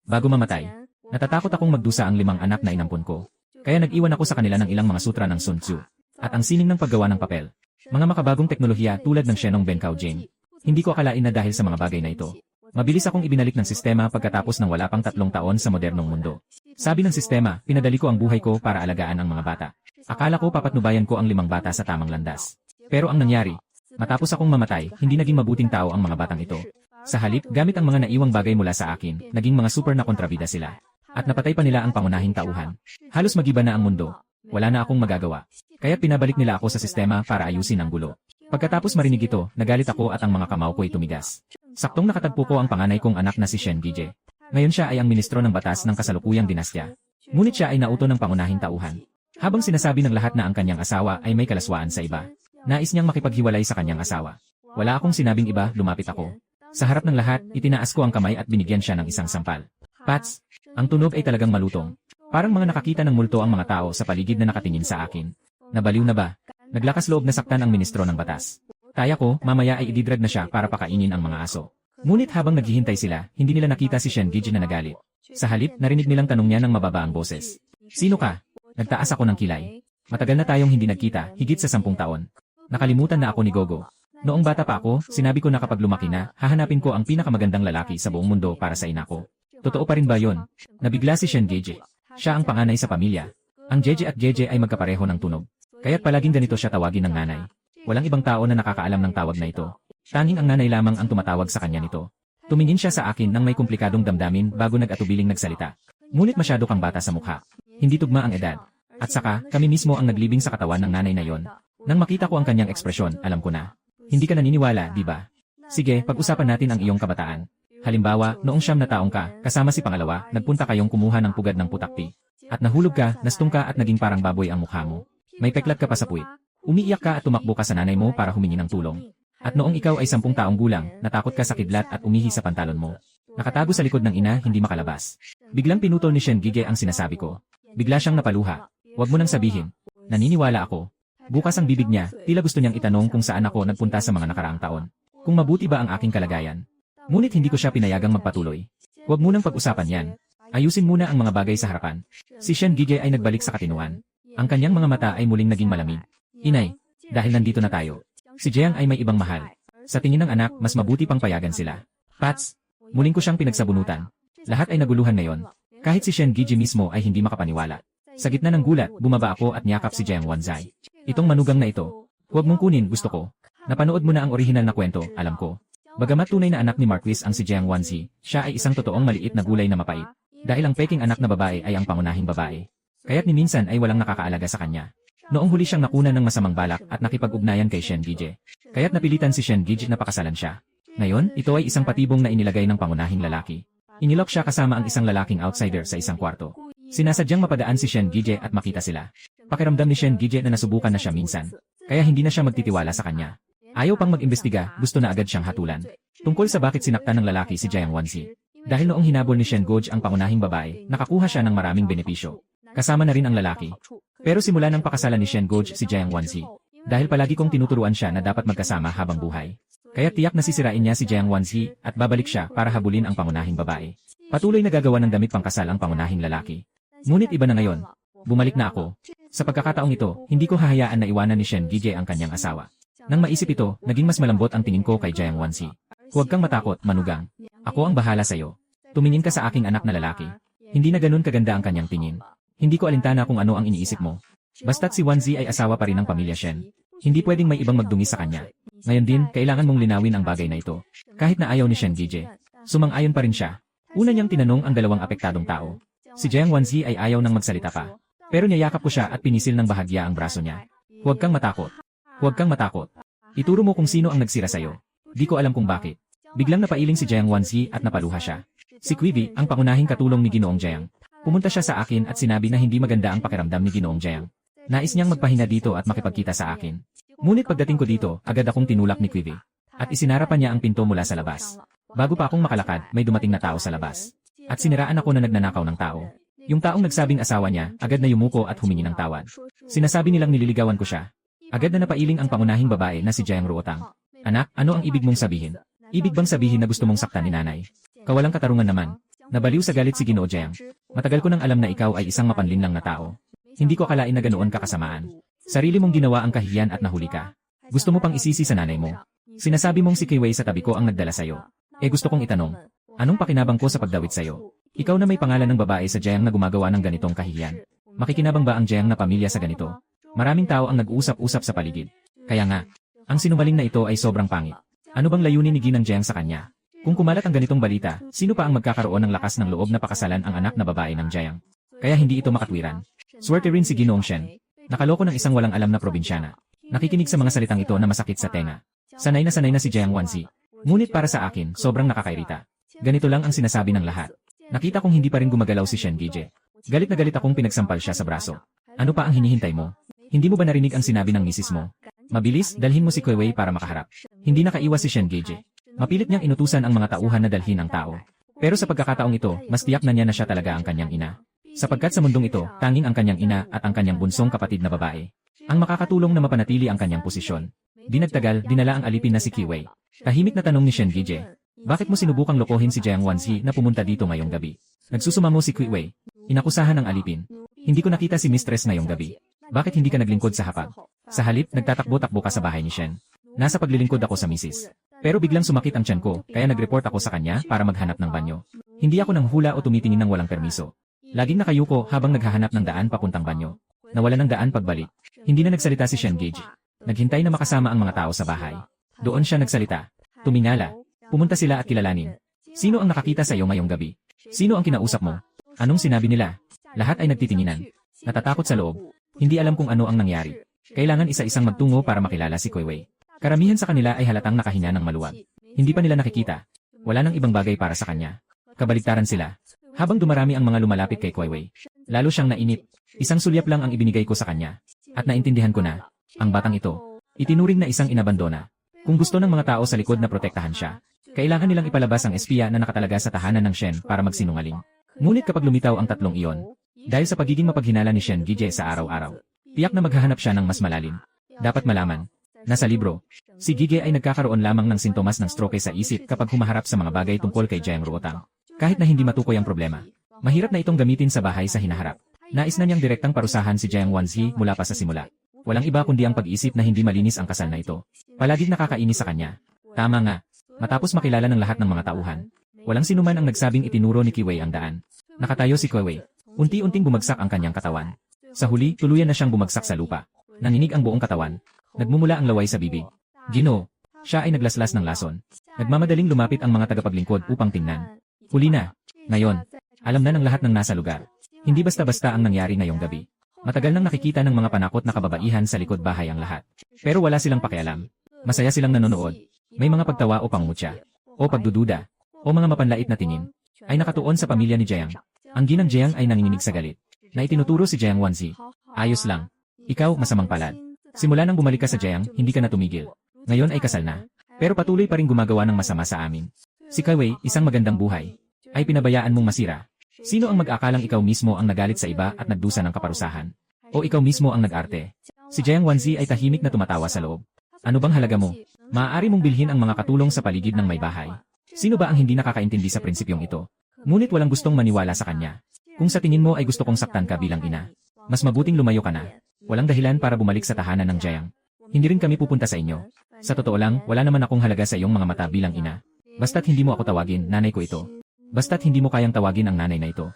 bago mamatay. Natatakot akong magdusa ang 5 anak na inampon ko. Kaya nag-iwan ako sa kanila ng ilang mga sutra ng Sun Tzu. At ang sining ng paggawa ng papel. Mga makabagong teknolohiya tulad ng Shenong Benkao Jane. Hindi ko akalain na dahil sa mga bagay na ito. Mabilis akong ibinalik ng sistema pagkatapos ng wala pang 3 taon sa modernong mundo. Sabi ng sistema, pinadali ko ang buhay ko para alagaan ang mga bata. Akala ko papatnubayan ko ang 5 bata sa tamang landas. Pero ang nangyari, matapos akong mamatay, hindi naging mabuting tao ang mga batang ito. Sa halip, gamit ang mga naiwang bagay mula sa akin, naging mga super na kontrabida sila. At napatay pa nila ang pangunahing tauhan. Halos magiba na ang mundo. Wala na akong magagawa. Kaya pinabalik nila ako sa sistema para ayusin ang gulo. Pagkatapos marinig ito, nagalit ako at ang mga kamao ko'y tumigas. Saktong nakatagpo ko ang panganay kong anak na si Shen Gije. Ngayon siya ay ang ministro ng batas ng kasalukuyang dinastya. Ngunit siya ay nauto ng pangunahing tauhan. Habang sinasabi ng lahat na ang kanyang asawa ay may kalaswaan sa iba, nais niyang makipaghiwalay sa kanyang asawa. Wala akong sinabing iba, lumapit ako. Sa harap ng lahat, itinaas ko ang kamay at binigyan siya ng isang sampal. Pats, ang tunog ay talagang malutong. Parang mga nakakita ng multo ang mga tao sa paligid na nakatingin sa akin. Nabaliw na ba? Naglakas loob na saktan ang ministro ng batas. Kaya ko, mamaya ay ididrag na siya para pakainin ang mga aso. Ngunit habang naghihintay sila, hindi nila nakita si Shen Gije na nagalit. Sa halip, narinig nilang tanong niya ng mababa ang boses. Sino ka? Nagtaas ako ng kilay. Matagal na tayong hindi nagkita, higit sa 10 taon. Nakalimutan na ako ni Gogo. Noong bata pa ako, sinabi ko na kapag lumaki na, hahanapin ko ang pinakamagandang lalaki sa buong mundo para sa ina ko. Totoo pa rin ba yon? Nabigla si Shen Gije. Siya ang panganay sa pamilya. Ang Jeje at Jeje ay magkapareho ng tunog. Kaya't palaging ganito siya tawagin ng nanay. Walang ibang tao na nakakaalam ng tawag na ito. Tanging ang nanay lamang ang tumatawag sa kanya nito. Tumingin siya sa akin nang may komplikadong damdamin bago nag-atubiling nagsalita. Ngunit masyado kang bata sa mukha. Hindi tugma ang edad. At saka, kami mismo ang naglibing sa katawan ng nanay na yon. Nang makita ko ang kanyang ekspresyon, alam ko na. Hindi ka naniniwala, di ba? Sige, pag-usapan natin ang iyong kabataan. Halimbawa, noong 9 na taong ka, kasama si pangalawa, nagpunta kayong kumuha ng pugad ng putakti. At nahulog ka, nastong ka at naging parang baboy ang mukha mo. May peklat ka pa sa puwit. Umiiyak ka at tumakbo ka sa nanay mo para humingi ng tulong. At noong ikaw ay 10 taong gulang, natakot ka sa kidlat at umihi sa pantalon mo. Nakatago sa likod ng ina, hindi makalabas. Biglang pinutol ni Shen Gije ang sinasabi ko. Bigla siyang napaluha. Huwag mo nang sabihin. Naniniwala ako. Bukas ang bibig niya, tila gusto niyang itanong kung saan ako nagpunta sa mga nakaraang taon. Kung mabuti ba ang aking kalagayan. Ngunit hindi ko siya pinayagang magpatuloy. Huwag munang pag-usapan yan. Ayusin muna ang mga bagay sa harapan. Si Shen Gije ay nagbalik sa katinuan. Ang kanyang mga mata ay muling naging malamig. Inay, dahil nandito na tayo. Si Jiang ay may ibang mahal. Sa tingin ng anak, mas mabuti pang payagan sila. Pats, muling ko siyang pinagsabunutan. Lahat ay naguluhan ngayon. Kahit si Shen Gije mismo ay hindi makapaniwala. Sa gitna ng gulat, bumaba ako at niyakap si Jiang Wanzai. Itong manugang na ito. Huwag mong kunin, gusto ko. Napanood mo na ang orihinal na kwento, alam ko. Bagamat tunay na anak ni Marquis ang si Jiang Wanzi, siya ay isang totoong maliit na gulay na mapait. Dahil ang peking anak na babae ay ang pangunahing babae. Kaya't ni minsan ay walang nakakaalaga sa kanya. Noong huli siyang nakunan ng masamang balak at nakipag-ugnayan kay Shen Gije. Kaya't napilitan si Shen Gije na pakasalan siya. Ngayon, ito ay isang patibong na inilagay ng pangunahing lalaki. Inilok siya kasama ang isang lalaking outsider sa isang kwarto. Sinasadyang mapadaan si Shen Gije at makita sila. Pakiramdam ni Shen Gije na nasubukan na siya minsan. Kaya hindi na siya magtitiwala sa kanya. Ayaw pang mag-imbestiga, gusto na agad siyang hatulan. Tungkol sa bakit sinaktan ng lalaki si Jiang Wanzi. Dahil noong hinabol ni Shen Goj ang pangunahing babae, nakakuha siya ng maraming benepisyo. Kasama na rin ang lalaki. Pero simula ng pakasalan ni Shen Goj si Jiang Wanzi. Dahil palagi kong tinuturuan siya na dapat magkasama habang buhay. Kaya tiyak na sisirain niya si Jiang Wanzi at babalik siya para habulin ang pangunahing babae. Patuloy na gagawa ng damit pangkasal ang pangunahing lalaki. Ngunit iba na ngayon. Bumalik na ako. Sa pagkakataong ito, hindi ko hahayaan na iwanan ni Shen Gije ang kanyang asawa. Nang maisip ito, naging mas malambot ang tingin ko kay Jiang Wanzi. Huwag kang matakot, manugang. Ako ang bahala sa'yo. Tumingin ka sa aking anak na lalaki. Hindi na ganun kaganda ang kanyang tingin. Hindi ko alintana kung ano ang iniisip mo. Basta't si Wanzi ay asawa pa rin ng pamilya Shen. Hindi pwedeng may ibang magdungi sa kanya. Ngayon din, kailangan mong linawin ang bagay na ito. Kahit na ayaw ni Shen Gije. Sumang-ayon pa rin siya. Una niyang tinanong ang dalawang apektadong tao. Si Jiang Wanzi ay ayaw nang magsalita pa. Pero niyayakap ko siya at pinisil ng bahagya ang braso niya. Huwag kang matakot. Huwag kang matakot. Ituro mo kung sino ang nagsira sa'yo. Di ko alam kung bakit. Biglang napailing si Jiang Wanzi at napaluha siya. Si Quibi, ang pangunahing katulong ni Ginoong Jiang. Pumunta siya sa akin at sinabi na hindi maganda ang pakiramdam ni Ginoong Jiang. Nais niyang magpahinga dito at makipagkita sa akin. Ngunit pagdating ko dito, agad akong tinulak ni Quibi. At isinara pa niya ang pinto mula sa labas. Bago pa akong makalakad, may dumating na tao sa labas. At siniraan ako na nagnanakaw ng tao. Yung taong nagsabing asawa niya, agad na yumuko at humingi ng tawad. Sinasabi nilang nililigawan ko siya. Agad na napailing ang pangunahing babae na si Jiang Ruotang. Anak, ano ang ibig mong sabihin? Ibig bang sabihin na gusto mong saktan ni nanay? Kawalang katarungan naman. Nabaliw sa galit si Ginoo Jiang. Matagal ko nang alam na ikaw ay isang mapanlinlang na tao. Hindi ko akalain na ganoon ka kasamaan. Sarili mong ginawa ang kahihiyan at nahuli ka. Gusto mo pang isisi sa nanay mo. Sinasabi mong si Kiwei sa tabi ko ang nagdala sa'yo. Gusto kong itanong. Anong pakinabang ko sa pagdawit sa'yo? Ikaw na may pangalan ng babae sa Jiang na gumagawa ng ganitong kahihiyan. Makikinabang ba ang Jiang na pamilya sa ganito? Maraming tao ang nag-uusap-usap sa paligid. Kaya nga, ang sinungaling na ito ay sobrang pangit. Ano bang layunin ni Ginang Jiang sa kanya? Kung kumalat ang ganitong balita, sino pa ang magkakaroon ng lakas ng loob na pakasalan ang anak na babae ng Jiang? Kaya hindi ito makatwiran. Swerte rin si Ginoong Shen. Nakaloko ng isang walang alam na probinsyana. Nakikinig sa mga salitang ito na masakit sa tenga. Sanay na si Jiang Wanzi. Ngunit para sa akin, sobrang nakakairita. Ganito lang ang sinasabi ng lahat. Nakita kong hindi pa rin gumagalaw si Shen Gije. Galit na galit akong pinagsampal siya sa braso. Ano pa ang hinihintay mo? Hindi mo ba narinig ang sinabi ng misis mo? Mabilis, dalhin mo si Kiwei para makaharap. Hindi nakaiwas si Shen Gije. Mapilit niyang inutusan ang mga tauhan na dalhin ang tao. Pero sa pagkakataong ito, mas tiyak na niya na siya talaga ang kanyang ina. Sapagkat sa mundong ito, tanging ang kanyang ina at ang kanyang bunsong kapatid na babae ang makakatulong na mapanatili ang kanyang posisyon. Di nagtagal, dinala ang alipin na si Kiwei. Tahimik na tanong ni Shen Gije. Bakit mo sinubukang lokohin si Jiang Wanzi na pumunta dito ngayong gabi? Nagsusumamo si Kiwei. Inakusahan ng alipin. Hindi ko nakita si mistress ngayong gabi. Bakit hindi ka naglingkod sa hapag? Sa halip, nagtatakbo-takbo ka sa bahay ni Shen. Nasa paglilingkod ako sa misis. Pero biglang sumakit ang tiyan ko, kaya nag-report ako sa kanya para maghanap ng banyo. Hindi ako nang hula o tumitingin ng walang permiso. Laging nakayuko habang naghahanap ng daan papuntang banyo. Nawala ng daan pagbalik. Hindi na nagsalita si Shen Gije. Naghintay na makasama ang mga tao sa bahay. Doon siya nagsalita. Tumingala. Pumunta sila at kilalanin. Sino ang nakakita sa iyo ngayong gabi? Sino ang kinausap mo? Anong sinabi nila? Lahat ay nagtitinginan. Natatakot sa loob. Hindi alam kung ano ang nangyari. Kailangan isa-isang magtungo para makilala si Kiwei. Karamihan sa kanila ay halatang nakahinga ng maluwag. Hindi pa nila nakikita. Wala nang ibang bagay para sa kanya. Kabaligtaran sila. Habang dumarami ang mga lumalapit kay Kiwei, lalo siyang nainip. Isang sulyap lang ang ibinigay ko sa kanya. At naintindihan ko na, ang batang ito, itinuring na isang inabandona. Kung gusto ng mga tao sa likod na protektahan siya, kailangan nilang ipalabas ang espiya na nakatalaga sa tahanan ng Shen para magsinungaling. Ngunit kapag lumitaw ang tatlong iyon, dahil sa pagiging mapaghinala ni Shen Gije sa araw-araw, tiyak na maghahanap siya ng mas malalim. Dapat malaman. Nasa libro, si Gige ay nagkakaroon lamang ng sintomas ng stroke sa isip kapag humaharap sa mga bagay tungkol kay Jiang Ruotang. Kahit na hindi matukoy ang problema, mahirap na itong gamitin sa bahay sa hinaharap. Nais na niyang direktang parusahan si Jiang Wanzi mula pa sa simula. Walang iba kundi ang pag-isip na hindi malinis ang kasal na ito. Palaging nakakainis sa kanya. Tama nga, matapos makilala ng lahat ng mga tauhan, walang sinuman ang nagsabing itinuro ni Kiwei ang daan. Nakatayo si Kiwei. Unti-unting bumagsak ang kanyang katawan. Sa huli, tuluyan na siyang bumagsak sa lupa. Nanginig ang buong katawan. Nagmumula ang laway sa bibig. Ginoo, siya ay naglaslas ng lason. Nagmamadaling lumapit ang mga tagapaglingkod upang tingnan. Huli na. Ngayon, alam na ng lahat ng nasa lugar. Hindi basta-basta ang nangyari ngayong gabi. Matagal nang nakikita ng mga panakot na kababaihan sa likod bahay ang lahat. Pero wala silang pakialam. Masaya silang nanonood. May mga pagtawa o pangungutya, o pagdududa, o mga mapanlait na tingin, ay nakatuon sa pamilya ni Jiang. Ang ginang Jiang ay nanginginig sa galit, na itinuturo si Jiang Wanzi. Ayos lang. Ikaw, masamang palad. Simula nang bumalik ka sa Jiang, hindi ka na tumigil. Ngayon ay kasal na. Pero patuloy pa rin gumagawa ng masama sa amin. Si Kiwei, isang magandang buhay, ay pinabayaan mong masira. Sino ang mag-akalang ikaw mismo ang nagalit sa iba at nagdusa ng kaparusahan? O ikaw mismo ang nag-arte? Si Jiang Wanzi ay tahimik na tumatawa sa loob. Ano bang halaga mo? Maaari mong bilhin ang mga katulong sa paligid ng may bahay. Sino ba ang hindi nakakaintindi sa prinsipyong ito? Ngunit walang gustong maniwala sa kanya. Kung sa tingin mo ay gusto kong saktan ka bilang ina, mas mabuting lumayo ka na. Walang dahilan para bumalik sa tahanan ng Jiang. Hindi rin kami pupunta sa inyo. Sa totoo lang, wala naman akong halaga sa iyong mga mata bilang ina. Basta't hindi mo ako tawagin, nanay ko ito. Basta't hindi mo kayang tawagin ang nanay na ito.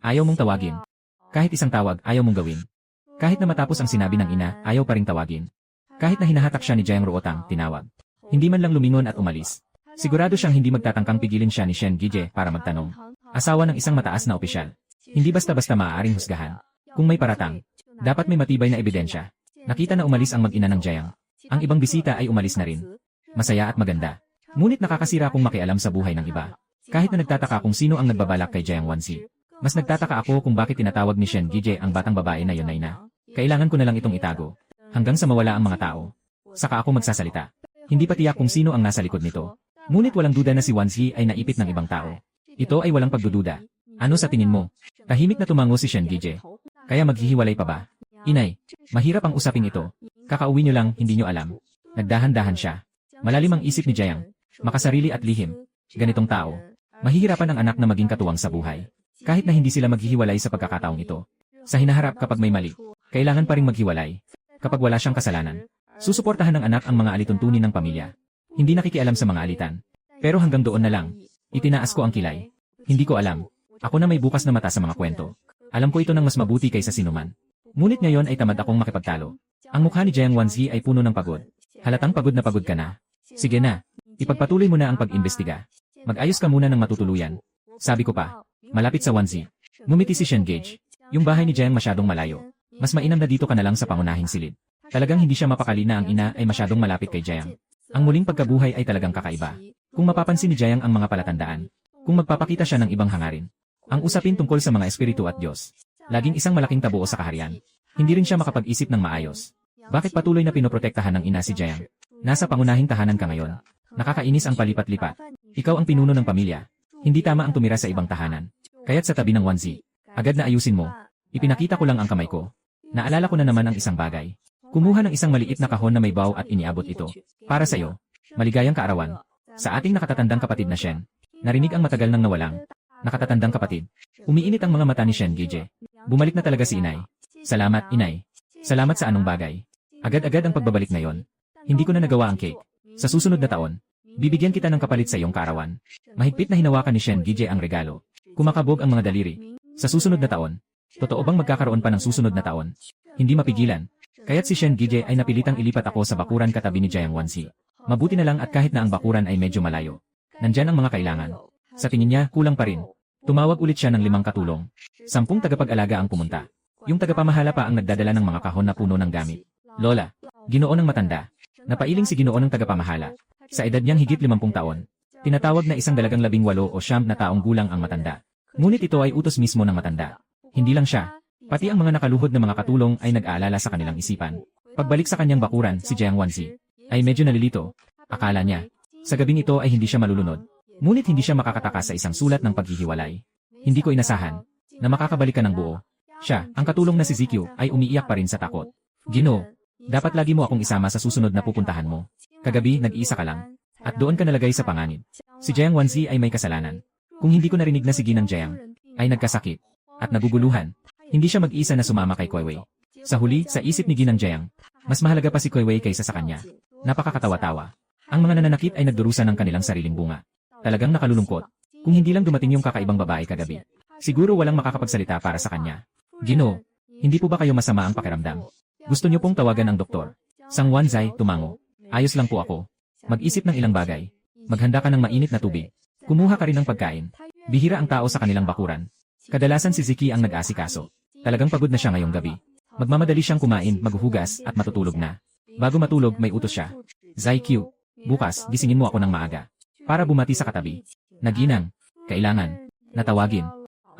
Ayaw mong tawagin. Kahit isang tawag, ayaw mong gawin. Kahit na matapos ang sinabi ng ina, ayaw pa ring tawagin. Kahit na hinahatak siya ni Jiang Ruotang, tinawag. Hindi man lang lumingon at umalis. Sigurado siyang hindi magtatangkang pigilin siya ni Shen Gije para magtanong. Asawa ng isang mataas na opisyal. Hindi basta-basta maaaring husgahan. Kung may paratang, dapat may matibay na ebidensya. Nakita na umalis ang mag-ina ng Jiang. Ang ibang bisita ay umalis na rin. Masaya at maganda. Ngunit nakakasira kung makialam sa buhay ng iba. Kahit na nagtataka kung sino ang nagbabalak kay Jiang Wanzi. Mas nagtataka ako kung bakit tinatawag ni Shen Gije ang batang babae na yon na ina. Kailangan ko na lang itong itago. Hanggang sa mawala ang mga tao. Saka ako magsasalita. Hindi pa tiyak kung sino ang nasa likod nito. Ngunit walang duda na si Wanzi ay naipit ng ibang tao. Ito ay walang pagdududa. Ano sa tingin mo? Tahimik na tumango si Shen Gije. Kaya maghihiwalay pa ba? Inay, mahirap ang usaping ito. Kakauwi nyo lang, hindi nyo alam. Nagdahan-dahan siya. Malalim ang isip ni Jiang. Makasarili at lihim. Ganitong tao. Mahihirapan ang anak na maging katuwang sa buhay. Kahit na hindi sila maghihiwalay sa pagkakataong ito. Sa hinaharap kapag may mali, kailangan pa ring maghiwalay. Kapag wala siyang kasalanan, susuportahan ng anak ang mga alituntunin ng pamilya. Hindi nakikialam sa mga alitan. Pero hanggang doon na lang. Itinaas ko ang kilay. Hindi ko alam. Ako na may bukas na mata sa mga kwento. Alam ko ito ng mas mabuti kaysa sinuman. Ngunit ngayon ay tamad akong makipagtalo. Ang mukha ni Jiang Wanzi ay puno ng pagod. Halatang pagod na pagod ka na. Sige na. Ipagpatuloy mo na ang pag-imbestiga. Mag-ayos ka muna ng matutuluyan. Sabi ko pa. Malapit sa Wanzi. Ngumiti si Shen Gage. Yung bahay ni Jiang masyadong malayo. Mas mainam na dito ka na lang sa pangunahing silid. Talagang hindi siya mapakali na ang ina ay masyadong malapit kay Jiang. Ang muling pagkabuhay ay talagang kakaiba. Kung mapapansin ni Jiang ang mga palatandaan. Kung magpapakita siya ng ibang hangarin. Ang usapin tungkol sa mga espiritu at Diyos. Laging isang malaking tabuo sa kaharian. Hindi rin siya makapag-isip ng maayos. Bakit patuloy na pinoprotektahan ng ina si Jiang? Nasa pangunahing tahanan ka ngayon. Nakakainis ang palipat-lipat. Ikaw ang pinuno ng pamilya. Hindi tama ang tumira sa ibang tahanan. Kaya't sa tabi ng Wanzi. Agad na ayusin mo. Ipinakita ko lang ang kamay ko. Naalala ko na naman ang isang bagay. Kumuha ng isang maliit na kahon na may baw at iniabot ito. Para sa iyo. Maligayang kaarawan. Sa ating nakatatandang kapatid na Shen. Narinig ang matagal nang nawalang. Nakatatandang kapatid. Umiinit ang mga mata ni Shen Gage. Bumalik na talaga si inay. Salamat, inay. Salamat sa anong bagay. Agad-agad ang pagbabalik na yon. Hindi ko na nagawa ang cake. Sa susunod na taon, bibigyan kita ng kapalit sa iyong kaarawan. Mahigpit na hinawakan ni Shen Gage ang regalo. Kumakabog ang mga daliri. Sa susunod na taon, totoo bang magkakaroon pa ng susunod na taon? Hindi mapigilan. Kaya't si Shen Gage ay napilitang ilipat ako sa bakuran katabi ni Jiang Wanzi. Mabuti na lang at kahit na ang bakuran ay medyo malayo. Nandyan ang mga kailangan. Sa tingin niya, kulang pa rin. Tumawag ulit siya ng 5 katulong. 10 tagapag-alaga ang pumunta. Yung tagapamahala pa ang nagdadala ng mga kahon na puno ng gamit. Lola, Ginoo ng matanda. Napailing si Ginoo ng tagapamahala. Sa edad niyang higit 50 taon. Tinatawag na isang dalagang 18 o 9 na taong gulang ang matanda. Ngunit ito ay utos mismo ng matanda. Hindi lang siya. Pati ang mga nakaluhod na mga katulong ay nag-aalala sa kanilang isipan. Pagbalik sa kanyang bakuran, si Jiang Wanzi ay medyo nalilito. Akala niya, sa gabing ito ay hindi siya malulunod. Ngunit hindi siya makakatakas sa isang sulat ng paghihiwalay. Hindi ko inasahan na makakabalik ka ng buo. Siya, ang katulong na si Zikyu, ay umiiyak pa rin sa takot. Ginoo, dapat lagi mo akong isama sa susunod na pupuntahan mo. Kagabi, nag-iisa ka lang. At doon ka nalagay sa panganib. Si Jiang Wanzi ay may kasalanan. Kung hindi ko narinig na si Ginang Jiang ay nagkasakit at naguguluhan, hindi siya mag-isa na sumama kay Kuai Wei. Sa huli, sa isip ni Ginang Jiang, mas mahalaga pa si Kuai Wei kaysa sa kanya. Napakakatawa-tawa. Ang mga nananakit ay nagdurusa ng kanilang sariling bunga. Talagang nakalulungkot. Kung hindi lang dumating yung kakaibang babae kagabi, siguro walang makakapagsalita para sa kanya. Ginoo, hindi po ba kayo masama ang pakiramdam? Gusto niyo pong tawagan ang doktor? Sang Wanzai, tumango. Ayos lang po ako. Mag-isip ng ilang bagay. Maghanda ka ng mainit na tubig. Kumuha ka rin ng pagkain. Bihira ang tao sa kanilang bakuran. Kadalasan si Ziki ang nag-asikaso. Talagang pagod na siya ngayong gabi. Magmamadali siyang kumain, maghuhugas, at matutulog na. Bago matulog, may utos siya. Zai-Q, bukas, gisingin mo ako ng maaga. Para bumati sa katabi. Naginang, kailangan, natawagin.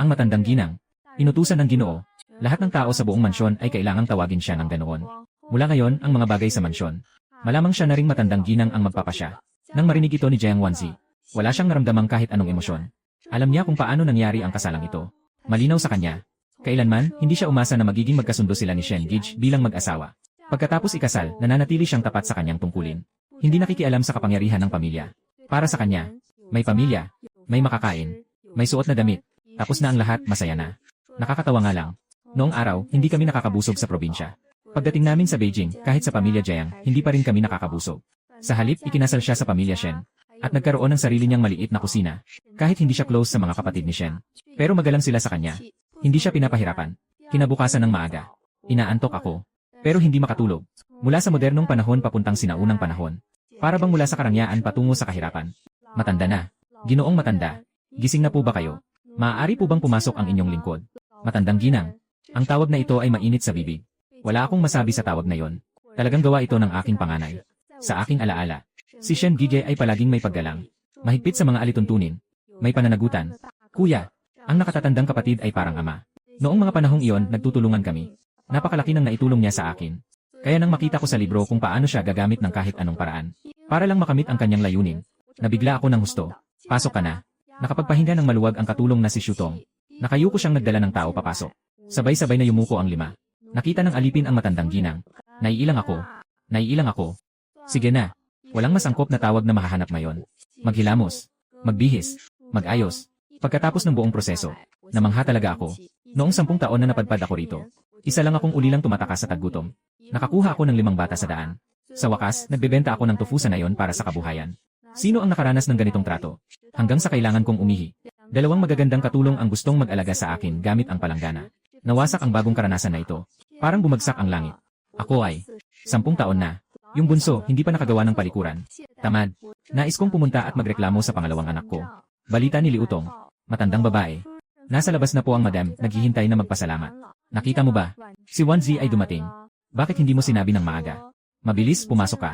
Ang matandang ginang, inutusan ng Ginoo. Lahat ng tao sa buong mansyon ay kailangang tawagin siya ng ganoon. Mula ngayon, ang mga bagay sa mansyon. Malamang siya na ring matandang ginang ang magpapasya. Nang marinig ito ni Jiang Wanzi, wala siyang naramdamang kahit anong emosyon. Alam niya kung paano nangyari ang kasalang ito. Malinaw sa kanya. Kailanman, hindi siya umasa na magiging magkasundo sila ni Shen Gage bilang mag-asawa. Pagkatapos ikasal, nananatili siyang tapat sa kanyang tungkulin. Hindi nakikialam sa kapangyarihan ng pamilya. Para sa kanya, may pamilya, may makakain, may suot na damit, tapos na ang lahat, masaya na. Nakakatawa nga lang. Noong araw, hindi kami nakakabusog sa probinsya. Pagdating namin sa Beijing, kahit sa pamilya Jiang, hindi pa rin kami nakakabusog. Sa halip, ikinasal siya sa pamilya Shen. At nagkaroon ng sarili niyang maliit na kusina. Kahit hindi siya close sa mga kapatid ni Shen. Pero magalang sila sa kanya. Hindi siya pinapahirapan. Kinabukasan ng maaga. Inaantok ako. Pero hindi makatulog. Mula sa modernong panahon papuntang sinaunang panahon. Para bang mula sa karangyaan patungo sa kahirapan. Matanda na. Ginoong matanda. Gising na po ba kayo? Maaari po bang pumasok ang inyong lingkod? Matandang ginang. Ang tawag na ito ay mainit sa bibig. Wala akong masabi sa tawag na yon. Talagang gawa ito ng aking panganay. Sa aking alaala. Si Shen Gige ay palaging may paggalang. Mahigpit sa mga alituntunin. May pananagutan. Kuya, ang nakatatandang kapatid ay parang ama. Noong mga panahong iyon, nagtutulungan kami. Napakalaki ng naitulong niya sa akin. Kaya nang makita ko sa libro kung paano siya gagamit ng kahit anong paraan. Para lang makamit ang kanyang layunin. Nabigla ako ng husto. Pasok ka na. Nakapagpahinga ng maluwag ang katulong na si Shutong. Nakayuko siyang nagdala ng tao papasok. Sabay-sabay na yumuko ang 5. Nakita ng alipin ang matandang ginang. Naiilang ako. Naiilang ako. Sige na. Walang masangkop na tawag na mahahanap ngayon. Maghilamos. Magbihis. Mag-ayos. Pagkatapos ng buong proseso, namangha talaga ako. Noong 10 taon na napadpad ako rito, isa lang akong ulilang tumataka sa taggutom. Nakakuha ako ng 5 bata sa daan. Sa wakas, nagbebenta ako ng tofu sa nayon para sa kabuhayan. Sino ang nakaranas ng ganitong trato? Hanggang sa kailangan kong umihi. 2 magagandang katulong ang gustong mag-alaga sa akin gamit ang palanggana. Nawasak ang bagong karanasan na ito. Parang bumagsak ang langit. Ako ay 10 taon na. Yung bunso, hindi pa nakagawa ng palikuran. Tamad. Nais kong pumunta at magreklamo sa pangalawang anak ko. Balita ni Liutong. Matandang babae. Nasa labas na po ang madam, naghihintay na magpasalamat. Nakita mo ba? Si Wanzi ay dumating. Bakit hindi mo sinabi ng maaga? Mabilis, pumasok ka.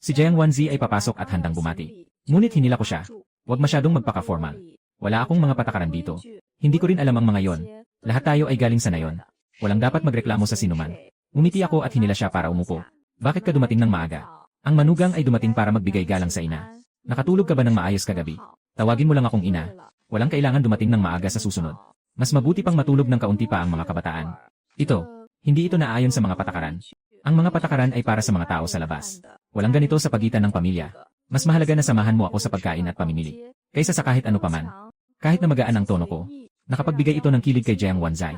Si Jiang Wanzi ay papasok at handang bumati. Ngunit hinila ko siya. Huwag masyadong magpaka-formal. Wala akong mga patakaran dito. Hindi ko rin alam ang mga yon. Lahat tayo ay galing sa nayon. Walang dapat magreklamo sa sinuman. Umiti ako at hinila siya para umupo. Bakit ka dumating ng maaga? Ang manugang ay dumating para magbigay galang sa ina. Nakatulog ka ba ng maayos kagabi? Tawagin mo lang akong ina. Walang kailangan dumating ng maaga sa susunod. Mas mabuti pang matulog ng kaunti pa ang mga kabataan. Hindi ito naayon sa mga patakaran. Ang mga patakaran ay para sa mga tao sa labas. Walang ganito sa pagitan ng pamilya. Mas mahalaga na samahan mo ako sa pagkain at pamimili, kaysa sa kahit ano paman. Kahit na magaan ang tono ko, nakapagbigay ito ng kilig kay Jiang Wanzai.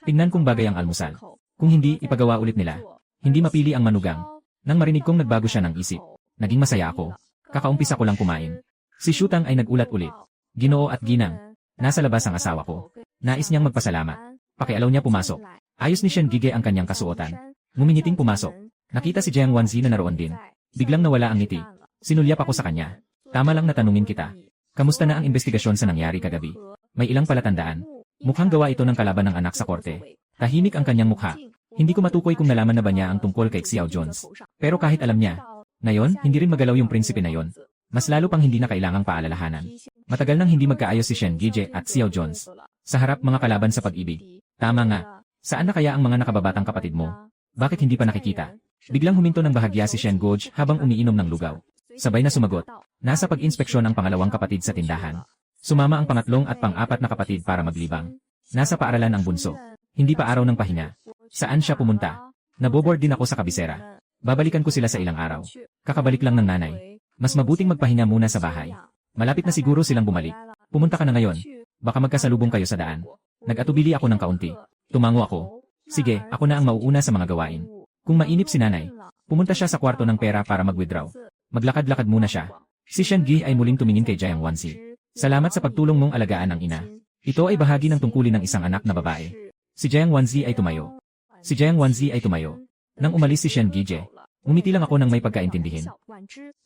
Tingnan kung bagay ang almusal. Kung hindi, ipagawa ulit nila. Hindi mapili ang manugang. Nang marinig kong nagbago siya ng isip, naging masaya ako. Kakaumpisa ko lang kumain. Si Shutang ay nagulat ulit. Ginoo at ginang. Nasa labas ang asawa ko. Nais niyang magpasalamat. Pakialaw niya pumasok. Ayos ni Shen Gige ang kanyang kasuotan. Ngumingiting pumasok. Nakita si Jiang Wanzi na naroon din. Biglang nawala ang ngiti. Sinulyap ako sa kanya. Tama lang na tanungin kita. Kamusta na ang investigasyon sa nangyari kagabi? May ilang palatandaan. Mukhang gawa ito ng kalaban ng anak sa korte. Tahimik ang kanyang mukha. Hindi ko matukoy kung nalaman na ba niya ang tungkol kay Xiao Jones. Pero kahit alam niya, ngayon, hindi rin magalaw yung prinsipe na yon. Mas lalo pang hindi na kailangang paalalahanan. Matagal nang hindi magkaayos si Shen Gige at Xiao Jones. Sa harap mga kalaban sa pag-ibig. Tama nga. Saan na kaya ang mga nakababatang kapatid mo? Bakit hindi pa nakikita? Biglang huminto ng bahagya si Shen Goj habang umiinom ng lugaw. Sabay na sumagot. Nasa pag-inspeksyon ang pangalawang kapatid sa tindahan. Sumama ang pangatlong at pang-apat na kapatid para maglibang. Nasa paaralan ang bunso. Hindi pa araw ng pahinga. Saan siya pumunta? Naboboard din ako sa kabisera. Babalikan ko sila sa ilang araw. Kakabalik lang ng nanay. Mas mabuting magpahinga muna sa bahay. Malapit na siguro silang bumalik. Pumunta ka na ngayon. Baka magkasalubong kayo sa daan. Nag-atubili ako ng kaunti. Tumango ako. Sige, ako na ang mauuna sa mga gawain. Kung mainip si nanay, pumunta siya sa kwarto ng pera para mag-withdraw. Maglakad-lakad muna siya. Si Shen Gi ay muling tumingin kay Jiang Wanzi. Salamat sa pagtulong mong alagaan ang ina. Ito ay bahagi ng tungkulin ng isang anak na babae. Si Jiang Wanzi ay tumayo. Nang umalis si Shen Gije, umiti lang ako nang may pagkaintindihin.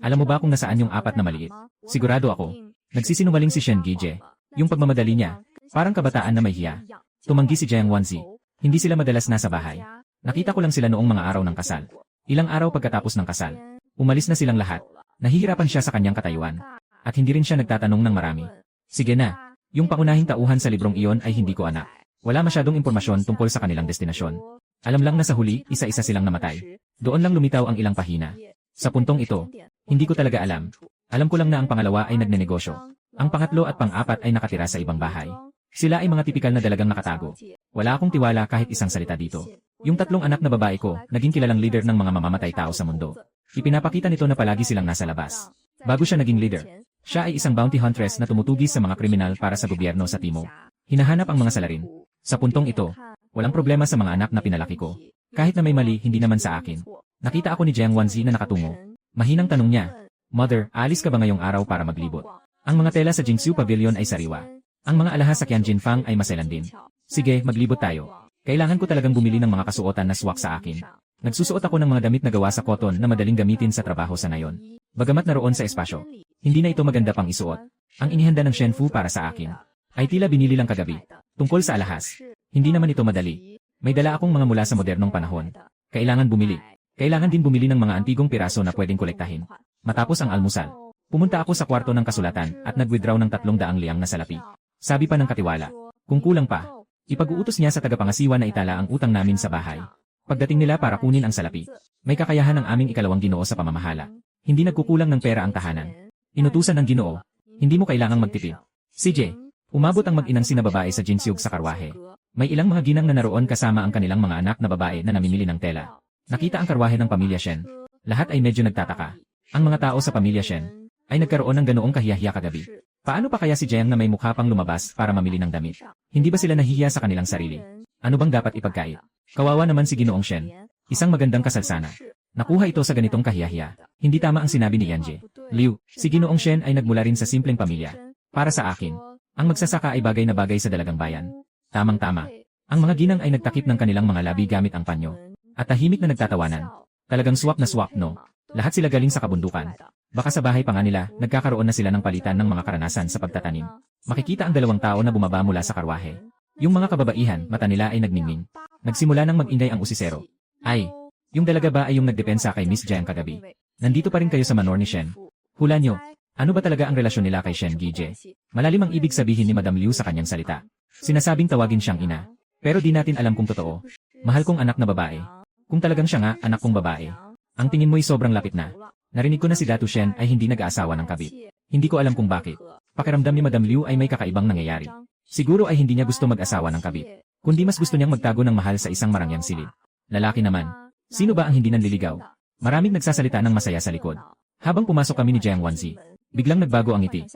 Alam mo ba kung nasaan yung 4 na maliit? Sigurado ako. Nagsisinungaling si Shen Gije. Yung pagmamadali niya, parang kabataan na may hiya. Tumanggi si Jiang Wanzi. Hindi sila madalas nasa bahay. Nakita ko lang sila noong mga araw ng kasal. Ilang araw pagkatapos ng kasal, umalis na silang lahat. Nahihirapan siya sa kanyang katayuan. At hindi rin siya nagtatanong ng marami. Sige na, yung pangunahing tauhan sa librong iyon ay hindi ko anak. Wala masyadong impormasyon tungkol sa kanilang destinasyon. Alam lang na sa huli, isa-isa silang namatay. Doon lang lumitaw ang ilang pahina. Sa puntong ito, hindi ko talaga alam. Alam ko lang na ang pangalawa ay nagnenegosyo. Ang pangatlo at pang-apat ay nakatira sa ibang bahay. Sila ay mga tipikal na dalagang nakatago. Wala akong tiwala kahit isang salita dito. Yung 3 anak na babae ko, naging kilalang leader ng mga mamamatay tao sa mundo. Ipinapakita nito na palagi silang nasa labas. Bago siya naging leader, siya ay isang bounty huntress na tumutugis sa mga kriminal para sa gobyerno sa Timog. Hinahanap ang mga salarin. Sa puntong ito, walang problema sa mga anak na pinalaki ko. Kahit na may mali, hindi naman sa akin. Nakita ako ni Jiang Wanzi na nakatungo. Mahinang tanong niya, Mother, aalis ka ba ngayong araw para maglibot? Ang mga tela sa Jingxiu Pavilion ay sariwa. Ang mga alahas sa Qianjin Fang ay maselan din. Sige, maglibot tayo. Kailangan ko talagang bumili ng mga kasuotan na swak sa akin. Nagsusuot ako ng mga damit na gawa sa cotton na madaling gamitin sa trabaho sa nayon. Bagamat naroon sa espasyo, hindi na ito maganda pang isuot. Ang inihanda ng Shen Fu para sa akin ay tila binili lang kagabi. Tungkol sa alahas, hindi naman ito madali. May dala akong mga mula sa modernong panahon. Kailangan bumili. Kailangan din bumili ng mga antigong piraso na pwedeng kolektahin. Matapos ang almusal, pumunta ako sa kwarto ng kasulatan at nag-withdraw ng 300 liang na salapi. Sabi pa ng katiwala, kung kulang pa, ipag-uutos niya sa tagapangasiwa na itala ang utang namin sa bahay. Pagdating nila para kunin ang salapi, may kakayahan ng aming ikalawang Ginoo sa pamamahala. Hindi nagkukulang ng pera ang tahanan. Inutusan ng Ginoo, hindi mo kailangang magtipid. CJ, umabot ang mag-inang sina babae sa Jinsyug sa karwahe. May ilang mga ginang na naroon kasama ang kanilang mga anak na babae na namimili ng tela. Nakita ang karwahe ng pamilya Shen. Lahat ay medyo nagtataka. Ang mga tao sa pamilya Shen ay nagkaroon ng ganoong kahiyahiya kagabi. Paano pa kaya si Jiang na may mukha pang lumabas para mamili ng damit? Hindi ba sila nahihiya sa kanilang sarili? Ano bang dapat ipagkait? Kawawa naman si Ginoong Shen. Isang magandang kasalsana. Nakuha ito sa ganitong kahiyahiya. Hindi tama ang sinabi ni Yanje. Liu, si Ginoong Shen ay nagmula rin sa simpleng pamilya. Para sa akin, ang magsasaka ay bagay na bagay sa dalagang bayan. Tamang-tama. Ang mga ginang ay nagtakip ng kanilang mga labi gamit ang panyo. At tahimik na nagtatawanan. Talagang swak na swak, no? Lahat sila galing sa kabundukan. Baka sa bahay pa nga nila, nagkakaroon na sila ng palitan ng mga karanasan sa pagtatanim. Makikita ang dalawang tao na bumaba mula sa karwahe. Yung mga kababaihan, mata nila ay nagningning. Nagsimula nang mag-ingay ang usisero. Ay, yung dalaga ba ay yung nagdepensa kay Miss Jiang kagabi? Nandito pa rin kayo sa manor ni Shen. Hula nyo, ano ba talaga ang relasyon nila kay Shen Gije? Malalim ang ibig sabihin ni Madam Liu sa kanyang salita. Sinasabing tawagin siyang ina. Pero di natin alam kung totoo. Mahal kong anak na babae. Kung talagang siya nga, anak kong babae. Ang tingin mo'y sobrang lapit na. Narinig ko na si Datu Shen ay hindi nag-aasawa ng kabit. Hindi ko alam kung bakit. Pakiramdam ni Madam Liu ay may kakaibang nangyayari. Siguro ay hindi niya gusto mag-asawa ng kabit. Kundi mas gusto niyang magtago ng mahal sa isang marangyang silid. Lalaki naman. Sino ba ang hindi nanliligaw? Maraming nagsasalita ng masaya sa likod. Habang pumasok kami ni Jiang Wanzi, biglang nagbago ang ngiti.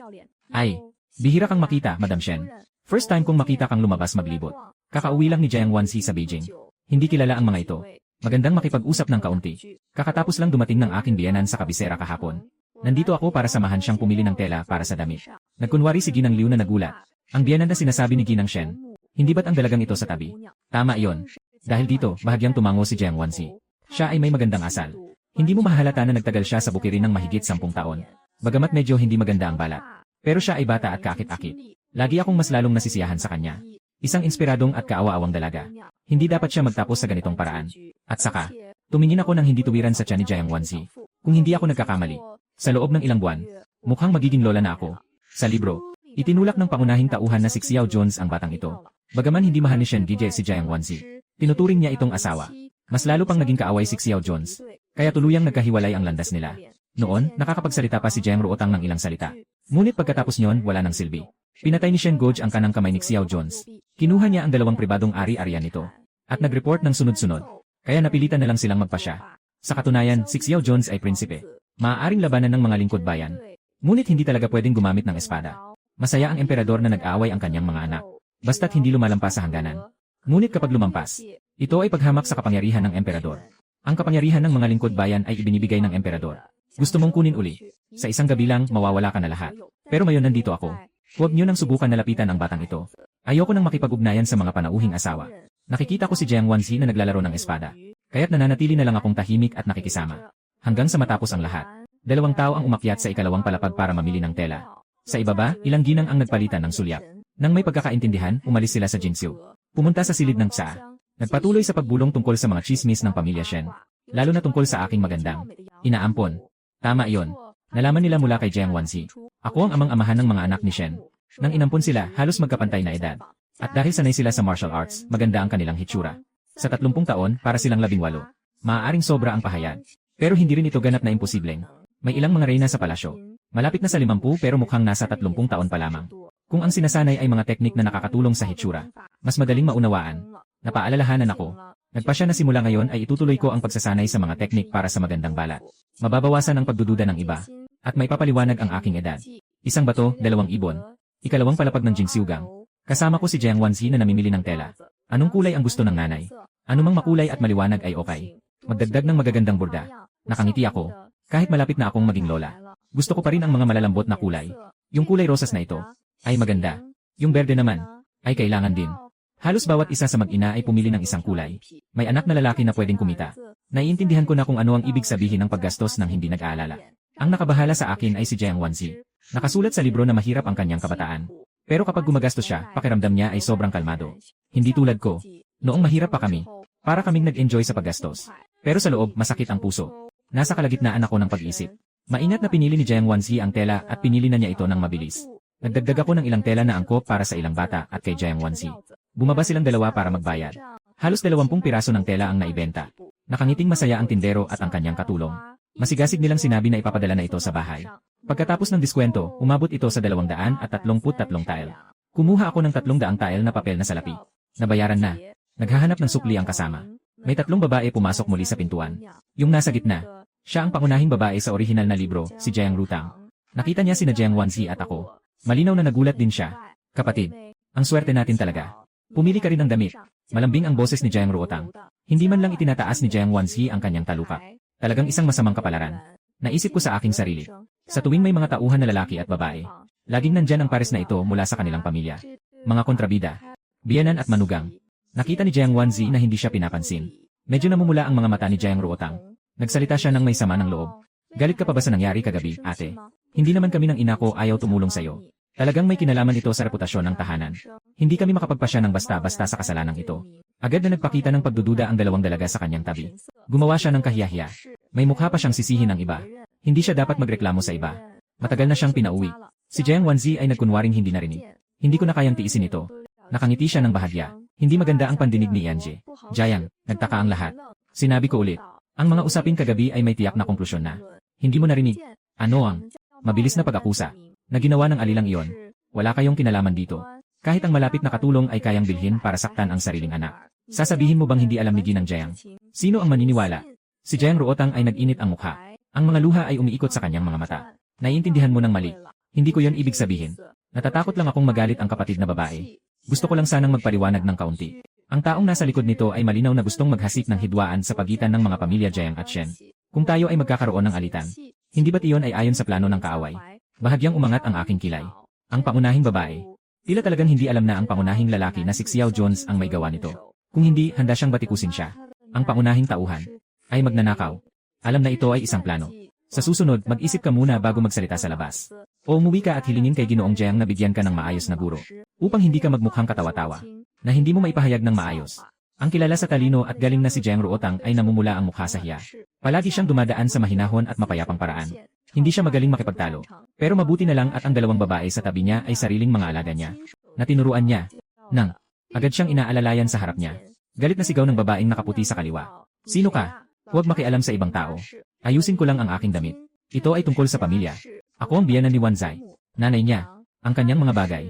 Ay, bihira kang makita, Madam Shen. First time kong makita kang lumabas maglibot. Kakauwi lang ni Jiang Wanzi sa Beijing. Hindi kilala ang mga ito. Magandang makipag-usap ng kaunti. Kakatapos lang dumating ng aking biyenan sa kabisera kahapon. Nandito ako para samahan siyang pumili ng tela para sa damit. Nagkunwari si Ginang Liu na nagulat. Ang biyenan na sinasabi ni Ginang Shen. Hindi ba't ang dalagang ito sa tabi? Tama iyon. Dahil dito, bahagyang tumango si Jiang Wanzi. Siya ay may magandang asal. Hindi mo mahalata na nagtagal siya sa bukirin ng mahigit 10 taon. Bagamat medyo hindi maganda ang balat. Pero siya ay bata at kaakit-akit. Lagi akong mas lalong nasisiyahan sa kanya. Isang inspiradong at kaawa-awang dalaga. Hindi dapat siya magtapos sa ganitong paraan. At saka, tumingin ako ng hindi tuwiran sa tiyan ni Jiang Wanzi. Kung hindi ako nagkakamali, sa loob ng ilang buwan, mukhang magiging lola na ako. Sa libro, itinulak ng pangunahing tauhan na si Xiao Jones ang batang ito. Bagaman hindi mahal ni Shen Gije si Jiang Wanzi, tinuturing niya itong asawa. Mas lalo pang naging kaaway si Xiao Jones. Kaya tuluyang nagkahiwalay ang landas nila. Noon, nakakapagsalita pa si Jiang Ruotang ng ilang salita. Ngunit pagkatapos nyon, wala nang silbi. Pinatay ni Shen Goj ang kanang kamay ni Xiao Jones. Kinuha niya ang dalawang pribadong ari-arian nito. At nag-report ng sunod-sunod. Kaya napilitan na lang silang magpasya. Sa katunayan, si Xiao Jones ay prinsipe. Maaaring labanan ng mga lingkod bayan. Ngunit hindi talaga pwedeng gumamit ng espada. Masaya ang emperador na nag-aaway ang kanyang mga anak. Basta't hindi lumalampas sa hangganan. Ngunit kapag lumampas, ito ay paghamak sa kapangyarihan ng emperador. Ang kapangyarihan ng mga lingkod bayan ay ibinibigay ng emperador. Gusto mong kunin uli. Sa isang gabi lang, mawawala ka na lahat. Pero ngayon nandito ako. Huwag niyo nang subukan na lapitan ang batang ito. Ayoko nang makipag-ugnayan sa mga panauhing asawa. Nakikita ko si Jiang Wanzi na naglalaro ng espada. Kaya't nananatili na lang akong tahimik at nakikisama. Hanggang sa matapos ang lahat. 2 tao ang umakyat sa ikalawang palapag para mamili ng tela. Sa ibaba, ilang ginang ang nagpalitan ng sulyap. Nang may pagkakaintindihan, umalis sila sa Jinxiu. Pumunta sa silid ng Tsa. Nagpatuloy sa pagbulong tungkol sa mga chismis ng pamilya Shen. Lalo na tungkol sa aking magandang inaampon. Tama iyon. Nalaman nila mula kay Jiang Wanzi. Ako ang amang-amahan ng mga anak ni Shen. Nang inampon sila, halos magkapantay na edad. At dahil sanay sila sa martial arts, maganda ang kanilang hitsura. Sa 30 taon, para silang 18. Maaaring sobra ang pahayag. Pero hindi rin ito ganap na imposibleng. May ilang mga reyna sa palasyo. Malapit na sa 50 pero mukhang nasa 30 taon pa lamang. Kung ang sinasanay ay mga teknik na nakakatulong sa hitsura, mas madaling maunawaan. Napaalalahanan ako. Nagpasya na simula ngayon ay itutuloy ko ang pagsasanay sa mga teknik para sa magandang balat. Mababawasan ang pagdududa ng iba. At may papaliwanag ang aking edad. Isang bato, 2 ibon. Ikalawang palapag ng Jingxiugang. Kasama ko si Jiang Wanzi na namimili ng tela. Anong kulay ang gusto ng nanay? Anumang makulay at maliwanag ay okay. Magdagdag ng magagandang burda. Nakangiti ako. Kahit malapit na akong maging lola. Gusto ko pa rin ang mga malalambot na kulay. Yung kulay rosas na ito ay maganda. Yung berde naman ay kailangan din. Halos bawat isa sa mag-ina ay pumili ng isang kulay. May anak na lalaki na pwedeng kumita. Naiintindihan ko na kung ano ang ibig sabihin ng paggastos ng hindi nag-aalala. Ang nakabahala sa akin ay si Jiang Wanzi. Nakasulat sa libro na mahirap ang kanyang kabataan. Pero kapag gumagastos siya, pakiramdam niya ay sobrang kalmado. Hindi tulad ko. Noong mahirap pa kami, para kaming nag-enjoy sa paggastos. Pero sa loob, masakit ang puso. Nasa kalagitnaan ako ng pag-isip. Maingat na pinili ni Jiang Wanzi ang tela at pinili na niya ito ng mabilis. Nagdagdag ako ng ilang tela na angkop para sa ilang bata at kay Jiang Wanzi. Bumaba silang dalawa para magbayad. Halos 20 piraso ng tela ang naibenta. Nakangiting masaya ang tindero at ang kanyang katulong. Masigasig nilang sinabi na ipapadala na ito sa bahay. Pagkatapos ng diskwento, umabot ito sa 233 tile. Kumuha ako ng 300 tile na papel na salapi. Nabayaran na. Naghahanap ng sukli ang kasama. May 3 babae pumasok muli sa pintuan. Yung nasa gitna, siya ang pangunahing babae sa orihinal na libro, si Jiang Rutang. Nakita niya sina Jiang Wanzi at ako. Malinaw na nagulat din siya. Kapatid, ang swerte natin talaga. Pumili ka rin ng damit. Malambing ang boses ni Jiang Ruotang. Hindi man lang itinataas ni Jiang Wanzi ang kanyang talupak. Talagang isang masamang kapalaran. Naisip ko sa aking sarili. Sa tuwing may mga tauhan na lalaki at babae, laging nandyan ang pares na ito mula sa kanilang pamilya. Mga kontrabida, biyanan at manugang. Nakita ni Jiang Wanzi na hindi siya pinapansin. Medyo namumula ang mga mata ni Jiang Ruotang. Nagsalita siya ng may sama ng loob. Galit ka pa ba sa nangyari kagabi, ate? Hindi naman kami ng ina ko ayaw tumulong sa'yo. Talagang may kinalaman ito sa reputasyon ng tahanan. Hindi kami makapagpasya ng basta-basta sa kasalanang ito. Agad na nagpakita ng pagdududa ang dalawang dalaga sa kanyang tabi. Gumawa siya ng kahiyahiya. May mukha pa siyang sisihin ng iba. Hindi siya dapat magreklamo sa iba. Matagal na siyang pinauwi. Si Jiang Wanzi ay nagkunwaring hindi narinig. Hindi ko na kayang tiisin ito. Nakangiti siya ng bahagya. Hindi maganda ang pandinig ni Yanje. Jiang, nagtaka ang lahat. Sinabi ko ulit. Ang mga usapin kagabi ay may tiyak na konklusyon na. Hindi mo narinig. Ano ang mabilis na pag-akusa na ginawa ng alilang iyon? Wala kayong kinalaman dito. Kahit ang malapit na katulong ay kayang bilhin para saktan ang sariling anak. Sasabihin mo bang hindi alam ni Ginang Jiang? Sino ang maniniwala? Si Jiang Ruotang ay nag-init ang mukha. Ang mga luha ay umiikot sa kanyang mga mata. Naiintindihan mo ng mali. Hindi ko yon ibig sabihin. Natatakot lang akong magalit ang kapatid na babae. Gusto ko lang sanang magpaliwanag ng kaunti. Ang taong nasa likod nito ay malinaw na gustong maghasik ng hidwaan sa pagitan ng mga pamilya Jiang at Shen. Kung tayo ay magkakaroon ng alitan, hindi ba't iyon ay ayon sa plano ng kaaway? Bahagyang umangat ang aking kilay. Ang pangunahing babae. Tila talagang hindi alam na ang pangunahing lalaki na si Xiao Jones ang may gawa nito. Kung hindi, handa siyang batikusin siya. Ang pangunahing tauhan ay magnanakaw. Alam na ito ay isang plano. Sa susunod, mag-isip ka muna bago magsalita sa labas. O umuwi ka at hilingin kay Ginoong Jiang na bigyan ka ng maayos na guro. Upang hindi ka magmukhang katawa-tawa. Na hindi mo maipahayag ng maayos. Ang kilala sa talino at galing na si Jiang Ruotang ay namumula ang mukha sa hiya. Palagi siyang dumadaan sa mahinahon at mapayapang paraan. Hindi siya magaling makipagtalo. Pero mabuti na lang at ang dalawang babae sa tabi niya ay sariling mga alaga niya. Na tinuruan niya. Nang agad siyang inaalalayan sa harap niya. Galit na sigaw ng babaeng nakaputi sa kaliwa. Sino ka? Huwag makialam sa ibang tao. Ayusin ko lang ang aking damit. Ito ay tungkol sa pamilya. Ako ang biyanan ni Wanzai. Nanay niya, ang kanyang mga bagay,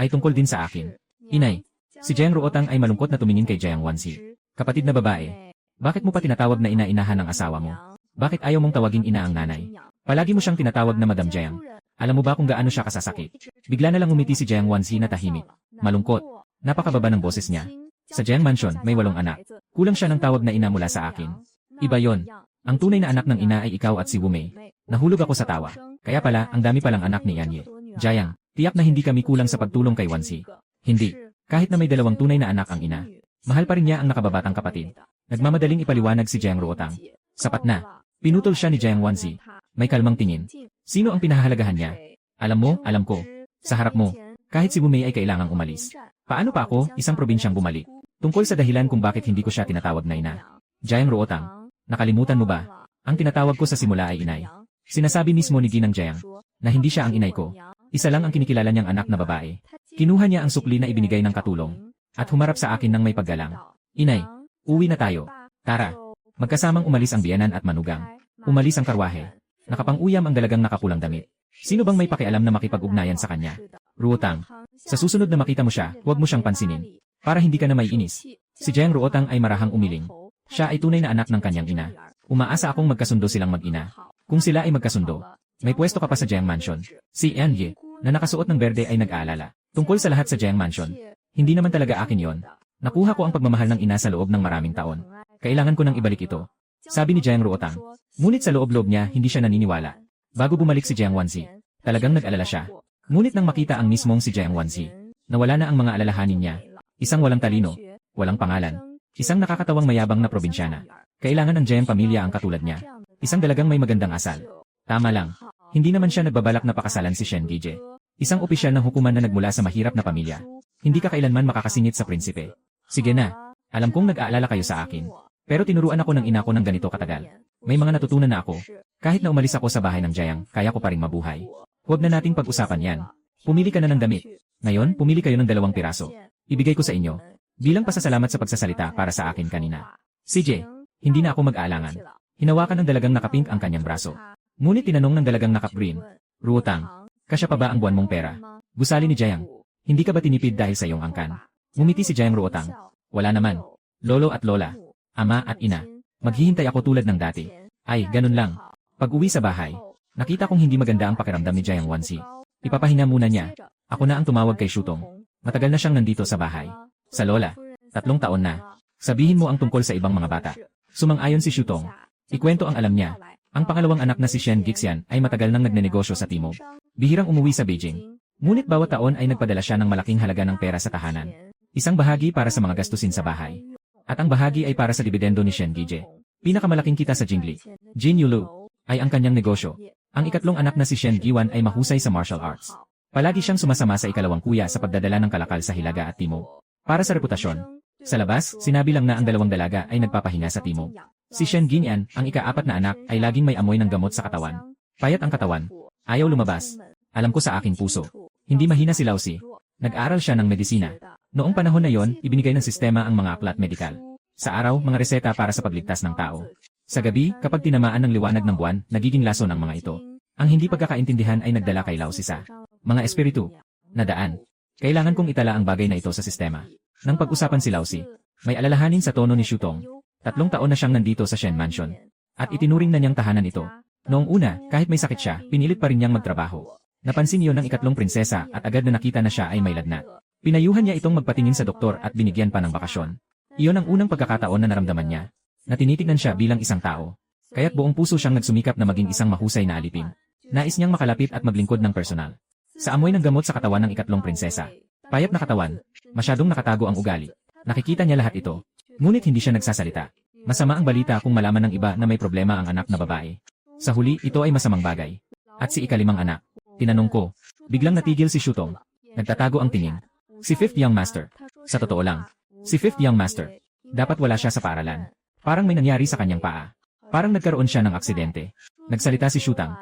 ay tungkol din sa akin. Inay, si Jiang Ruotang ay malungkot na tumingin kay Jiang Wanzi. Kapatid na babae, bakit mo pa tinatawag na ina-inahan ng asawa mo? Bakit ayaw mong tawaging ina ang nanay? Palagi mo siyang tinatawag na Madam Jiang. Alam mo ba kung gaano siya kasasakit? Bigla na lang umiti si Jiang Wanzi na tahimik. Malungkot. Napakababa ng boses niya. Sa Jiang Mansion, may 8 anak. Kulang siya ng tawag na ina mula sa akin. Iba yon. Ang tunay na anak ng ina ay ikaw at si Wumei. Nahulog ako sa tawa. Kaya pala, ang dami palang anak ni Yanye. Jiang, tiyak na hindi kami kulang sa pagtulong kay Wanzi. Hindi. Kahit na may 2 tunay na anak ang ina. Mahal pa rin niya ang nakababatang kapatid. Nagmamadaling ipaliwanag si Jiang Ruotang. Sapat na. Pinutol siya ni Jiang Wanzi. May kalmang tingin. Sino ang pinahahalagahan niya? Alam mo, alam ko. Sa harap mo. Kahit si Wumei ay kailangang umalis. Paano pa ako, isang probinsyang bumalik? Tungkol sa dahilan kung bakit hindi ko siya tinatawag na ina. Jiang Ruotang, nakalimutan mo ba? Ang tinatawag ko sa simula ay inay. Sinasabi mismo ni Ginang Jiang na hindi siya ang inay ko. Isa lang ang kinikilala niyang anak na babae. Kinuha niya ang sukli na ibinigay ng katulong at humarap sa akin ng may paggalang. Inay, uwi na tayo. Tara. Magkasamang umalis ang biyanan at manugang. Umalis ang karwahe. Nakapang-uyam ang dalagang nakapulang damit. Sino bang may pakialam na makipag-ugnayan sa kanya? Ruotang, sa susunod na makita mo siya, huwag mo siyang pansinin. Para hindi ka na maiinis. Si Jiang Ruotang ay marahang umiling. Siya ay tunay na anak ng kanyang ina. Umaasa akong magkasundo silang mag-ina. Kung sila ay magkasundo, may pwesto ka pa sa Jiang Mansion. Si Yanye, na nakasuot ng berde ay nag-aalala. Tungkol sa lahat sa Jiang Mansion. Hindi naman talaga akin yon. Nakuha ko ang pagmamahal ng ina sa loob ng maraming taon. Kailangan ko nang ibalik ito. Sabi ni Jiang Ruotang. Ngunit sa loob-loob niya, hindi siya naniniwala. Bago bumalik si Jiang Wanzi, talagang nag-alala siya. Ngunit nang makita ang mismong si Jiang Wanzi, nawala na ang mga alalahanin niya. Isang walang talino, walang pangalan. Isang nakakatawang mayabang na probinsyana. Kailangan ng Jiang pamilya ang katulad niya. Isang dalagang may magandang asal. Tama lang. Hindi naman siya nagbabalak na pakasalan si Shen Gije. Isang opisyal ng hukuman na nagmula sa mahirap na pamilya. Hindi ka kailanman makakasingit sa prinsipe. Sige na. Alam kong nag-aalala kayo sa akin. Pero tinuruan ako ng ina ko ng ganito katagal. May mga natutunan na ako. Kahit na umalis ako sa bahay ng Jiang, kaya ko pa rin mabuhay. Huwag na nating pag-usapan yan. Pumili ka na ng damit. Ngayon, pumili kayo ng 2 piraso. Ibigay ko sa inyo. Bilang pasasalamat sa pagsasalita para sa akin kanina. CJ, hindi na ako mag-aalangan. Hinawakan ng dalagang nakapink ang kanyang braso. Ngunit tinanong ng dalagang nakapgreen. Ruotang, kasya pa ba ang buwan mong pera? Gusali ni Jiang. Hindi ka ba tinipid dahil sa iyong angkan? Ngumiti si Jiang Ruotang. Wala naman. Lolo at lola. Ama at ina. Maghihintay ako tulad ng dati. Ay, ganun lang. Pag-uwi sa bahay, nakita kong hindi maganda ang pakiramdam ni Jiang Wanzi. Ipapahinga muna niya. Ako na ang tumawag kay Shutong. Matagal na siyang nandito sa bahay. Sa lola. 3 taon na. Sabihin mo ang tungkol sa ibang mga bata. Sumang-ayon si Shutong. Ikwento ang alam niya. Ang pangalawang anak na si Shen Gixian ay matagal nang nagnenegosyo sa Timog. Bihirang umuwi sa Beijing. Ngunit bawat taon ay nagpadala siya ng malaking halaga ng pera sa tahanan. Isang bahagi para sa mga gastusin sa bahay. At ang bahagi ay para sa dividendo ni Shen Gije. Pinakamalaking kita sa Jingli, Jin Yulu, ay ang kanyang negosyo. Ang ikatlong anak na si Shen Giwan ay mahusay sa martial arts. Palagi siyang sumasama sa ikalawang kuya sa pagdadala ng kalakal sa Hilaga at Timog. Para sa reputasyon. Sa labas, sinabi lang na ang dalawang dalaga ay nagpapahinga sa Timog. Si Shen Ginyan, ang ika-4 na anak, ay laging may amoy ng gamot sa katawan. Payat ang katawan. Ayaw lumabas. Alam ko sa aking puso. Hindi mahina si Lausi. Nag-aral siya ng medisina. Noong panahon na yon, ibinigay ng sistema ang mga aklat medikal. Sa araw, mga reseta para sa pagligtas ng tao. Sa gabi, kapag tinamaan ng liwanag ng buwan, nagiging lason ang mga ito. Ang hindi pagkakaintindihan ay nagdala kay Lausi sa mga espiritu. Nadaan. Kailangan kong itala ang bagay na ito sa sistema. Nang pag-usapan si Lausi, may alalahanin sa tono ni Shutong. 3 taon na siyang nandito sa Shen Mansion. At itinuring na niyang tahanan ito. Noong una, kahit may sakit siya, pinilit pa rin niyang magtrabaho. Napansin iyon ng ikatlong prinsesa at agad na nakita na siya ay may lagnat. Pinayuhan niya itong magpatingin sa doktor at binigyan pa ng bakasyon. Iyon ang unang pagkakataon na naramdaman niya. Na tinitignan siya bilang isang tao. Kaya't buong puso siyang nagsumikap na maging isang mahusay na alipin. Nais niyang makalapit at maglingkod ng personal. Sa amoy ng gamot sa katawan ng ikatlong prinsesa. Payat na katawan. Masyadong nakatago ang ugali. Nakikita niya lahat ito. Ngunit hindi siya nagsasalita. Masama ang balita kung malaman ng iba na may problema ang anak na babae. Sa huli, ito ay masamang bagay. At si ikalimang anak. Tinanong ko. Biglang natigil si Shutong. Nagtatago ang tingin. Si Fifth Young Master. Sa totoo lang. Si Fifth Young Master. Dapat wala siya sa paaralan. Parang may nangyari sa kanyang paa. Parang nagkaroon siya ng aksidente. Nagsalita si Shutang.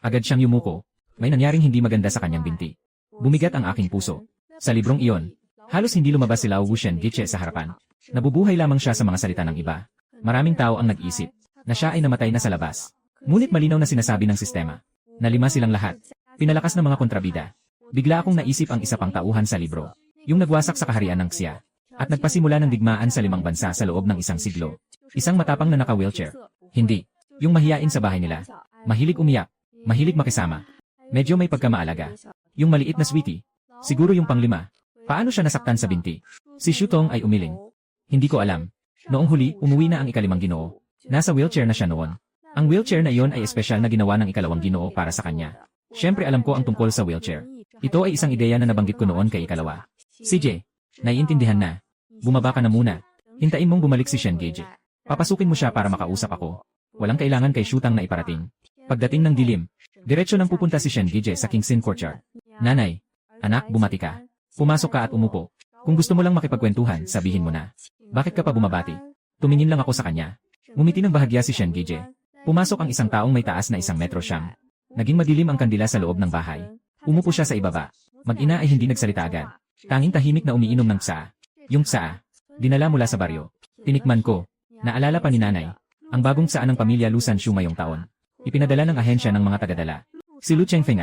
Agad siyang yumuko. May nangyaring hindi maganda sa kanyang binti. Bumigat ang aking puso. Sa librong iyon, halos hindi lumabas si Lao Wushen Giche sa harapan. Nabubuhay lamang siya sa mga salita ng iba. Maraming tao ang nag-isip na siya ay namatay na sa labas. Ngunit malinaw na sinasabi ng sistema. Nalima silang lahat. Pinalakas ng mga kontrabida. Bigla akong naisip ang isa pang tauhan sa libro. Yung nagwasak sa kaharian ng Xia. At nagpasimula ng digmaan sa 5 bansa sa loob ng 1 siglo. Isang matapang na naka-wheelchair. Hindi. Yung mahiyain sa bahay nila. Mahilig umiyak. Mahilig makisama. Medyo may pagkamaalaga. Yung maliit na sweetie. Siguro yung pang-5. Paano siya nasaktan sa binti? Si Shutong ay umiling. Hindi ko alam. Noong huli, umuwi na ang ika-5 ginoo. Nasa wheelchair na siya noon. Ang wheelchair na iyon ay espesyal na ginawa ng ika-2 ginoo para sa kanya. Siyempre alam ko ang tungkol sa wheelchair. Ito ay isang ideya na nabanggit ko noon kay ika-2. CJ, naiintindihan na. Bumaba ka na muna. Hintayin mong bumalik si Shen Gege. Papasukin mo siya para makausap ako. Walang kailangan kay Shutang na iparating. Pagdating ng dilim, diretso nang pupunta si Shen Gege sa Kingsin Courtyard. Nanay, anak, bumati ka. Pumasok ka at umupo. Kung gusto mo lang makipagkwentuhan, sabihin mo na. Bakit ka pa bumabati? Tumingin lang ako sa kanya. Ngumiti ng bahagya si Shen Gege. Pumasok ang isang taong may taas na 1 metro siyang. Naging madilim ang kandila sa loob ng bahay. Umupo siya sa ibaba. Mag-ina ay hindi nagsalita agad. Tanging tahimik na umiinom ng tsaa. Yung tsaa, dinala mula sa baryo. Tinikman ko. Naalala pa ni nanay. Ang bagong tsaa ng pamilya Lusan Shu ngayong taon. Ipinadala ng ahensya ng mga tagadala. Si Lu Chengfeng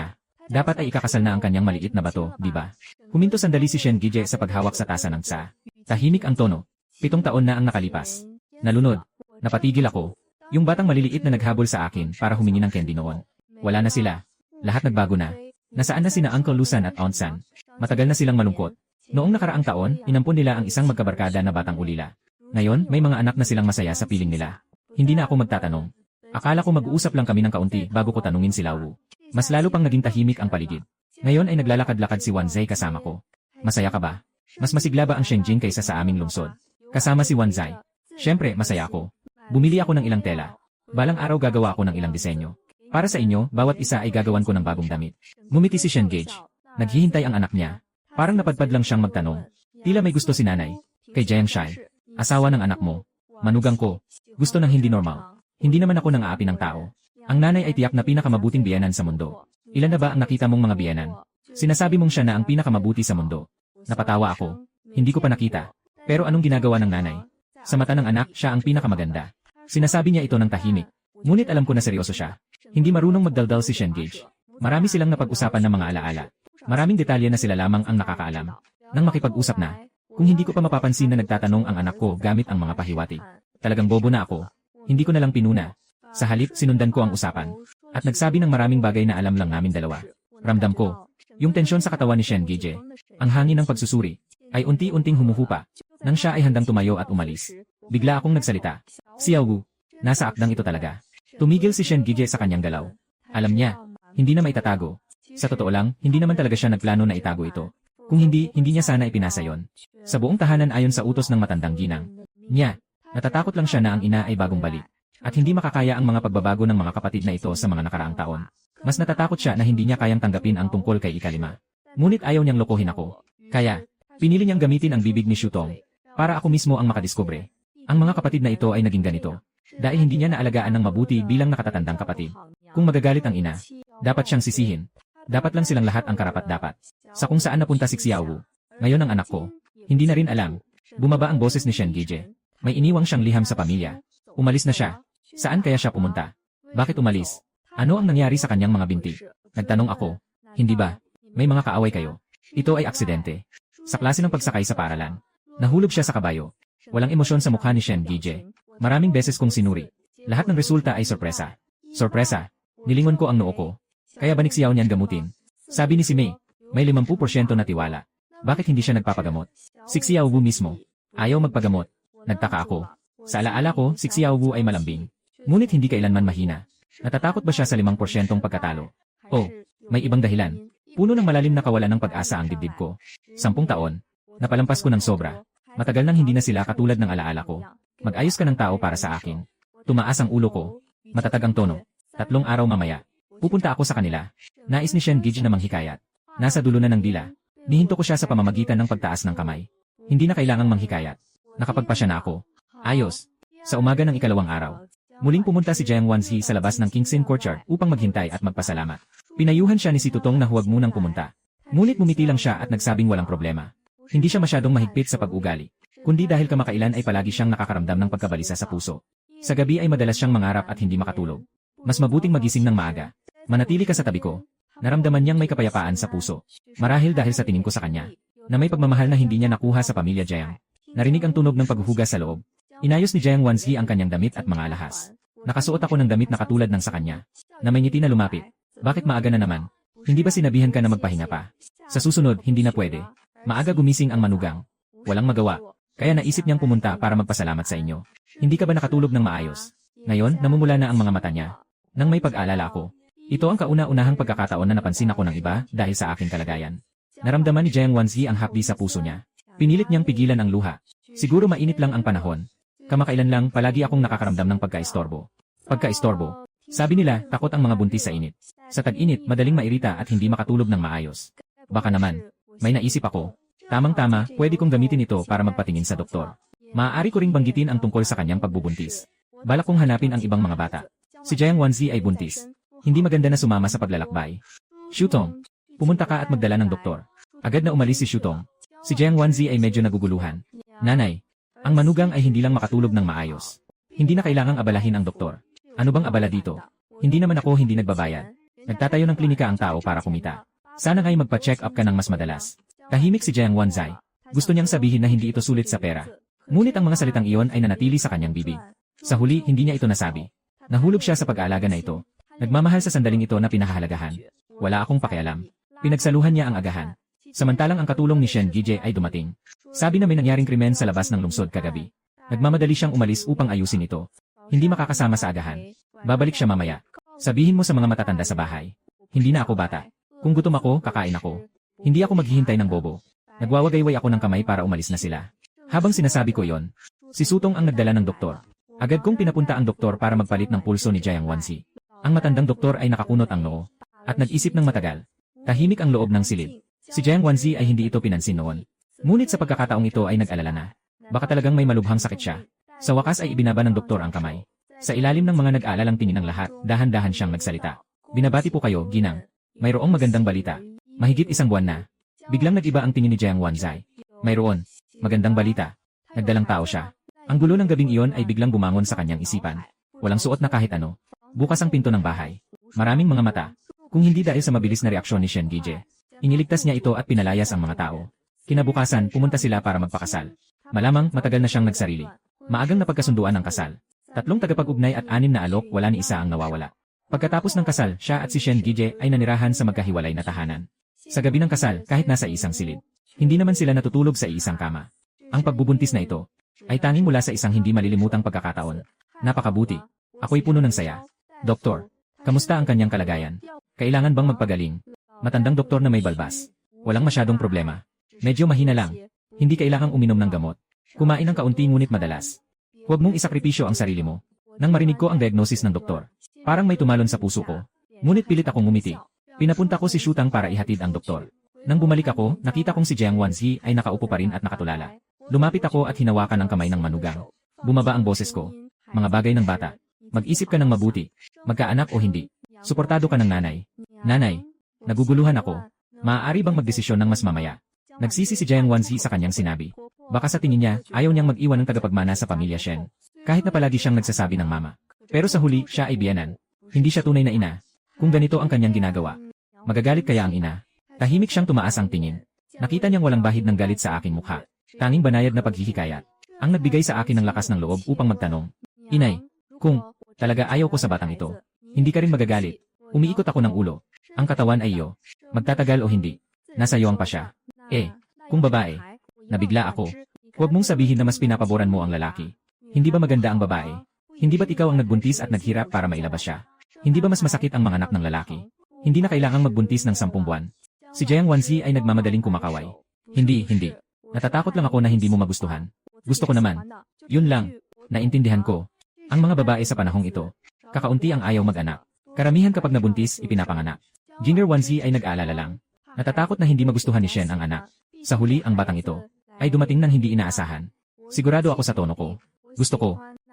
dapat ay ikakasal na ang kanyang maliit na bato, di ba? Huminto sandali si Shen Gije sa paghawak sa tasa ng tsaa. Tahimik ang tono. 7 taon na ang nakalipas. Nalunod. Napatigil ako. Yung batang maliliit na naghabol sa akin para humingi ng candy noon. Wala na sila. Lahat nagbago na. Nasaan na sina Uncle Lusan at Aunt San? Matagal na silang malungkot. Noong nakaraang taon, inampun nila ang isang magkabarkada na batang ulila. Ngayon, may mga anak na silang masaya sa piling nila. Hindi na ako magtatanong. Akala ko mag-uusap lang kami ng kaunti bago ko tanungin si Lao. Mas lalo pang naging tahimik ang paligid. Ngayon ay naglalakad-lakad si Wanzai kasama ko. Masaya ka ba? Mas masigla ba ang Shenjin kaysa sa aming lungsod? Kasama si Wanzai. Siyempre, masaya ako. Bumili ako ng ilang tela. Balang araw gagawa ako ng ilang disenyo. Para sa inyo, bawat isa ay gagawan ko ng bagong damit. Ngumiti si Shen Gage. Naghihintay ang anak niya. Parang napadpad lang siyang magtanong. Tila may gusto si nanay. Kay Jiang Shai. Asawa ng anak mo. Manugang ko. Gusto ng hindi normal. Hindi naman ako nang-aapi ng tao. Ang nanay ay tiyak na pinakamabuting biyanan sa mundo. Ilan na ba ang nakita mong mga biyanan? Sinasabi mong siya na ang pinakamabuti sa mundo. Napatawa ako. Hindi ko pa nakita. Pero anong ginagawa ng nanay? Sa mata ng anak, siya ang pinakamaganda. Sinasabi niya ito ng tahimik. Ngunit alam ko na seryoso siya. Hindi marunong magdaldal si Shen Gage. Marami silang napag-usapan ng mga alaala. Maraming detalye na sila lamang ang nakakaalam. Nang makipag-usap na, kung hindi ko pa mapapansin na nagtatanong ang anak ko gamit ang mga pahiwatig. Talagang bobo na ako. Hindi ko na lang pinuna. Sa halip, sinundan ko ang usapan. At nagsabi ng maraming bagay na alam lang namin dalawa. Ramdam ko. Yung tensyon sa katawan ni Shen Gije. Ang hangin ng pagsusuri ay unti-unting humuhupa. Nang siya ay handang tumayo at umalis. Bigla akong nagsalita. Xiao Wu, nasa akdang ito talaga. Tumigil si Shen Gije sa kanyang galaw. Alam niya, hindi na maitatago. Sa totoo lang, hindi naman talaga siya nagplano na itago ito. Kung hindi, hindi niya sana ipinasa yon. Sa buong tahanan ayon sa utos ng matandang ginang. Niya, natatakot lang siya na ang ina ay bagong balik. At hindi makakaya ang mga pagbabago ng mga kapatid na ito sa mga nakaraang taon. Mas natatakot siya na hindi niya kayang tanggapin ang tungkol kay ikalima. Ngunit ayaw niyang lokohin ako. Kaya, pinili niyang gamitin ang bibig ni Shutong para ako mismo ang makadiskubre. Ang mga kapatid na ito ay naging ganito. Dahil hindi niya naalagaan ng mabuti bilang nakatatandang kapatid. Kung magagalit ang ina, dapat siyang sisihin. Dapat lang silang lahat ang karapat-dapat. Sa kung saan napunta si Xiao Wu. Ngayon ang anak ko, hindi na rin alam. Bumaba ang boses ni Shen Gije. May iniwang siyang liham sa pamilya. Umalis na siya. Saan kaya siya pumunta? Bakit umalis? Ano ang nangyari sa kanyang mga binti? Nagtanong ako. Hindi ba? May mga kaaway kayo. Ito ay aksidente. Sa klase ng pagsakay sa paaralan. Nahulog siya sa kabayo. Walang emosyon sa mukha ni Shen Gije. Maraming beses kong sinuri. Lahat ng resulta ay sorpresa. Sorpresa. Nilingon ko ang noo ko. Kaya baniksiyaw niyan gamutin. Sabi ni si Mei, may 50% na tiwala. Bakit hindi siya nagpapagamot? Si Xiao Wu mismo. Ayaw magpagamot. Nagtaka ako. Sa alaala ko, si Xiao Wu ay malambing. Ngunit hindi kailanman mahina. Natatakot ba siya sa 5% pagkatalo? Oh, may ibang dahilan. Puno ng malalim na kawalan ng pag-asa ang dibdib ko. 10 taon. Napalampas ko ng sobra. Matagal nang hindi na sila katulad ng alaala ko. Mag-ayos ka ng tao para sa akin. Tumaas ang ulo ko. Matatag ang tono. 3 araw mamaya. Pupunta ako sa kanila. Nais ni Shen Gije na manghikayat. Nasa dulo na ng dila. Nihinto ko siya sa pamamagitan ng pagtaas ng kamay. Hindi na kailangang manghikayat. Nakapagpasya na ako. Ayos. Sa umaga ng 2 araw. Muling pumunta si Jiang Wanzi sa labas ng Kingsin Courtyard upang maghintay at magpasalamat. Pinayuhan siya ni si Tutong na huwag munang pumunta. Ngunit bumiti lang siya at nagsabing walang problema. Hindi siya masyadong mahigpit sa pag-ugali, kundi dahil kamakailan ay palagi siyang nakakaramdam ng pagkabalisa sa puso. Sa gabi ay madalas siyang mangarap at hindi makatulog. Mas mabuting magising ng maaga. Manatili ka sa tabi ko. Naramdaman niyang may kapayapaan sa puso. Marahil dahil sa tingin ko sa kanya, na may pagmamahal na hindi niya nakuha sa pamilya Jiang. Narinig ang tunog ng paghuhugas sa loob. Inayos ni Jiang Wanzi ang kanyang damit at mga alahas. Nakasuot ako ng damit na katulad ng sa kanya, na may ngiti na lumapit. Bakit maaga na naman? Hindi ba sinabihan ka na magpahinga pa? Sa susunod, hindi na pwede. Maaga gumising ang manugang. Walang magawa. Kaya naisip niyang pumunta para magpasalamat sa inyo. Hindi ka ba nakatulog ng maayos? Ngayon, namumula na ang mga mata niya. Nang may pag-aalala ako. Ito ang kauna-unahang pagkakataon na napansin ako ng iba dahil sa aking kalagayan. Naramdaman ni Jiang Wanzi ang hapdi sa puso niya. Pinilit niyang pigilan ang luha. Siguro mainit lang ang panahon. Kamakailan lang palagi akong nakakaramdam ng pagkaistorbo. Pagkaistorbo. Sabi nila, takot ang mga buntis sa init. Sa tag-init, madaling mairita at hindi makatulog ng maayos. Baka naman. May naisip ako. Tamang-tama, pwede kong gamitin ito para magpatingin sa doktor. Maaari ko ring banggitin ang tungkol sa kanyang pagbubuntis. Balak kong hanapin ang ibang mga bata. Si Jiang Wanzi ay buntis. Hindi maganda na sumama sa paglalakbay. Shutong, pumunta ka at magdala ng doktor. Agad na umalis si Shutong. Si Jiang Wanzi ay medyo naguguluhan. Nanay, ang manugang ay hindi lang makatulog ng maayos. Hindi na kailangang abalahin ang doktor. Ano bang abala dito? Hindi naman ako hindi nagbabayad. Nagtatayo ng klinika ang tao para kumita. Sana nga'y magpa-check up ka ng mas madalas. Tahimik si Jiang Wanzai. Gusto niyang sabihin na hindi ito sulit sa pera. Ngunit ang mga salitang iyon ay nanatili sa kanyang bibig. Sa huli, hindi niya ito nasabi. Nahulog siya sa pag-aalaga na ito. Nagmamahal sa sandaling ito na pinahahalagahan. Wala akong pakialam. Pinagsaluhan niya ang agahan. Samantalang ang katulong ni Shen Gije ay dumating. Sabi na may nangyaring krimen sa labas ng lungsod kagabi. Nagmamadali siyang umalis upang ayusin ito. Hindi makakasama sa agahan. Babalik siya mamaya. Sabihin mo sa mga matatanda sa bahay. Hindi na ako bata. Kung gutom ako, kakain ako. Hindi ako maghihintay ng bobo. Nagwawagayway ako ng kamay para umalis na sila. Habang sinasabi ko yon, si Sutong ang nagdala ng doktor. Agad kong pinapunta ang doktor para magpalit ng pulso ni Jiang Wanzi. Ang matandang doktor ay nakakunot ang noo. At nag-isip ng matagal. Tahimik ang loob ng silid. Si Jiang Wanzi ay hindi ito pinansin noon. Ngunit sa pagkakataong ito ay nag-alala na. Baka talagang may malubhang sakit siya. Sa wakas ay ibinaba ng doktor ang kamay. Sa ilalim ng mga nag-aalalang tingin ng lahat, dahan-dahan siyang nagsalita. Binabati po kayo, Ginang. Mayroong magandang balita. Mahigit 1 buwan na. Biglang nag-iba ang tingin ni Jiang Wanzai. Mayroon. Magandang balita. Nagdalang tao siya. Ang gulo ng gabing iyon ay biglang bumangon sa kanyang isipan. Walang suot na kahit ano. Bukas ang pinto ng bahay. Maraming mga mata. Kung hindi dahil sa mabilis na reaksyon ni Shen Gije. Iniligtas niya ito at pinalayas ang mga tao. Kinabukasan, pumunta sila para magpakasal. Malamang matagal na siyang nagsarili. Maagang napagkasunduan ang kasal. 3 tagapag-ugnay at 6 na alok, wala ni isa ang nawawala. Pagkatapos ng kasal, siya at si Shen Gije ay nanirahan sa magkahiwalay na tahanan. Sa gabi ng kasal, kahit nasa isang silid, hindi naman sila natutulog sa isang kama. Ang pagbubuntis na ito ay tanging mula sa isang hindi malilimutang pagkakataon. Napakabuti. Ako'y puno ng saya. Doktor, kamusta ang kanyang kalagayan? Kailangan bang magpagaling? Matandang doktor na may balbas. Walang masyadong problema. Medyo mahina lang. Hindi kailangang uminom ng gamot. Kumain ng kaunti ngunit madalas. Huwag mong isakripisyo ang sarili mo. Nang marinig ko ang diagnosis ng doktor, parang may tumalon sa puso ko. Ngunit pilit akong ngumiti. Pinapunta ko si Shutang para ihatid ang doktor. Nang bumalik ako, nakita kong si Jiang Wanzi ay nakaupo pa rin at nakatulala. Lumapit ako at hinawakan ang kamay ng manugang. Bumaba ang boses ko. Mga bagay ng bata. Mag-isip ka ng mabuti. Magkaanak o hindi. Suportado ka ng nanay. Nanay, naguguluhan ako. Maaari bang magdesisyon ng mas mamaya? Nagsisi si Jiang Wanzi sa kanyang sinabi. Baka sa tingin niya, ayaw niyang mag-iwan ng tagapagmana sa pamilya Shen. Kahit na palagi siyang nagsasabi ng mama. Pero sa huli, siya ay biyanan. Hindi siya tunay na ina. Kung ganito ang kanyang ginagawa, magagalit kaya ang ina? Tahimik siyang tumaas ang tingin. Nakita niyang walang bahid ng galit sa aking mukha. Tanging banayad na paghihikayat. Ang nagbigay sa akin ng lakas ng loob upang magtanong. Inay, kung talaga ayaw ko sa batang ito, hindi ka rin magagalit. Umiikot ako ng ulo. Ang katawan ay iyo. Magtatagal o hindi. Nasa iyo ang pasya. Kung babae. Nabigla ako. Huwag mong sabihin na mas pinapaboran mo ang lalaki. Hindi ba maganda ang babae? Hindi ba't ikaw ang nagbuntis at naghirap para mailabas siya? Hindi ba mas masakit ang mga anak ng lalaki? Hindi na kailangang magbuntis ng 10 buwan. Si Jiang Wanzi ay nagmamadaling kumakaway. Hindi. Natatakot lang ako na hindi mo magustuhan. Gusto ko naman. Yun lang. Naintindihan ko. Ang mga babae sa panahong ito, kakaunti ang ayaw mag-anak. Karamihan kapag nabuntis, ipinapanganak. Jinger Wanzi ay nag-aalala lang. Natatakot na hindi magustuhan ni Shen ang anak. Sa huli, ang batang ito ay dumating nang hindi inaasahan. Sigurado ako sa tono ko. Gusto ko.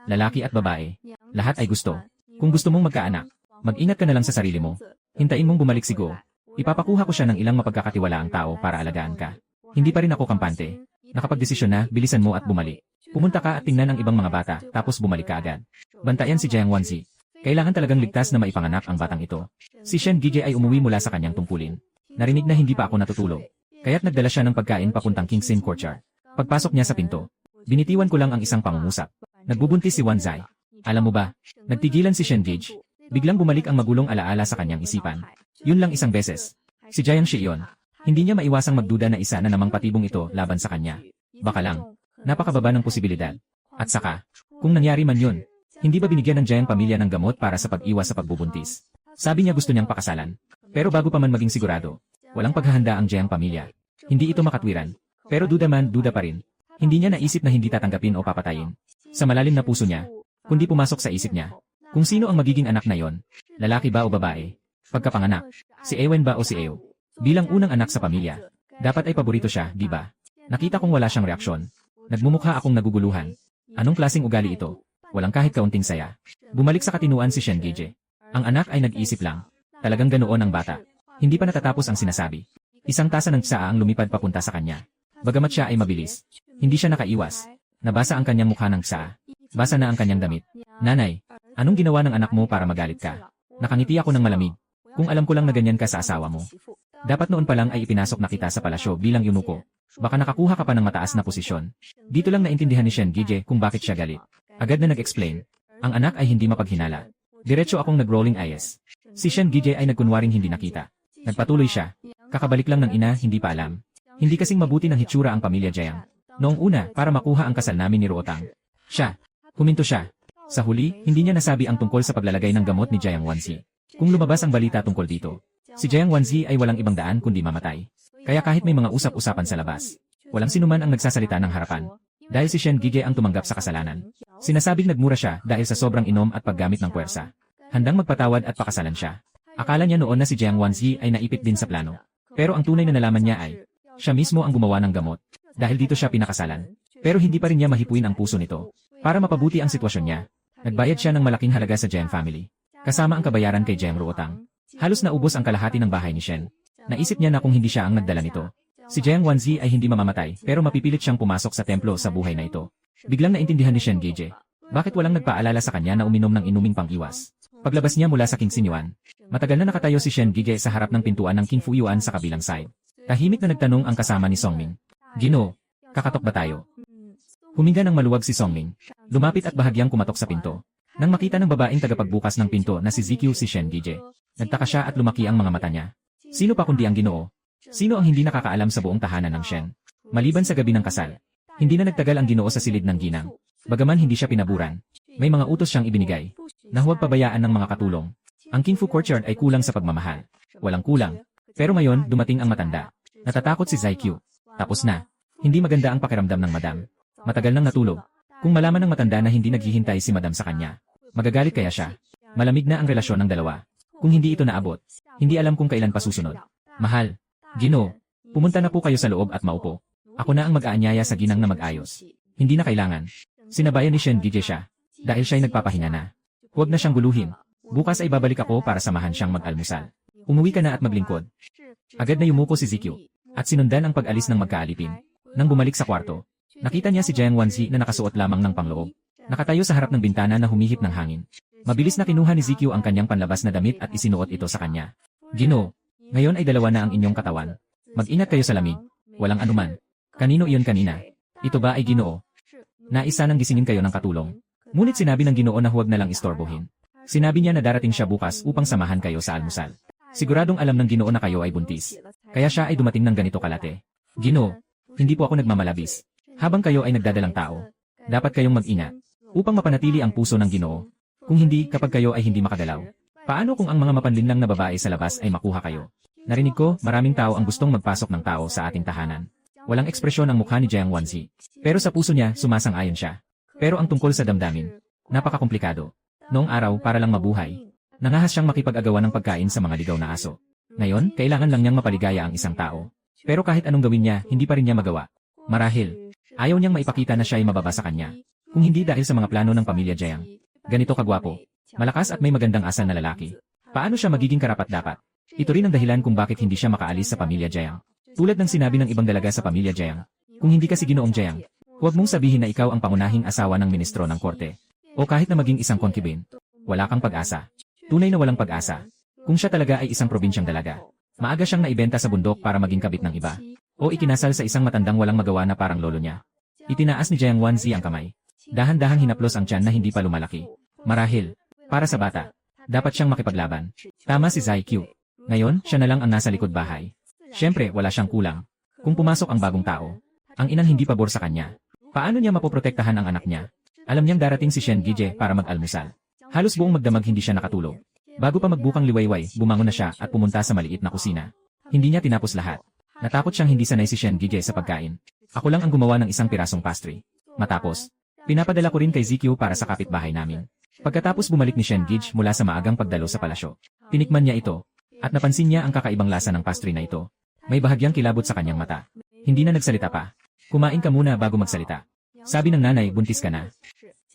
Lalaki at babae. Lahat ay gusto. Kung gusto mong magkaanak, mag-ingat ka na lang sa sarili mo. Hintayin mong bumalik si Go. Ipapakuha ko siya ng ilang mapagkakatiwalaang tao para alagaan ka. Hindi pa rin ako kampante. Nakapagdesisyon na, bilisan mo at bumalik. Pumunta ka at tingnan ang ibang mga bata, tapos bumalik ka agad. Bantayan si Jiang Wanzi. Kailangan talagang ligtas na maipanganak ang batang ito. Si Shen Gige ay umuwi mula sa kanyang tungkulin. Narinig na hindi pa ako natutulog. Kaya't nagdala siya ng pagkain papuntang Kingsin Courtyard. Pagpasok niya sa pinto, binitiwan ko lang ang isang pangungusap. Nagbubuntis si Wanzai. Alam mo ba, nagtigilan si Shen Gige. Biglang bumalik ang magulong alaala sa kanyang isipan. Yun lang isang beses. Si Jiang Shion. Hindi niya maiwasang magduda na isa na namang patibong ito laban sa kanya. Baka lang. Napakababa ng posibilidad. At saka, kung nangyari man yun, hindi ba binigyan ng Jiang pamilya ng gamot para sa pag-iwas sa pagbubuntis? Sabi niya gusto niyang pakasalan. Pero bago pa man maging sigurado, walang paghahanda ang Jiang pamilya. Hindi ito makatwiran. Pero duda man, duda pa rin. Hindi niya naisip na hindi tatanggapin o papatayin. Sa malalim na puso niya, kundi pumasok sa isip niya. Kung sino ang magiging anak na yon, lalaki ba o babae? Pagkapanganak, si Ewen ba o si Eo? Bilang unang anak sa pamilya, dapat ay paborito siya, di ba? Nakita kong wala siyang reaksyon. Nagmumukha akong naguguluhan. Anong klaseng ugali ito? Walang kahit kaunting saya. Bumalik sa katinuan si Shen Gije. Ang anak ay nag-isip lang. Talagang ganoon ang bata. Hindi pa natatapos ang sinasabi. Isang tasa ng tsaa ang lumipad papunta sa kanya. Bagamat siya ay mabilis, hindi siya nakaiwas. Nabasa ang kanyang mukha ng tsaa. Basa na ang kanyang damit. Nanay, anong ginawa ng anak mo para magalit ka? Nakangiti ako ng malamig. Kung alam ko lang na ganyan ka sa asawa mo. Dapat noon pa lang ay ipinasok na kita sa palasyo bilang yunuko. Baka nakakuha ka pa ng mataas na posisyon. Dito lang naintindihan ni Shen Gije kung bakit siya galit. Agad na nag-explain. Ang anak ay hindi mapaghinala. Diretso akong nag-rolling eyes. Si Shen Gije ay nagkunwaring hindi nakita. Nagpatuloy siya. Kakabalik lang ng ina, hindi pa alam. Hindi kasing mabuti ng hitsura ang pamilya Jiang. Noong una, para makuha ang kasal namin ni Ruotang. Huminto siya. Sa huli, hindi niya nasabi ang tungkol sa paglalagay ng gamot ni Jiang Wanzi. Kung lumabas ang balita tungkol dito, si Jiang Wanzi ay walang ibang daan kundi mamatay. Kaya kahit may mga usap-usapan sa labas, walang sinuman ang nagsasalita ng harapan. Dahil si Shen Gige ang tumanggap sa kasalanan. Sinasabing nagmura siya dahil sa sobrang inom at paggamit ng puwersa. Handang magpatawad at pakasalan siya. Akala niya noon na si Jiang Wanzi ay naipit din sa plano. Pero ang tunay na nalaman niya ay, siya mismo ang gumawa ng gamot. Dahil dito siya pinakasalan. Pero hindi pa rin niya mahipuin ang puso nito. Para mapabuti ang sitwasyon niya, nagbayad siya ng malaking halaga sa Jiang family. Kasama ang kabayaran kay Jiang Ruotang. Halos naubos ang kalahati ng bahay ni Shen. Naisip niya na kung hindi siya ang nagdala nito, si Jiang Wanzi ay hindi mamamatay pero mapipilit siyang pumasok sa templo sa buhay na ito. Biglang naintindihan ni Shen Gije. Bakit walang nagpaalala sa kanya na uminom ng inuming pang-iwas? Paglabas niya mula sa King Sinyuan, matagal na nakatayo si Shen Gije sa harap ng pintuan ng King Fuyuan sa kabilang side. Tahimik na nagtanong ang kasama ni Songming. Ginoo, kakatok ba tayo? Huminga ng maluwag si Songming. Lumapit at bahagyang kumatok sa pinto. Nang makita ng babaeng tagapagbukas ng pinto na si ZQ si Shen Gije, nagtaka siya at lumaki ang mga mata niya. Sino pa kundi ang Ginoo? Sino ang hindi nakakaalam sa buong tahanan ng Shen? Maliban sa gabi ng kasal, hindi na nagtagal ang Ginoo sa silid ng ginang. Bagaman hindi siya pinaburan, may mga utos siyang ibinigay na huwag pabayaan ng mga katulong. Ang Kingfu Courtyard ay kulang sa pagmamahal. Walang kulang. Pero ngayon, dumating ang matanda. Natatakot si ZQ. Tapos na. Hindi maganda ang pakiramdam ng madam. Matagal nang natulog. Kung malaman ng matanda na hindi naghihintay si madam sa kanya, magagalit kaya siya. Malamig na ang relasyon ng dalawa. Kung hindi ito naabot, hindi alam kung kailan pa susunod. Mahal. Ginoo, pumunta na po kayo sa loob at maupo. Ako na ang mag-aanyaya sa ginang na mag-ayos. Hindi na kailangan. Sinabayan ni Shen Gije siya. Dahil siya'y nagpapahinga na. Huwag na siyang guluhin. Bukas ay babalik ako para samahan siyang mag-almusal. Umuwi ka na at maglingkod. Agad na yumuko si ZQ. At sinundan ang pag-alis ng magkaalipin. Nang bumalik sa kwarto, nakita niya si Jiang Wanzi na nakasuot lamang ng pangloob. Nakatayo sa harap ng bintana na humihip ng hangin. Mabilis na kinuha ni ZQ ang kanyang panlabas na damit at isinuot ito sa kanya. Ginoo, ngayon ay dalawa na ang inyong katawan. Mag-ingat kayo sa lamig. Walang anuman. Kanino iyon kanina? Ito ba ay Ginoo? Naisa nang gisingin kayo ng katulong. Ngunit sinabi ng Ginoo na huwag na lang istorbohin. Sinabi niya na darating siya bukas upang samahan kayo sa almusal. Siguradong alam ng Ginoo na kayo ay buntis. Kaya siya ay dumating ng ganito kalate. Ginoo, hindi po ako nagmamalabis. Habang kayo ay nagdadalang tao, dapat kayong mag-ingat upang mapanatili ang puso ng Ginoo. Kung hindi, kapag kayo ay hindi makagalaw. Paano kung ang mga mapanlinlang na babae sa labas ay makuha kayo? Narinig ko, maraming tao ang gustong magpasok ng tao sa ating tahanan. Walang ekspresyon ang mukha ni Jiang Wanzi. Pero sa puso niya, sumasang-ayon siya. Pero ang tungkol sa damdamin, napakakomplikado. Noong araw, para lang mabuhay, nangahas siyang makipag-agawan ng pagkain sa mga ligaw na aso. Ngayon, kailangan lang niyang mapaligaya ang isang tao. Pero kahit anong gawin niya, hindi pa rin niya magawa. Marahil, ayaw niyang maipakita na siya ay mababa sa kanya. Kung hindi dahil sa mga plano ng pamilya Jiang. Ganito kagwapo, malakas at may magandang asal na lalaki. Paano siya magiging karapat-dapat? Ito rin ang dahilan kung bakit hindi siya makaalis sa pamilya Jiang. Tulad ng sinabi ng ibang dalaga sa pamilya Jiang. Kung hindi kasi Ginoong Jiang, huwag mong sabihin na ikaw ang pangunahing asawa ng ministro ng korte. O kahit na maging isang concubine. Wala kang pag-asa. Tunay na walang pag-asa. Kung siya talaga ay isang probinsyang dalaga, maaga siyang naibenta sa bundok para maging kabit ng iba. O ikinasal sa isang matandang walang magawa na parang lolo niya. Itinaas ni Jiang Wanzi ang kamay. Dahan-dahang hinaplos ang tiyan na hindi pa lumalaki. Marahil, para sa bata, dapat siyang makipaglaban. Tama si ZQ. Ngayon, siya na lang ang nasa likod bahay. Siyempre, wala siyang kulang. Kung pumasok ang bagong tao, ang inang hindi pabor sa kanya, paano niya mapoprotektahan ang anak niya? Alam niyang darating si Shen Gije para mag-almusal. Halos buong magdamag hindi siya nakatulog. Bago pa magbukang liwayway, bumangon na siya at pumunta sa maliit na kusina. Hindi niya tinapos lahat. Natakot siyang hindi sanay si Shen Gije sa pagkain. Ako lang ang gumawa ng isang pirasong pastry. Matapos, pinapadala ko rin kay ZQ para sa kapitbahay namin. Pagkatapos bumalik ni Shen Gije mula sa maagang pagdalo sa palasyo, tinikman niya ito, at napansin niya ang kakaibang lasa ng pastry na ito. May bahagyang kilabot sa kanyang mata. Hindi na nagsalita pa. Kumain ka muna bago magsalita. Sabi ng nanay, buntis ka na.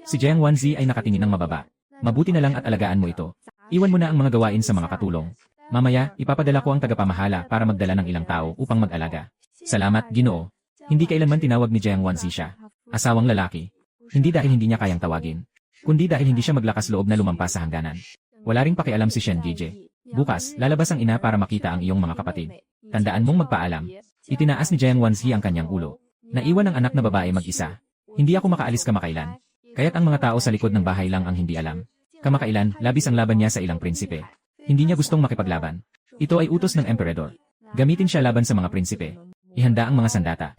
Si Jiang Wanzi ay nakatingin ng mababa. Mabuti na lang at alagaan mo ito. Iwan mo na ang mga gawain sa mga katulong. Mamaya, ipapadala ko ang tagapamahala para magdala ng ilang tao upang mag-alaga. Salamat, Ginoo. Hindi kailanman tinawag ni Jiang Wanzi siya. Asawang lalaki. Hindi dahil hindi niya kayang tawagin, kundi dahil hindi siya maglakas loob na lumampas sa hangganan. Wala ring pakialam si Shen Gije. Bukas, lalabas ang ina para makita ang iyong mga kapatid. Tandaan mong magpaalam. Itinaas ni Jiang Wanzi ang kanyang ulo. Naiwan ang anak na babae mag-isa. Hindi ako makaalis kamakailan. Kaya't ang mga tao sa likod ng bahay lang ang hindi alam. Kamakailan, labis ang laban niya sa ilang prinsipe. Hindi niya gustong makipaglaban. Ito ay utos ng emperador. Gamitin siya laban sa mga prinsipe. Ihanda ang mga sandata.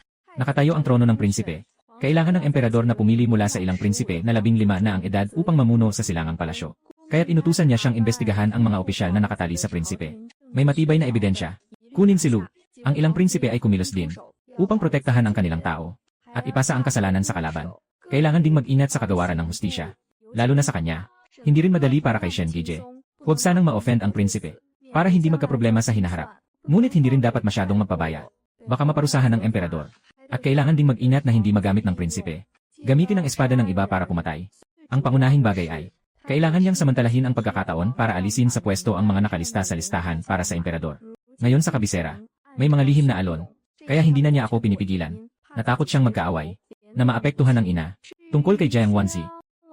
Nakatayo ang trono ng prinsipe. Kailangan ng emperador na pumili mula sa ilang prinsipe na 15 na ang edad upang mamuno sa silangang palasyo. Kaya't inutusan niya siyang imbestigahan ang mga opisyal na nakatali sa prinsipe. May matibay na ebidensya. Kunin si Lu. Ang ilang prinsipe ay kumilos din upang protektahan ang kanilang tao at ipasa ang kasalanan sa kalaban. Kailangan ding mag-ingat sa kagawaran ng hustisya, lalo na sa kanya. Hindi rin madali para kay Shen Gije. Huwag sanang ma-offend ang prinsipe para hindi magkaproblema sa hinaharap. Ngunit hindi rin dapat masyadong magpabaya. Baka maparusahan ng emperador. At kailangan ding mag-ingat na hindi magamit ng prinsipe. Gamitin ang espada ng iba para pumatay. Ang pangunahing bagay ay, kailangan niyang samantalahin ang pagkakataon para alisin sa pwesto ang mga nakalista sa listahan para sa emperador. Ngayon sa kabisera, may mga lihim na alon, kaya hindi na niya ako pinipigilan. Natakot siyang magkaaway, na maapektuhan ng ina. Tungkol kay Jiang Wanzi.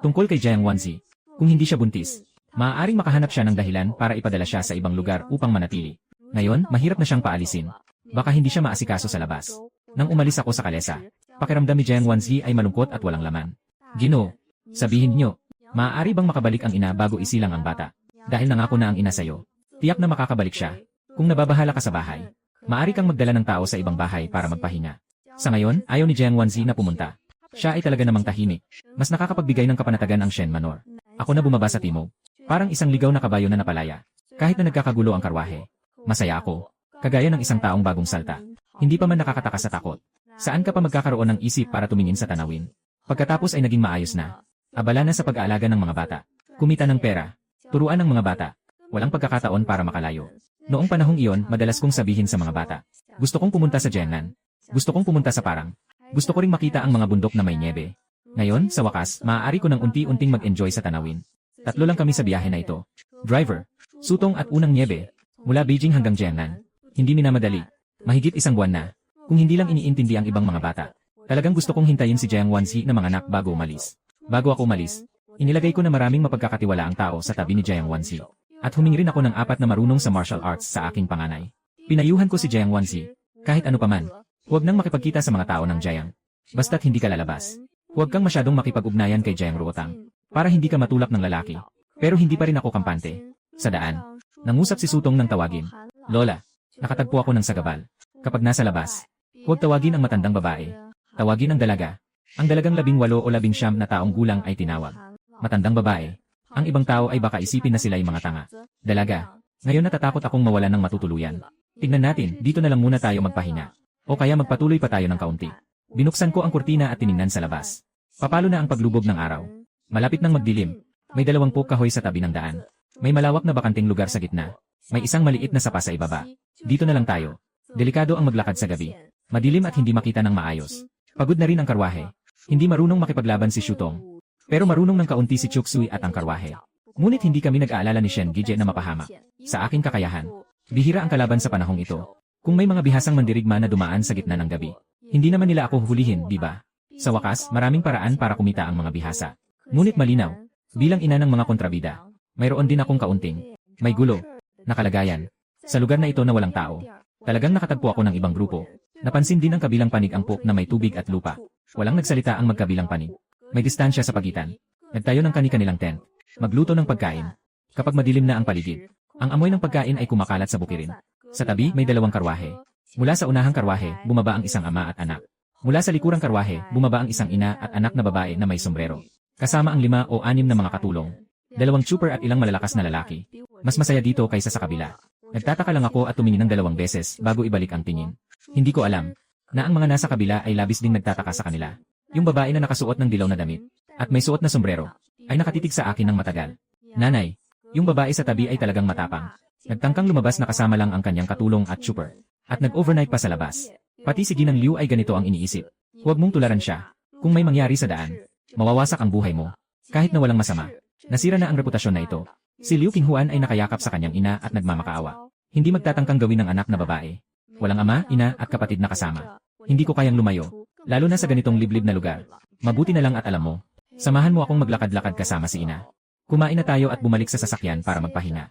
Tungkol kay Jiang Wanzi, kung hindi siya buntis, maaaring makahanap siya ng dahilan para ipadala siya sa ibang lugar upang manatili. Ngayon, mahirap na siyang paalisin. Baka hindi siya maasikaso sa labas. Nang umalis ako sa kalesa, pakiramdam ni Jiang Wanzi ay malungkot at walang laman. Ginoo, sabihin niyo, Maaari bang makabalik ang ina bago isilang ang bata? Dahil nangako na ang ina sa'yo. Tiyak na makakabalik siya. Kung nababahala ka sa bahay, maaari kang magdala ng tao sa ibang bahay para magpahinga. Sa ngayon, ayaw ni Jiang Wanzi na pumunta. Siya ay talaga namang tahimik. Mas nakakapagbigay ng kapanatagan ang Shen Manor. Ako na bumaba sa timog. Parang isang ligaw na kabayo na napalaya. Kahit na nagkakagulo ang karwahe. Masaya ako. Kagaya ng isang taong bagong salta. Hindi pa man nakakataka sa takot. Saan ka pa magkakaroon ng isip para tumingin sa tanawin? Pagkatapos ay naging maayos na. Abala na sa pag-aalaga ng mga bata. Kumita ng pera. Turuan ng mga bata. Walang pagkakataon para makalayo. Noong panahong iyon, madalas kong sabihin sa mga bata. Gusto kong pumunta sa Jiangnan. Gusto kong pumunta sa Parang. Gusto ko ring makita ang mga bundok na may niebe. Ngayon, sa wakas, maaari ko ng unti-unting mag-enjoy sa tanawin. 3 lang kami sa biyahe na ito. Driver, Sutong at unang niebe. Mula Beijing hanggang Jiangnan. Hindi minamadali. Mahigit 1 buwan na. Kung hindi lang iniintindi ang ibang mga bata. Talagang gusto kong hintayin si Jiang Wanzi na mga anak bago umalis. Bago ako umalis, inilagay ko na maraming mapagkakatiwalaang tao sa tabi ni Jiang Wanzi. At humingi rin ako ng 4 na marunong sa martial arts sa aking panganay. Pinayuhan ko si Jiang Wanzi. Kahit ano paman, huwag nang makipagkita sa mga tao ng Jiang. Basta't hindi ka lalabas. Huwag kang masyadong makipag-ugnayan kay Jiang Ruotang. Para hindi ka matulak ng lalaki. Pero hindi pa rin ako kampante. Sa daan, nangusap si Sutong ng tawagin. Lola, nakatagpo ako ng sagabal. Kapag nasa labas, huwag tawagin ang matandang babae. Tawagin ang dalaga. Ang dalagang 18 o 19 na taong gulang ay tinawag. Matandang babae. Ang ibang tao ay baka isipin na sila ay mga tanga. Dalaga. Ngayon natatakot akong mawalan ng matutuluyan. Tignan natin, dito na lang muna tayo magpahinga. O kaya magpatuloy pa tayo ng kaunti. Binuksan ko ang kurtina at tiningnan sa labas. Papalo na ang paglubog ng araw. Malapit nang magdilim. May 20 kahoy sa tabi ng daan. May malawak na bakanting lugar sa gitna. May isang maliit na sapa sa ibaba. Dito na lang tayo. Delikado ang maglakad sa gabi. Madilim at hindi makita ng maayos. Pagod na rin ang karwahe. Hindi marunong makipaglaban si Shutong. Pero marunong ng kaunti si Chuksui at ang karwahe. Ngunit hindi kami nag-aalala ni Shen Gije na mapahama. Sa aking kakayahan, bihira ang kalaban sa panahong ito. Kung may mga bihasang mandirigma na dumaan sa gitna ng gabi, hindi naman nila ako huhulihin, di ba? Sa wakas, maraming paraan para kumita ang mga bihasa. Ngunit malinaw, bilang ina ng mga kontrabida, mayroon din akong kaunting, may gulo, nakalagayan. Sa lugar na ito na walang tao, talagang nakatagpo ako ng ibang grupo. Napansin din ang kabilang panig ang pok na may tubig at lupa. Walang nagsalita ang magkabilang panig. May distansya sa pagitan. Nagtayo ng kani-kanilang tent. Magluto ng pagkain. Kapag madilim na ang paligid, ang amoy ng pagkain ay kumakalat sa bukirin. Sa tabi may 2 karwahe. Mula sa unahang karwahe, bumaba ang isang ama at anak. Mula sa likurang karwahe, bumaba ang isang ina at anak na babae na may sombrero. Kasama ang 5 o 6 na mga katulong. 2 chopper at ilang malalakas na lalaki. Mas masaya dito kaysa sa kabila. Nagtataka lang ako at tumingin ng 2 beses bago ibalik ang tingin. Hindi ko alam na ang mga nasa kabila ay labis ding nagtataka sa kanila. Yung babae na nakasuot ng dilaw na damit at may suot na sombrero ay nakatitig sa akin ng matagal. Nanay, yung babae sa tabi ay talagang matapang. Nagtangkang lumabas na kasama lang ang kanyang katulong at chopper. At nag-overnight pa sa labas. Pati si Ginang Liu ay ganito ang iniisip. Huwag mong tularan siya. Kung may mangyari sa daan, mawawasak ang buhay mo. Kahit na walang masama. Nasira na ang reputasyon na ito. Si Liu Qinghuan ay nakayakap sa kanyang ina at nagmamakaawa. Hindi magtatangkang gawin ng anak na babae. Walang ama, ina at kapatid na kasama. Hindi ko kayang lumayo. Lalo na sa ganitong liblib na lugar. Mabuti na lang at alam mo. Samahan mo akong maglakad-lakad kasama si ina. Kumain na tayo at bumalik sa sasakyan para magpahinga.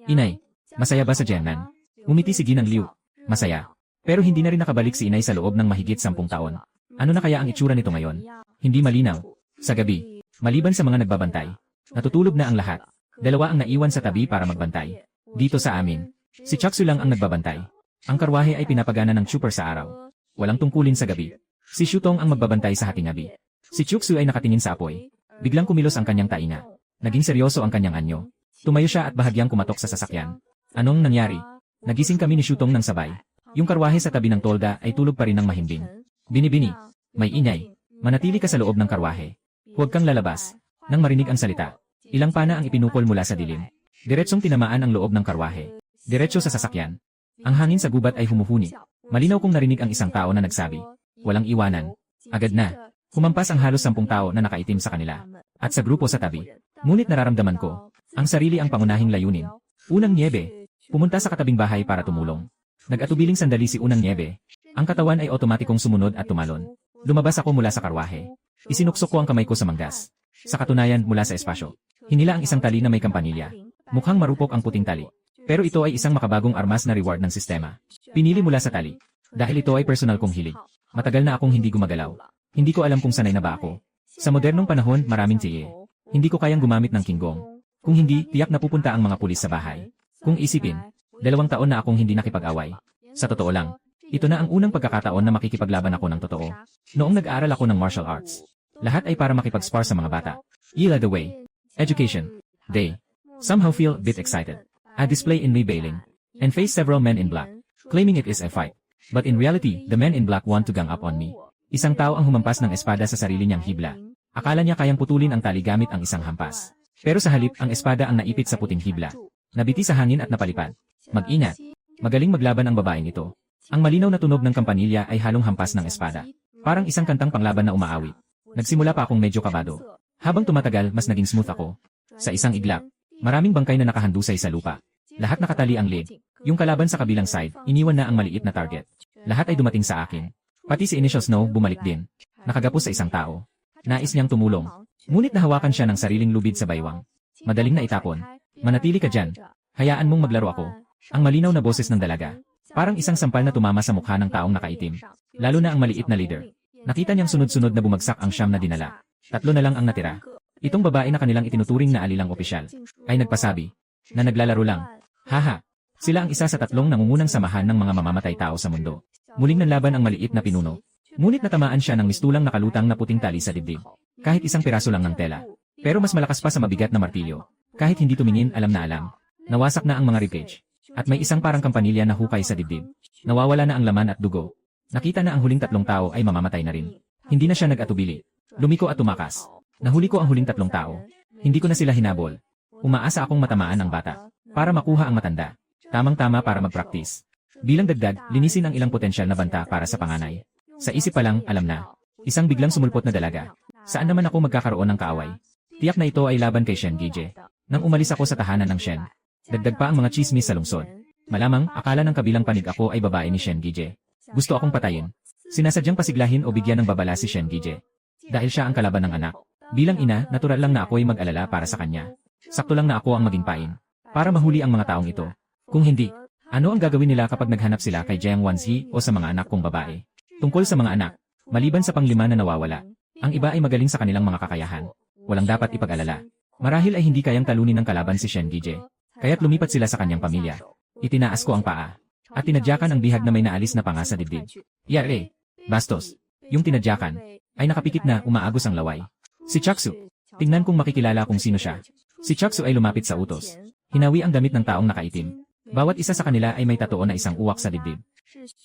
Inay, masaya ba sa Jiangnan? Umiti si Ginang Liu. Masaya. Pero hindi na rin nakabalik si inay sa loob ng mahigit 10 taon. Ano na kaya ang itsura nito ngayon? Hindi malinaw. Sa gabi, maliban sa mga nagbabantay, natutulog na ang lahat. 2 ang naiwan sa tabi para magbantay. Dito sa amin, si Chaksu lang ang nagbabantay. Ang karwahe ay pinapagana ng chopper sa araw. Walang tungkulin sa gabi. Si Shutong ang magbabantay sa hatingabi. Si Chuksu ay nakatingin sa apoy. Biglang kumilos ang kanyang tainga. Naging seryoso ang kanyang anyo. Tumayo siya at bahagyang kumatok sa sasakyan. Anong nangyari? Nagising kami ni Shutong ng sabay. Yung karwahe sa tabi ng tolda ay tulog pa rin ng mahimbing. Binibini. May ingay. Manatili ka sa loob ng karwahe. Huwag kang lalabas. Nang marinig ang salita, ilang pana ang ipinukol mula sa dilim. Diretsong tinamaan ang loob ng karwahe. Diretso sa sasakyan. Ang hangin sa gubat ay humuhuni. Malinaw kong narinig ang isang tao na nagsabi, walang iwanan. Agad na. Humampas ang halos 10 tao na nakaitim sa kanila. At sa grupo sa tabi. Ngunit nararamdaman ko, ang sarili ang pangunahing layunin. Unang niebe. Pumunta sa katabing bahay para tumulong. Nag-atubiling sandali si Unang Niebe. Ang katawan ay otomatikong sumunod at tumalon. Lumabas ako mula sa karwahe. Isinuksok ko ang kamay ko sa manggas. Sa katunayan mula sa espasyo. Hinila ang isang tali na may kampanilya. Mukhang marupok ang puting tali. Pero ito ay isang makabagong armas na reward ng sistema. Pinili mula sa tali. Dahil ito ay personal kong hilig. Matagal na akong hindi gumagalaw. Hindi ko alam kung sanay na ba ako. Sa modernong panahon, maraming tiye. Hindi ko kayang gumamit ng kinggong. Kung hindi, tiyak na pupunta ang mga pulis sa bahay. Kung isipin, 2 taon na akong hindi nakipag-away. Sa totoo lang, ito na ang unang pagkakataon na makikipaglaban ako ng totoo. Noong nag-aaral ako ng martial arts, lahat ay para makipag-spar sa mga bata. Ila the way. Education. They somehow feel a bit excited. I display in me bailing and face several men in black, claiming it is a fight. But in reality, the men in black want to gang up on me. Isang tao ang humampas ng espada sa sarili niyang hibla. Akala niya kayang putulin ang tali gamit ang isang hampas. Pero sa halip, ang espada ang naipit sa puting hibla. Nabiti sa hangin at napalipad. Mag-ingat. Magaling maglaban ang babaeng ito. Ang malinaw na tunog ng kampanilya ay halong hampas ng espada. Parang isang kantang panglaban na umaawit. Nagsimula pa akong medyo kabado. Habang tumatagal, mas naging smooth ako. Sa isang iglap, maraming bangkay na nakahandusay sa lupa. Lahat nakatali ang leg. Yung kalaban sa kabilang side, iniwan na ang maliit na target. Lahat ay dumating sa akin. Pati si Initial Snow bumalik din. Nakagapos sa isang tao. Nais niyang tumulong. Ngunit nahawakan siya ng sariling lubid sa baywang. Madaling na itapon. Manatili ka dyan. Hayaan mong maglaro ako. Ang malinaw na boses ng dalaga. Parang isang sampal na tumama sa mukha ng taong nakaitim. Lalo na ang maliit na leader. Nakita niyang sunod-sunod na bumagsak ang siyam na dinala. 3 na lang ang natira. Itong babae na kanilang itinuturing na alilang opisyal ay nagpasabi na naglalaro lang. Haha. Sila ang isa sa 3 nangungunang samahan ng mga mamamatay tao sa mundo. Muling nanlaban ang maliit na pinuno. Ngunit natamaan siya ng mistulang nakalutang na puting tali sa dibdib. Kahit isang piraso lang ng tela. Pero mas malakas pa sa mabigat na martilyo. Kahit hindi tumingin, alam na alam. Nawasak na ang mga ribcage. At may isang parang kampanilya na hukay sa dibdib. Nawawala na ang laman at dugo. Nakita na ang huling 3 tao ay mamamatay na rin. Hindi na siya nag-atubili. Lumiko at tumakas. Nahuli ko ang huling 3 tao. Hindi ko na sila hinabol. Umaasa akong matamaan ang bata. Para makuha ang matanda. Tamang-tama para mag-practice. Bilang dagdag, linisin ang ilang potensyal na banta para sa panganay. Sa isip pa lang, alam na. Isang biglang sumulpot na dalaga. Saan naman ako magkakaroon ng kaaway? Tiyak na ito ay laban kay Shen Gije. Nang umalis ako sa tahanan ng Shen, dagdag pa ang mga chismis sa lungsod. Malamang, akala ng kabilang panig ako ay babae ni Shen Gije. Gusto akong patayin. Sinasadyang pasiglahin o bigyan ng babala si Shen Gije. Dahil siya ang kalaban ng anak. Bilang ina, natural lang na ako'y mag-alala para sa kanya. Sakto lang na ako ang maging pain. Para mahuli ang mga taong ito. Kung hindi, ano ang gagawin nila kapag naghanap sila kay Jiang Wanzi o sa mga anak kong babae? Tungkol sa mga anak, maliban sa pang-5 na nawawala, ang iba ay magaling sa kanilang mga kakayahan. Walang dapat ipag-alala. Marahil ay hindi kayang talunin ng kalaban si Shen Gije. Kaya't lumipat sila sa kanyang pamilya. Itinaas ko ang paa. At tinadyakan ang bihag na may naalis na panga sa dibdib. Yare! Bastos! Yung tinadyakan ay nakapikit na umaagos ang laway. Si Chaksu. Tingnan kung makikilala kung sino siya. Si Chaksu ay lumapit sa utos. Hinawi ang damit ng taong nakaitim. Bawat isa sa kanila ay may tattoo na isang uwak sa dibdib.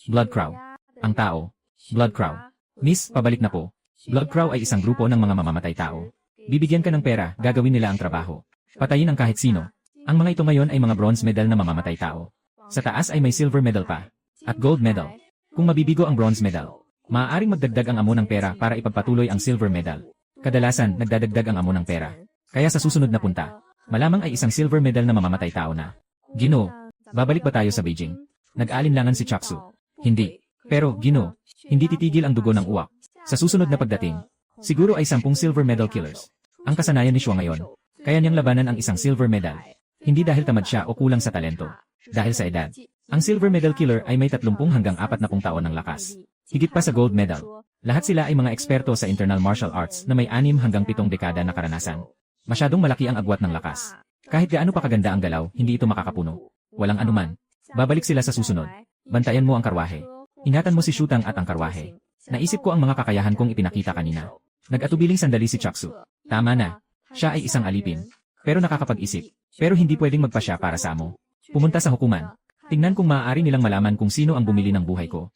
Blood Crow. Ang tao. Blood Crow. Miss, pabalik na po. Blood Crow ay isang grupo ng mga mamamatay tao. Bibigyan ka ng pera, gagawin nila ang trabaho. Patayin ang kahit sino. Ang mga ito ngayon ay mga bronze medal na mamamatay tao. Sa taas ay may silver medal pa. At gold medal. Kung mabibigo ang bronze medal, maaaring magdagdag ang amo ng pera para ipagpatuloy ang silver medal. Kadalasan, nagdadagdag ang amo ng pera. Kaya sa susunod na punta, malamang ay isang silver medal na mamamatay tao na. Ginoo, babalik ba tayo sa Beijing? Nag-alinlangan si Chaksu. Hindi. Pero, Ginoo, hindi titigil ang dugo ng uwak. Sa susunod na pagdating, siguro ay 10 silver medal killers. Ang kasanayan ni Shua ngayon. Kaya niyang labanan ang isang silver medal. Hindi dahil tamad siya o kulang sa talento. Dahil sa edad. Ang silver medal killer ay may 30 hanggang 40 taon ng lakas. Higit pa sa gold medal. Lahat sila ay mga eksperto sa internal martial arts na may 6 hanggang 7 dekada na karanasan. Masyadong malaki ang agwat ng lakas. Kahit gaano pa kaganda ang galaw, hindi ito makakapuno. Walang anuman. Babalik sila sa susunod. Bantayan mo ang karwahe. Ingatan mo si Shutang at ang karwahe. Naisip ko ang mga kakayahan kong ipinakita kanina. Nag-atubiling sandali si Chaksu. Tama na. Siya ay isang alipin. Pero nakakapag-isip. Pero hindi pwedeng magpasya para sa amo. Pumunta sa hukuman. Tingnan kung maaari nilang malaman kung sino ang bumili ng buhay ko.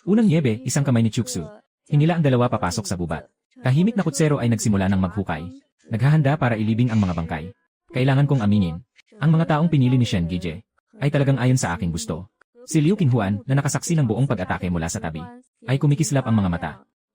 Unang niebe, isang kamay ni Chuksu. Hinila ang 2 papasok sa gubat. Tahimik na kutsero ay nagsimula ng maghukay. Naghahanda para ilibing ang mga bangkay. Kailangan kong aminin. Ang mga taong pinili ni Shen Gije ay talagang ayon sa aking gusto. Si Liu Qinghuan, na nakasaksi ng buong pag-atake mula sa tabi, ay kumikislap ang mga mata.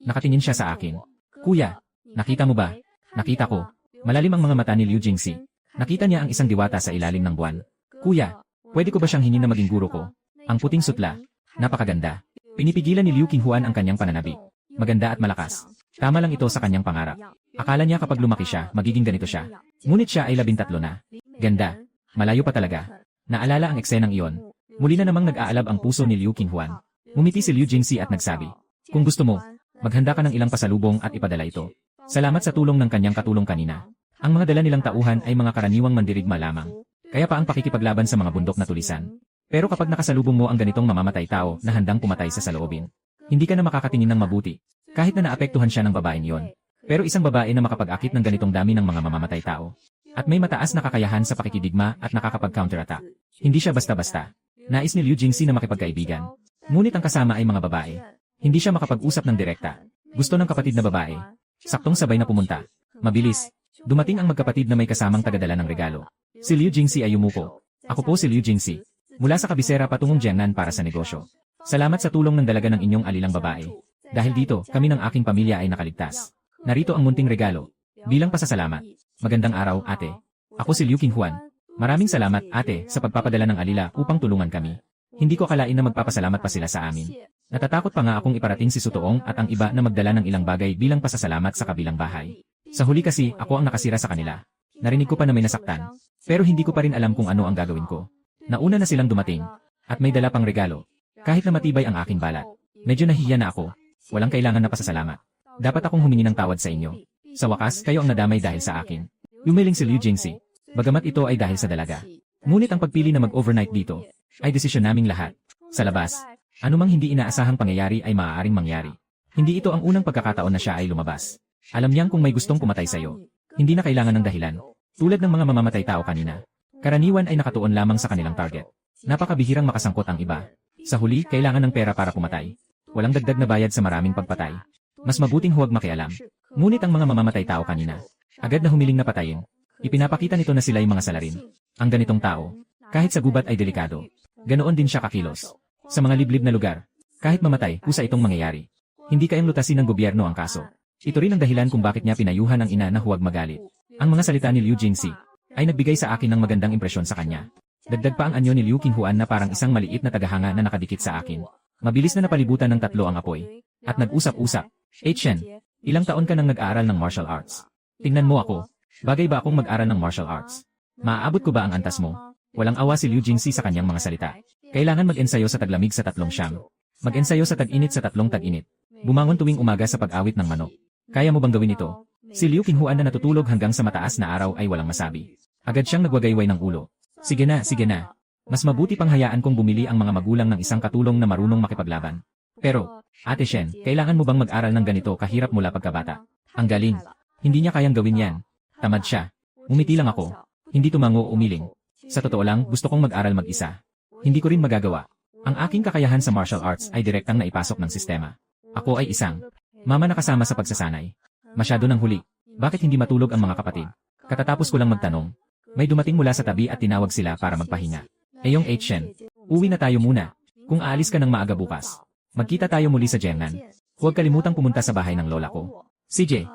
Nakatingin siya sa akin. Kuya, nakita mo ba? Nakita ko. Malalim ang mga mata ni Liu Jingxi. Nakita niya ang isang diwata sa ilalim ng buwan. Kuya, pwede ko ba siyang hingin na maging guro ko? Ang puting sutla. Napakaganda. Pinipigilan ni Liu Qinghuan ang kanyang pananabik. Maganda at malakas. Tama lang ito sa kanyang pangarap. Akala niya kapag lumaki siya, magiging ganito siya. Ngunit siya ay 13 na. Ganda. Malayo pa talaga. Naalala ang eksenang iyon. Muli na namang nag-aalab ang puso ni Liu Qinghuan. Ngumiti si Liu Jingxi at nagsabi, kung gusto mo, maghanda ka ng ilang pasalubong at ipadala ito. Salamat sa tulong ng kanyang katulong kanina. Ang mga dala nilang tauhan ay mga karaniwang mandirigma lamang. Kaya pa ang pakikipaglaban sa mga bundok na tulisan. Pero kapag nakasalubong mo ang ganitong mamamatay tao na handang pumatay sa saloobin, hindi ka na makakatingin ng mabuti. Kahit na naapektuhan siya ng babaeng yon. Pero isang babae na makapag-akit ng ganitong dami ng mga mamamatay tao. At may mataas na kakayahan sa pakikidigma at nakakapag-counterattack. Hindi siya basta-basta. Nais ni Liu Jingxi na makipagkaibigan. Ngunit ang kasama ay mga babae. Hindi siya makapag-usap ng direkta. Gusto ng kapatid na babae. Saktong sabay na pumunta. Mabilis. Dumating ang magkapatid na may kasamang tagadala ng regalo. Si Liu Jingxi ay yumuko. Ako po si Liu Jingxi. Mula sa kabisera patungong Jiangnan para sa negosyo. Salamat sa tulong ng dalaga ng inyong alilang babae. Dahil dito, kami ng aking pamilya ay nakaligtas. Narito ang munting regalo. Bilang pasasalamat. Magandang araw, ate. Ako si Liu Qinghuan. Maraming salamat, ate, sa pagpapadala ng alila upang tulungan kami. Hindi ko akalain na magpapasalamat pa sila sa amin. Natatakot pa nga akong iparating si Sutoong at ang iba na magdala ng ilang bagay bilang pasasalamat sa kabilang bahay. Sa huli kasi, ako ang nakasira sa kanila. Narinig ko pa na may nasaktan. Pero hindi ko pa rin alam kung ano ang gagawin ko. Nauna na silang dumating, at may dala pang regalo. Kahit na matibay ang aking balat. Medyo nahihiya na ako. Walang kailangan na pasasalamat. Dapat akong humingi ng tawad sa inyo. Sa wakas, kayo ang nadamay dahil sa akin. Yumiling si Liu Jingxi. Bagamat ito ay dahil sa dalaga. Ngunit ang pagpili na mag-overnight dito, ay desisyon naming lahat. Sa labas, anumang hindi inaasahang pangyayari ay maaaring mangyari. Hindi ito ang unang pagkakataon na siya ay lumabas. Alam niyang kung may gustong pumatay sa iyo. Hindi na kailangan ng dahilan. Tulad ng mga mamamatay tao kanina. Karaniwan ay nakatuon lamang sa kanilang target. Napakabihirang makasangkot ang iba. Sa huli, kailangan ng pera para pumatay. Walang dagdag na bayad sa maraming pagpatay. Mas mabuting huwag makialam. Ngunit ang mga mamamatay tao kanina, agad na humiling na patayin. Ipinapakita nito na sila'y mga salarin. Ang ganitong tao, kahit sa gubat ay delikado. Ganoon din siya kakilos. Sa mga liblib na lugar, kahit mamatay, kusa itong mangyayari. Hindi kayang lutasin ng gobyerno ang kaso. Ito rin ang dahilan kung bakit niya pinayuhan ang ina na huwag magalit. Ang mga salita ni Liu Jingxi ay nagbigay sa akin ng magandang impresyon sa kanya. Dagdag pa ang anyo ni Liu Qinghuan na parang isang maliit na tagahanga na nakadikit sa akin. Mabilis na napalibutan ng tatlo ang apoy. At nag-usap-usap. Shen, ilang taon ka nang nag-aaral ng martial arts? Tingnan mo ako. Bagay ba akong mag-aral ng martial arts? Maaabot ko ba ang antas mo? Walang awa si Liu Jingxi sa kanyang mga salita. Kailangan mag-ensayo sa taglamig sa 3 siyam. Mag-ensayo sa tag-init sa 3 tag-init. Bumangon tuwing umaga sa pag-awit ng manok. Kaya mo bang gawin ito? Si Liu Qinghuan na natutulog hanggang sa mataas na araw ay walang masabi. Agad siyang nagwagayway ng ulo. Sige na, sige na. Mas mabuti pang hayaan kong bumili ang mga magulang ng isang katulong na marunong makipaglaban. Pero, Ate Shen, kailangan mo bang mag-aral ng ganito kahirap mula pagkabata? Ang galing. Hindi niya kayang gawin yan. Tamad siya. Umiti lang ako. Hindi tumango o umiling. Sa totoo lang, gusto kong mag-aral mag-isa. Hindi ko rin magagawa. Ang aking kakayahan sa martial arts ay direktang naipasok ng sistema. Ako ay isang mama na kasama sa pagsasanay. Masyado nang huli. Bakit hindi matulog ang mga kapatid? Katatapos ko lang magtanong. May dumating mula sa tabi at tinawag sila para magpahinga. Eyong Shen, uwi na tayo muna. Kung aalis ka ng maaga bukas, magkita tayo muli sa Jiangnan. Huwag kalimutang pumunta sa bahay ng lola ko. CJ,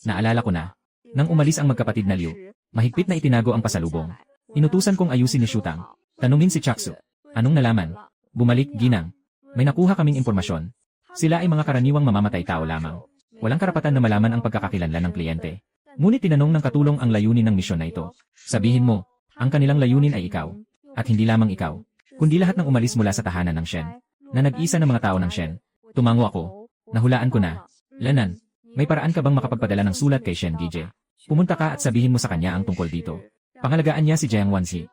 naalala ko na. Nang umalis ang magkapatid na Liu, mahigpit na itinago ang pasalubong. Inutusan kong ayusin ni Shutang. Tanungin si Chaksu. Anong nalaman? Bumalik, Ginang. May nakuha kaming impormasyon. Sila ay mga karaniwang mamamatay tao lamang. Walang karapatan na malaman ang pagkakakilanlan ng kliyente. Ngunit tinanong ng katulong ang layunin ng misyon na ito. Sabihin mo, ang kanilang layunin ay ikaw. At hindi lamang ikaw, kundi lahat ng umalis mula sa tahanan ng Shen. Na nag-isa ng mga tao ng Shen. Tumango ako. Nahulaan ko na. Lanan, may paraan ka bang makapagpadala ng sulat kay Shen Gije? Pumunta ka at sabihin mo sa kanya ang tungkol dito. Pangalagaan niya si Jiang Wanzi.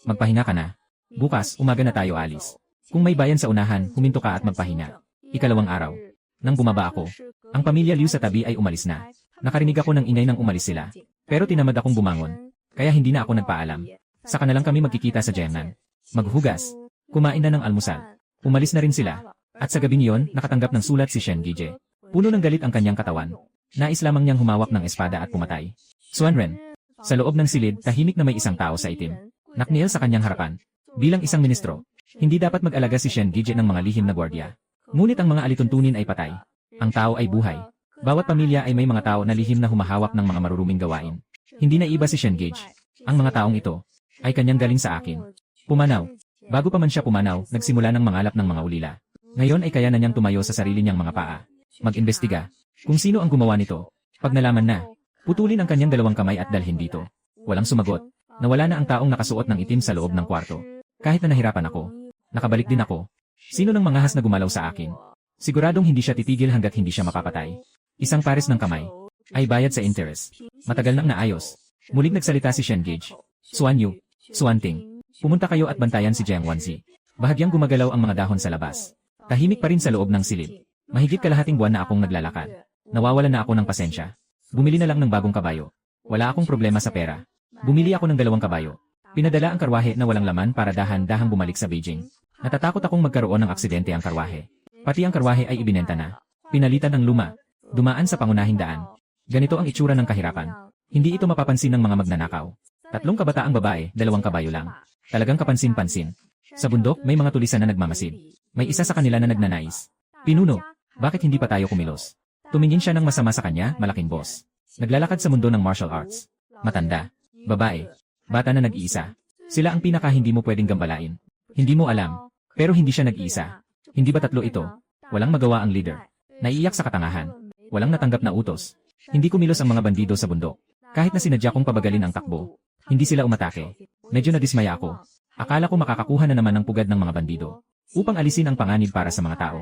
Magpahinga ka na. Bukas, umaga na tayo alis. Kung may bayan sa unahan, huminto ka at magpahinga. Ikalawang araw. Nang bumaba ako, ang pamilya Liu sa tabi ay umalis na. Nakarinig ako ng ingay nang umalis sila. Pero tinamad akong bumangon. Kaya hindi na ako nagpaalam. Saka na lang kami magkikita sa Jiangnan. Maghugas. Kumain na ng almusal. Umalis na rin sila. At sa gabing yon, nakatanggap ng sulat si Shen Gije. Puno ng galit ang kanyang katawan. Nais lamang niyang humawak ng espada at pumatay. Xuanren. Sa loob ng silid, tahimik na may isang tao sa itim. Nakniel sa kanyang harapan. Bilang isang ministro, hindi dapat mag-alaga si Shen Gije ng mga lihim na gwardiya. Ngunit ang mga alituntunin ay patay. Ang tao ay buhay. Bawat pamilya ay may mga tao na lihim na humahawak ng mga maruruming gawain. Hindi na iba si Shen Gije. Ang mga taong ito ay kanyang galing sa akin. Pumanaw. Bago pa man siya pumanaw, nagsimula ng mangalap ng mga ulila. Ngayon ay kaya na niyang tumayo sa sarili niyang mga paa. Mag-imbestiga. Kung sino ang gumawa nito. Pag nalaman na, putulin ang kanyang 2 kamay at dalhin dito. Walang sumagot. Nawala na ang taong nakasuot ng itim sa loob ng kwarto. Kahit na nahirapan ako. Nakabalik din ako. Sino nang mangahas na gumalaw sa akin? Siguradong hindi siya titigil hanggat hindi siya mapapatay. Isang pares ng kamay. ay bayad sa interest. Matagal nang naayos. Muling nagsalita si Shen Gage. Xuan Yu, Xuan Ting, pumunta kayo at bantayan si Jiang Wanzi. Bahagyang gumagalaw ang mga dahon sa labas. Tahimik pa rin sa loob ng silid. Mahigit kalahating buwan na akong naglalakad. Nawawalan na ako ng pasensya. Bumili na lang ng bagong kabayo. Wala akong problema sa pera. Bumili ako ng 2 kabayo. Pinadala ang karwahe na walang laman para dahan-dahang bumalik sa Beijing. Natatakot akong magkaroon ng aksidente ang karwahe. Pati ang karwahe ay ibinenta na. Pinalitan ng luma. Dumaan sa pangunahing daan. Ganito ang itsura ng kahirapan. Hindi ito mapapansin ng mga magnanakaw. 3 kabataang babae, 2 kabayo lang. Talagang kapansin-pansin. Sa bundok, may mga tulisan na nagmamasid. May isa sa kanila na nagnanais. Pinuno, bakit hindi pa tayo kumilos? Tumingin siya ng masama sa kanya, malaking boss. Naglalakad sa mundo ng martial arts. Matanda. Babae. Bata na nag-iisa. Sila ang pinaka hindi mo pwedeng gambalain. Hindi mo alam. Pero hindi siya nag-iisa. Hindi ba 3 ito? Walang magawa ang leader. Naiiyak sa katangahan. Walang natanggap na utos. Hindi kumilos ang mga bandido sa bundok. Kahit na sinadya kong pabagalin ang takbo. Hindi sila umatake. Medyo nadismaya ako. Akala ko makakakuha na naman ng pugad ng mga bandido. Upang alisin ang panganib para sa mga tao.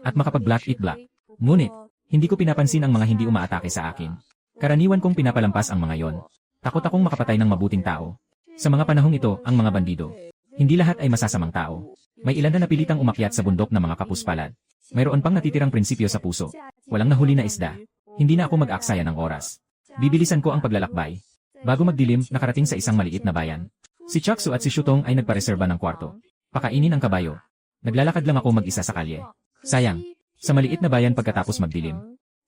At makapag-black eat black. Ngunit, hindi ko pinapansin ang mga hindi umaatake sa akin. Karaniwan kong pinapalampas ang mga yon. Takot akong makapatay ng mabuting tao. Sa mga panahong ito, ang mga bandido. Hindi lahat ay masasamang tao. May ilan na napilitang umakyat sa bundok na mga kapuspalad. Mayroon pang natitirang prinsipyo sa puso. Walang nahuli na isda. Hindi na ako mag-aksaya ng oras. Bibilisan ko ang paglalakbay. Bago magdilim, nakarating sa isang maliit na bayan. Si Chaksu at si Shutong ay nagpareserba ng kwarto. Pakainin ang kabayo. Naglalakad lang ako mag-isa sa kalye. Sayang. Sa maliit na bayan pagkatapos magdilim.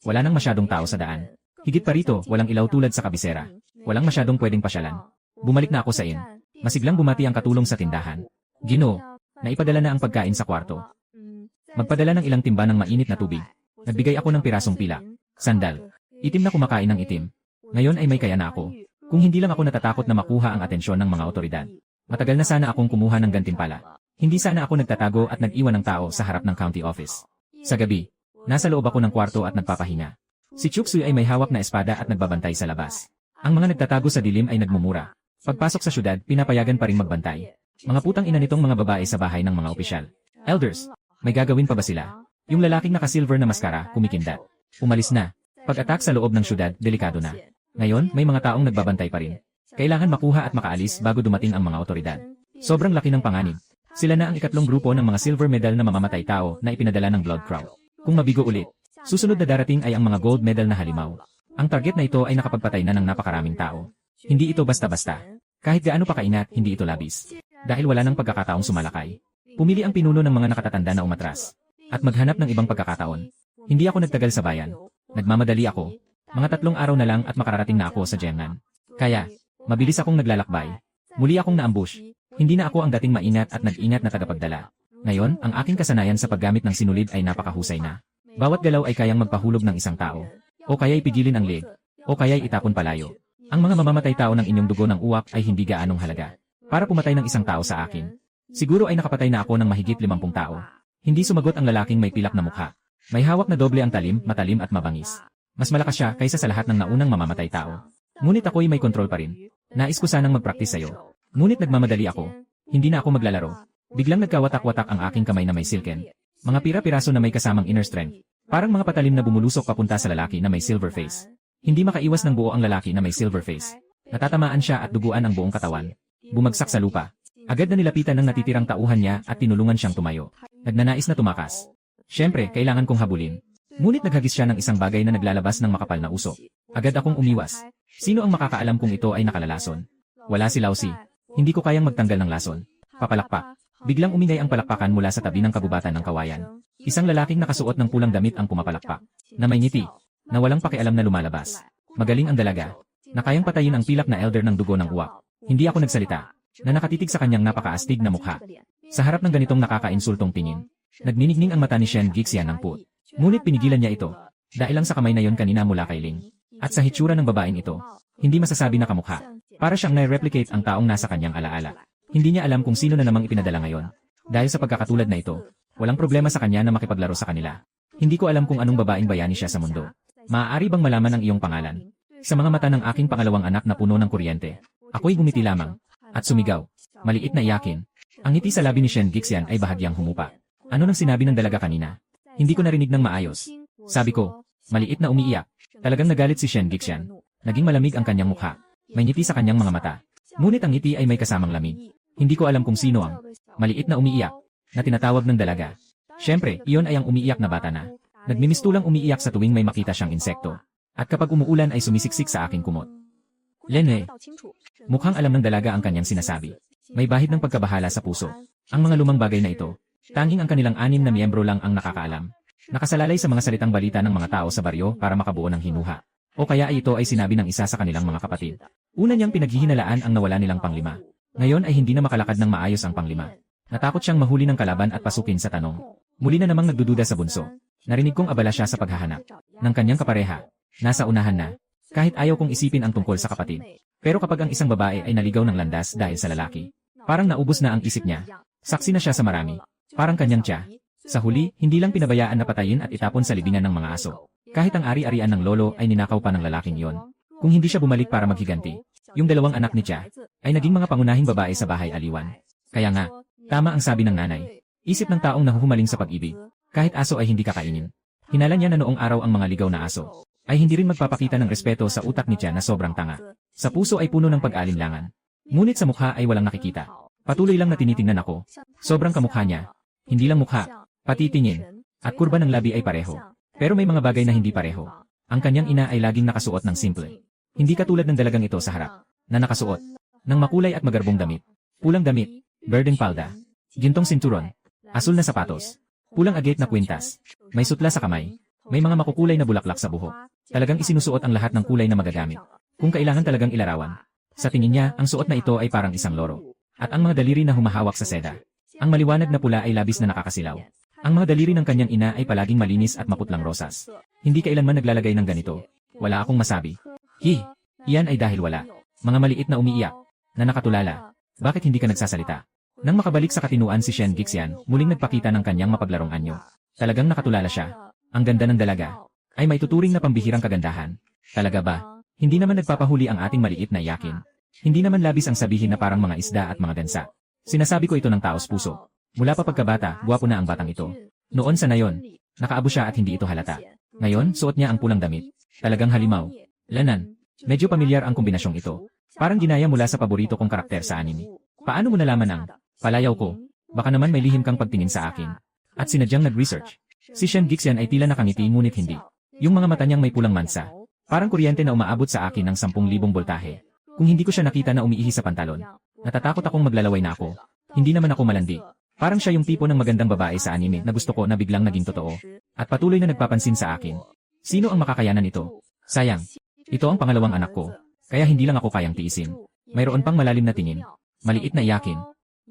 Wala nang masyadong tao sa daan. Higit pa rito, walang ilaw tulad sa kabisera. Walang masyadong pwedeng pasyalan. Bumalik na ako sa inn. Masiglang bumati ang katulong sa tindahan. Ginoo, naipadala na ang pagkain sa kwarto. Magpadala ng ilang timba ng mainit na tubig. Nagbigay ako ng pirasong pilak. Sandal. Itim na kumakain ng itim. Ngayon ay may kaya na ako. Kung hindi lang ako natatakot na makuha ang atensyon ng mga otoridad. Matagal na sana akong kumuha ng gantimpala. Hindi sana ako nagtatago at nag-iwan ng tao sa harap ng county office. Sa gabi, nasa loob ako ng kwarto at nagpapahinga. Si Chuksu ay may hawak na espada at nagbabantay sa labas. Ang mga nagtatago sa dilim ay nagmumura. Pagpasok sa syudad, pinapayagan pa rin magbantay. Mga putang ina nitong mga babae sa bahay ng mga opisyal. Elders, may gagawin pa ba sila? Yung lalaking naka-silver na maskara, kumikindat. Umalis na. Pag-atak sa loob ng syudad, delikado na. Ngayon, may mga taong nagbabantay pa rin. Kailangan makuha at makaalis bago dumating ang mga otoridad. Sobrang laki ng panganib. Sila na ang ikatlong grupo ng mga silver medal na mamamatay tao na ipinadala ng Blood Crown. Kung mabigo ulit, susunod na darating ay ang mga gold medal na halimaw. Ang target na ito ay nakapagpatay na ng napakaraming tao. Hindi ito basta-basta. Kahit gaano pa kainat, hindi ito labis. Dahil wala nang pagkakataong sumalakay. Pumili ang pinuno ng mga nakatatanda na umatras. At maghanap ng ibang pagkakataon. Hindi ako nagtagal sa bayan. Nagmamadali ako. Mga 3 araw na lang at makararating na ako sa Jiangnan. Kaya, mabilis akong naglalakbay. Muli akong naambush. Hindi na ako ang dating maingat at nag-ingat na tagapagdala. Ngayon, ang aking kasanayan sa paggamit ng sinulid ay napakahusay na. Bawat galaw ay kayang magpahulog ng isang tao. O kaya'y pigilin ang leg. O kaya'y itapon palayo. Ang mga mamamatay tao ng inyong dugo ng uwak ay hindi gaanong halaga. Para pumatay ng isang tao sa akin. Siguro ay nakapatay na ako ng mahigit 50 tao. Hindi sumagot ang lalaking may pilak na mukha. May hawak na doble ang talim, matalim at mabangis. Mas malakas siya kaysa sa lahat ng naunang mamamatay tao. Ngunit ako'y may kontrol pa rin. Nais ko sanang mag-practice sa'yo. Ngunit nagmamadali ako. Hindi na ako maglalaro. Biglang nagkawatak-watak ang aking kamay na may silken. Mga pira-piraso na may kasamang inner strength. Parang mga patalim na bumulusok papunta sa lalaki na may silver face. Hindi makaiwas ng buo ang lalaki na may silver face. Natatamaan siya at duguan ang buong katawan. Bumagsak sa lupa. Agad na nilapitan ng natitirang tauhan niya at tinulungan siyang tumayo. Nagnanais na tumakas. Siyempre, kailangan kong habulin. Ngunit naghagis siya ng isang bagay na naglalabas ng makapal na usok. Agad akong umiwas. Sino ang makakaalam kung ito ay nakalalason? Wala si Lausi. Hindi ko kayang magtanggal ng lason. Papalakpak. Biglang umingay ang palakpakan mula sa tabi ng kabubatan ng kawayan. Isang lalaking nakasuot ng pulang damit ang pumapalakpak. Na may ngiti. Na walang pakialam na lumalabas. Magaling ang dalaga. Na kayang patayin ang pilak na elder ng dugo ng uwak. Hindi ako nagsalita. Na nakatitig sa kanyang napakaastig na mukha. Sa harap ng ganitong nakakainsultong tingin. Nagninigning ang mata ni Shen Gixian ng put. Ngunit pinigilan niya ito. Dahil lang sa kamay na yon kanina mula kay Ling. At sa hitsura ng babaeng ito. Hindi masasabi na kamukha. Para siyang nai-replicate ang taong nasa kanyang alaala. Hindi niya alam kung sino na namang ipinadala ngayon. Dahil sa pagkakatulad na ito, walang problema sa kanya na makipaglaro sa kanila. Hindi ko alam kung anong babaeng bayani siya sa mundo. Maaari bang malaman ang iyong pangalan? Sa mga mata ng aking pangalawang anak na puno ng kuryente, ako'y gumiti lamang. At sumigaw. Maliit na iyakin. Ang ngiti sa labi ni Shen Gixian ay bahagyang humupa. Ano nang sinabi ng dalaga kanina? Hindi ko narinig ng maayos. Sabi ko, maliit na umiiyak. Talagang nagalit si Shen Gixian. Naging malamig ang kanyang mukha. May ngiti sa kanyang mga mata. Ngunit ang ngiti ay may kasamang lamig. Hindi ko alam kung sino ang maliit na umiiyak na tinatawag ng dalaga. Siyempre, iyon ay ang umiiyak na bata na nagmimistulang umiiyak sa tuwing may makita siyang insekto. At kapag umuulan ay sumisiksik sa aking kumot. Lene, mukhang alam ng dalaga ang kanyang sinasabi. May bahid ng pagkabahala sa puso. Ang mga lumang bagay na ito, tanging ang kanilang 6 na miyembro lang ang nakakaalam. Nakasalalay sa mga salitang balita ng mga tao sa baryo para makabuo ng hinuha. O kaya ay ito ay sinabi ng isa sa kanilang mga kapatid. Una niyang pinaghihinalaan ang nawala nilang panglima. Ngayon ay hindi na makalakad ng maayos ang panglima. Natakot siyang mahuli ng kalaban at pasukin sa tanong. Muli na namang nagdududa sa bunso. Narinig kong abala siya sa paghahanap ng kanyang kapareha. Nasa unahan na. Kahit ayaw kong isipin ang tungkol sa kapatid. Pero kapag ang isang babae ay naligaw ng landas dahil sa lalaki, parang naubos na ang isip niya. Saksi na siya sa marami. Parang kanyang tiya. Sa huli, hindi lang pinabayaan na patayin at itapon sa libingan ng mga aso. Kahit ang ari-arian ng lolo ay ninakaw pa ng lalaking iyon. Kung hindi siya bumalik para maghiganti, yung 2 anak ni Tia ay naging mga pangunahing babae sa bahay aliwan. Kaya nga, tama ang sabi ng nanay. Isip ng taong nahuhumaling sa pag-ibig. Kahit aso ay hindi kakainin. Hinala niya na noong araw ang mga ligaw na aso ay hindi rin magpapakita ng respeto sa utak ni Tia na sobrang tanga. Sa puso ay puno ng pag-alinlangan. Ngunit sa mukha ay walang nakikita. Patuloy lang na tinitingnan ako. Sobrang kamukha niya. Hindi lang mukha, pati tingin. At kurba ng labi ay pareho. Pero may mga bagay na hindi pareho. Ang kanyang ina ay laging nakasuot ng simple. Hindi katulad ng dalagang ito sa harap, na nakasuot ng makulay at magarbong damit. Pulang damit, berdeng palda, gintong sinturon, asul na sapatos, pulang agate na kwintas, may sutla sa kamay, may mga makukulay na bulaklak sa buhok. Talagang isinusuot ang lahat ng kulay na magagamit. Kung kailangan talagang ilarawan. Sa tingin niya, ang suot na ito ay parang isang loro. At ang mga daliri na humahawak sa seda. Ang maliwanag na pula ay labis na nakakasilaw. Ang mga daliri ng kanyang ina ay palaging malinis at maputlang rosas. Hindi kailanman naglalagay ng ganito. Wala akong masabi. Iyan ay dahil wala. Mga maliit na umiiyak, na nakatulala. Bakit hindi ka nagsasalita? Nang makabalik sa katinuan si Shen Gixian, muling nagpakita ng kanyang mapaglarong anyo. Talagang nakatulala siya. Ang ganda ng dalaga. Ay may tuturing na pambihirang kagandahan. Talaga ba? Hindi naman nagpapahuli ang ating maliit na iyakin. Hindi naman labis ang sabihin na parang mga isda at mga gansa. Sinasabi ko ito ng taos puso. Mula pa pagkabata, guwapo na ang batang ito. Noon sa nayon, nakaabo siya at hindi ito halata. Ngayon, suot niya ang pulang damit. Talagang halimaw. Lanan. Medyo pamilyar ang kombinasyong ito. Parang ginaya mula sa paborito kong karakter sa anime. Paano mo nalaman ang palayaw ko? Baka naman may lihim kang pagtingin sa akin. At sinadyang nag-research. Si Shen Gixian ay tila nakangiti ngunit hindi. Yung mga mata niyang may pulang mansa. Parang kuryente na umaabot sa akin ng 10,000 boltahe. Kung hindi ko siya nakita na umiihi sa pantalon, natatakot akong maglalaway na ako. Hindi naman ako malandi. Parang siya yung tipo ng magandang babae sa anime na gusto ko na biglang naging totoo. At patuloy na nagpapansin sa akin. Sino ang makakayanan nito? Sayang. Ito ang pangalawang anak ko. Kaya hindi lang ako kayang tiisin. Mayroon pang malalim na tingin. Maliit na iyakin.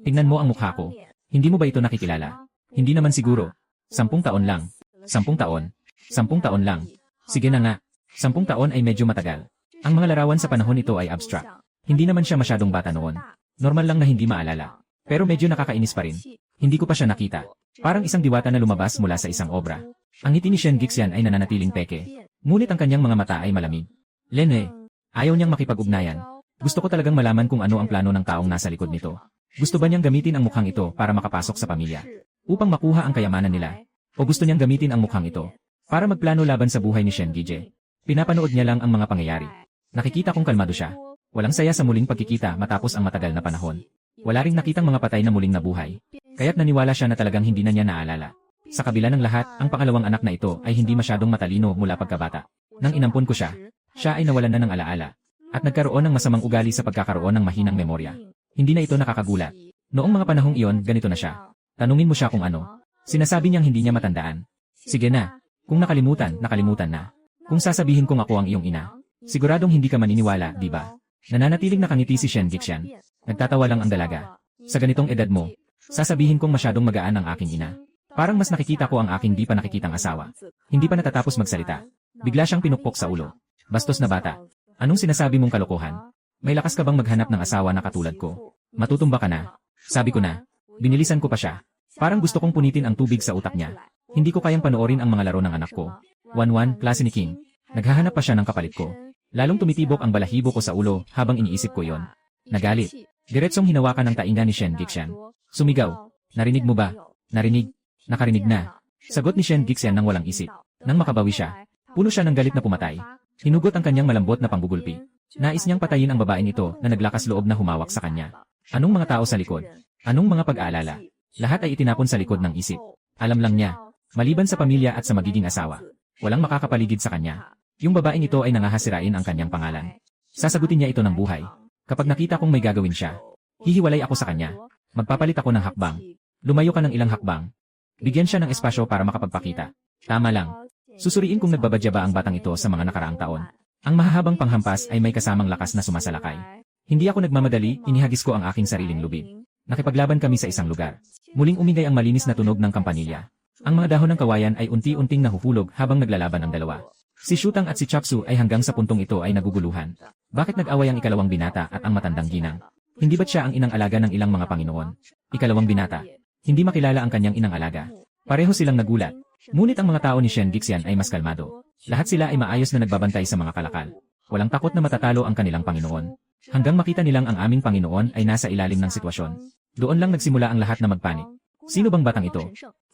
Tingnan mo ang mukha ko. Hindi mo ba ito nakikilala? Hindi naman siguro. 10 taon lang. 10 taon. 10 taon lang. Sige na nga. 10 taon ay medyo matagal. Ang mga larawan sa panahon ito ay abstract. Hindi naman siya masyadong bata noon. Normal lang na hindi maalala. Pero medyo nakakainis pa rin. Hindi ko pa siya nakita. Parang isang diwata na lumabas mula sa isang obra. Ang ngiti ni Shen Gixian ay nananatiling peke. Ngunit ang kanyang mga mata ay malamig. Lene, ayaw niyang makipag-ugnayan. Gusto ko talagang malaman kung ano ang plano ng taong nasa likod nito. Gusto ba niyang gamitin ang mukhang ito para makapasok sa pamilya? Upang makuha ang kayamanan nila? O gusto niyang gamitin ang mukhang ito para magplano laban sa buhay ni Shen Gije? Pinapanood niya lang ang mga pangyayari. Nakikita kong kalmado siya. Walang saya sa muling pagkikita matapos ang matagal na panahon. Wala ring nakitang mga patay na muling nabuhay. Kaya't naniwala siya na talagang hindi na niya naalala. Sa kabila ng lahat, ang pangalawang anak na ito ay hindi masyadong matalino mula pagkabata. Nang inampon ko siya ay nawalan na ng alaala. At nagkaroon ng masamang ugali sa pagkakaroon ng mahinang memorya. Hindi na ito nakakagulat. Noong mga panahong iyon, ganito na siya. Tanungin mo siya kung ano. Sinasabi niyang hindi niya matandaan. Sige na. Kung nakalimutan, nakalimutan na. Kung sasabihin kong ako ang iyong ina, siguradong hindi ka maniniwala, di ba? Nananatiling nakangiti si Shen Gixian. Nagtatawa lang ang dalaga. Sa ganitong edad mo, sasabihin kong masyadong magaan ang aking ina. Parang mas nakikita ko ang aking di pa nakikitang asawa. Hindi pa natatapos magsalita. Bigla siyang pinukpok sa ulo. Bastos na bata. Anong sinasabi mong kalokohan? May lakas ka bang maghanap ng asawa na katulad ko? Matutumba ka na. Sabi ko na. Binilisan ko pa siya. Parang gusto kong punitin ang tubig sa utak niya. Hindi ko kayang panoorin ang mga laro ng anak ko. 1-1, klase ni King. Naghahanap pa siya ng kapalit ko. Lalong tumitibok ang balahibo ko sa ulo habang iniisip ko yon. Nagalit. Diretsong hinawakan ng tainga ni Shen Gixian. Sumigaw. Narinig mo ba? Narinig. Nakarinig na. Sagot ni Shen Gixian nang walang isip. Nang makabawi siya. Puno siya ng galit na pumatay. Hinugot ang kanyang malambot na panggugulpi. Nais niyang patayin ang babaeng ito na naglakas loob na humawak sa kanya. Anong mga tao sa likod? Anong mga pag-aalala? Lahat ay itinapon sa likod ng isip. Alam lang niya, maliban sa pamilya at sa magiging asawa, walang makakapaligid sa kanya. Yung babaeng ito ay nangahasirain ang kanyang pangalan. Sasagutin niya ito ng buhay. Kapag nakita kong may gagawin siya, hihiwalay ako sa kanya. Magpapalit ako ng hakbang. Lumayo ka ng ilang hakbang. Bigyan siya ng espasyo para makapagpakita. Tama lang. Susuriin kung nagbabadya ba ang batang ito sa mga nakaraang taon. Ang mahahabang panghampas ay may kasamang lakas na sumasalakay. Hindi ako nagmamadali, inihagis ko ang aking sariling lubid. Nakipaglaban kami sa isang lugar. Muling umingay ang malinis na tunog ng kampanilya. Ang mga dahon ng kawayan ay unti-unting nahuhulog habang naglalaban ang dalawa. Si Shutang at si Chapsu ay hanggang sa puntong ito ay naguguluhan. Bakit nag-away ang ikalawang binata at ang matandang ginang? Hindi ba't siya ang inang alaga ng ilang mga Panginoon? Ikalawang binata. Hindi makilala ang kanyang inang alaga. Pareho silang nagulat. Ngunit ang mga tao ni Shen Gixian ay mas kalmado. Lahat sila ay maayos na nagbabantay sa mga kalakal. Walang takot na matatalo ang kanilang Panginoon. Hanggang makita nilang ang aming Panginoon ay nasa ilalim ng sitwasyon. Doon lang nagsimula ang lahat na magpanik. Sino bang batang ito?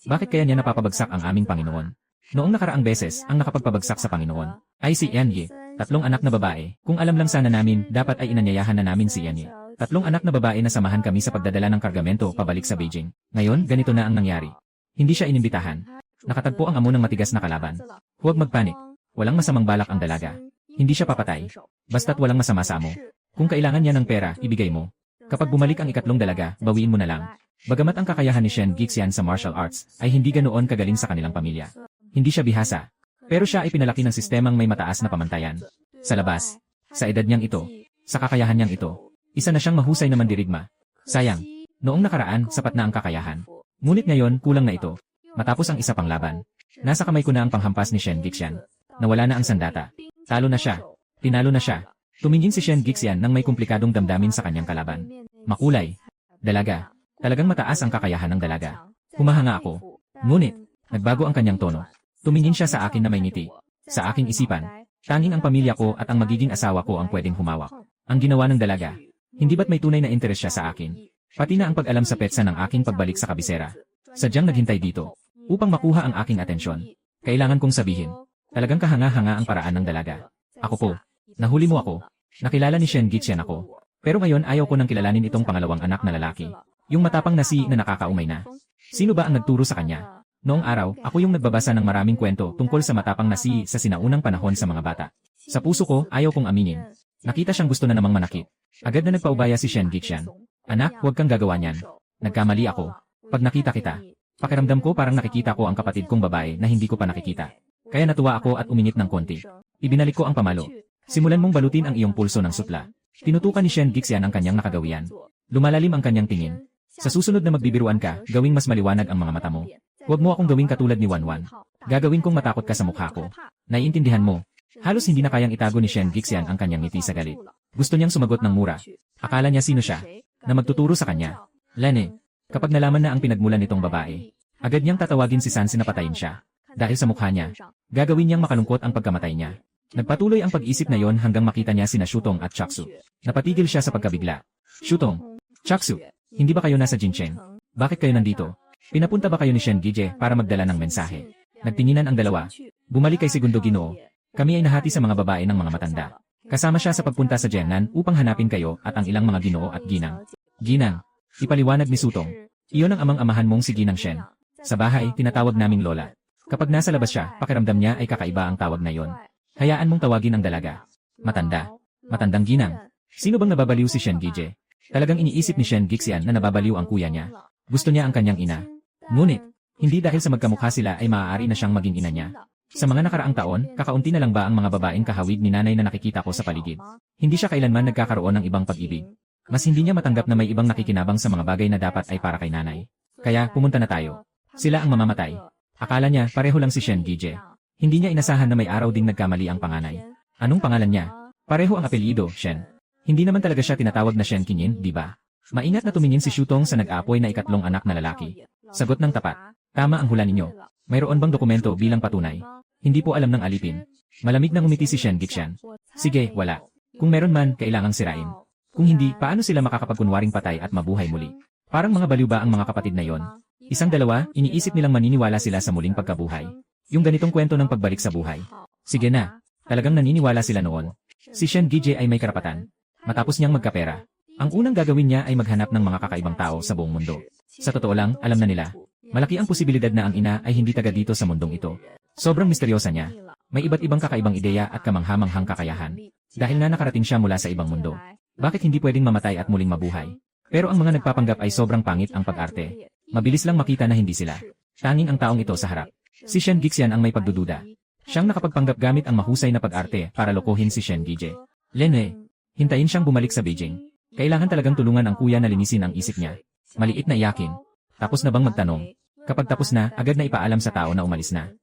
Bakit kaya niya napapabagsak ang aming Panginoon? Noong nakaraang beses, ang nakapagpabagsak sa Panginoon ay si Yanyi, 3 anak na babae. Kung alam lang sana namin, dapat ay inanyayahan na namin si Yanyi. 3 anak na babae na samahan kami sa pagdadala ng kargamento pabalik sa Beijing. Ngayon, ganito na ang nangyari. Hindi siya inimbitahan. Nakatagpo ang amo ng matigas na kalaban. Huwag magpanik. Walang masamang balak ang dalaga. Hindi siya papatay. Basta't walang masama sa amo. Kung kailangan niya ng pera, ibigay mo. Kapag bumalik ang ikatlong dalaga, bawiin mo na lang. Bagamat ang kakayahan ni Shen Gixian sa martial arts ay hindi ganoon kagaling sa kanilang pamilya. Hindi siya bihasa. Pero siya ay pinalaki ng sistemang may mataas na pamantayan. Sa labas, sa edad niyang ito, sa kakayahan niyang ito, isa na siyang mahusay na mandirigma. Sayang, noong nakaraan, sapat na ang kakayahan. Ngunit ngayon, kulang na ito. Matapos ang isa pang laban, nasa kamay ko na ang panghampas ni Shen Gixian. Nawala na ang sandata. Talo na siya. Tinalo na siya. Tumingin si Shen Gixian nang may komplikadong damdamin sa kanyang kalaban. Makulay. Dalaga. Talagang mataas ang kakayahan ng dalaga. Humahanga ako. Ngunit, nagbago ang kanyang tono. Tumingin siya sa akin na may ngiti. Sa aking isipan, tanging ang pamilya ko at ang magiging asawa ko ang pwedeng humawak. Ang ginawa ng dalaga, hindi ba't may tunay na interes siya sa akin? Pati na ang pag-alam sa petsa ng aking pagbalik sa kabisera. Sadyang naghintay dito. Upang makuha ang aking atensyon. Kailangan kong sabihin. Talagang kahanga-hanga ang paraan ng dalaga. Ako po. Nahuli mo ako. Nakilala ni Shen Gixian ako. Pero ngayon ayaw ko nang kilalanin itong pangalawang anak na lalaki. Yung matapang na si na nakakaumay na. Sino ba ang nagturo sa kanya? Noong araw, ako yung nagbabasa ng maraming kwento tungkol sa matapang na si sa sinaunang panahon sa mga bata. Sa puso ko, ayaw kong aminin. Nakita siyang gusto na namang manakit. Agad na nagpaubaya si Shen Gixian. Anak, huwag kang gagawa niyan. Nagkamali ako. Pag nakita kita, pakiramdam ko parang nakikita ko ang kapatid kong babae na hindi ko pa nakikita. Kaya natuwa ako at umingit ng konti. Ibinalik ko ang pamalo. Simulan mong balutin ang iyong pulso ng sutla. Tinutukan ni Shen Gixian ang kanyang nakagawian. Lumalalim ang kanyang tingin. Sa susunod na magbibiruan ka, gawing mas maliwanag ang mga mata mo. Huwag mo akong gawing katulad ni Wanwan. Gagawin kong matakot ka sa mukha ko. Naiintindihan mo. Halos hindi na kayang itago ni Shen Gixian ang kanyang ngiti sa galit. Gusto niyang sumagot ng mura. Akala niya sino siya, na magtuturo sa kanya. Lane, kapag nalaman na ang pinagmulan nitong babae, agad niyang tatawagin si Sansi na patayin siya. Dahil sa mukha niya, gagawin niyang makalungkot ang pagkamatay niya. Nagpatuloy ang pag-isip na yon hanggang makita niya sina Shutong at Chaksu. Napatigil siya sa pagkabigla. Shutong, Chaksu, hindi ba kayo nasa Jinchen? Bakit kayo nandito? Pinapunta ba kayo ni Shen Gije para magdala ng mensahe? Nagtinginan ang dalawa. Bumalik kay Segundo Ginoo. Kami ay nahati sa mga babae ng mga matanda. Kasama siya sa pagpunta sa Jiangnan upang hanapin kayo at ang ilang mga ginoo at ginang. Ginang, ipaliwanag ni Sutong. Iyon ang amang-amahan mong si Ginang Shen. Sa bahay, tinatawag naming Lola. Kapag nasa labas siya, pakiramdam niya ay kakaiba ang tawag na yon. Hayaan mong tawagin ang dalaga. Matanda. Matandang ginang. Sino bang nababaliw si Shen Gije? Talagang iniisip ni Shen Gixian na nababaliw ang kuya niya. Gusto niya ang kanyang ina. Ngunit, hindi dahil sa magkamukha sila ay maaari na siyang maging ina niya. Sa mga nakaraang taon, kakaunti na lang ba ang mga babaeng kahawig ni nanay na nakikita ko sa paligid? Hindi siya kailanman nagkakaroon ng ibang pag-ibig. Mas hindi niya matanggap na may ibang nakikinabang sa mga bagay na dapat ay para kay nanay. Kaya, pumunta na tayo. Sila ang mamamatay. Akala niya, pareho lang si Shen Gije. Hindi niya inasahan na may araw ding nagkamali ang panganay. Anong pangalan niya? Pareho ang apelyido, Shen. Hindi naman talaga siya tinatawag na Shen Kinyin, di ba? Maingat na tumingin si Shutong sa nag-aapoy na ikatlong anak na lalaki. Sagot ng tapat. Tama ang hula ninyo. Mayroon bang dokumento bilang patunay? Hindi po alam ng alipin. Malamig nang umiti si Shen Gixian. Sige, wala. Kung meron man, kailangang sirain. Kung hindi, paano sila makakapagkunwaring patay at mabuhay muli? Parang mga baliw ba ang mga kapatid na yon? Isang dalawa, iniisip nilang maniniwala sila sa muling pagkabuhay. Yung ganitong kwento ng pagbalik sa buhay. Sige na. Talagang naniniwala sila noon. Si Shen Gije ay may karapatan. Matapos niyang magkapera, ang unang gagawin niya ay maghanap ng mga kakaibang tao sa buong mundo. Sa totoo lang, alam na nila. Malaki ang posibilidad na ang ina ay hindi taga dito sa mundong ito. Sobrang misteryosa niya. May iba't ibang kakaibang ideya at kamanghamanghang kakayahan. Dahil nga nakarating siya mula sa ibang mundo. Bakit hindi pwedeng mamatay at muling mabuhay? Pero ang mga nagpapanggap ay sobrang pangit ang pag-arte. Mabilis lang makita na hindi sila. Tanging ang taong ito sa harap. Si Shen Gixian ang may pagdududa. Siyang nakapagpanggap gamit ang mahusay na pag-arte para lokohin si Shen Gije. Lene, hintayin siyang bumalik sa Beijing. Kailangan talagang tulungan ang kuya na linisin ang isip niya. Maliit na iyakin. Tapos na bang magtanong? Kapag tapos na, agad na ipaalam sa tao na umalis na.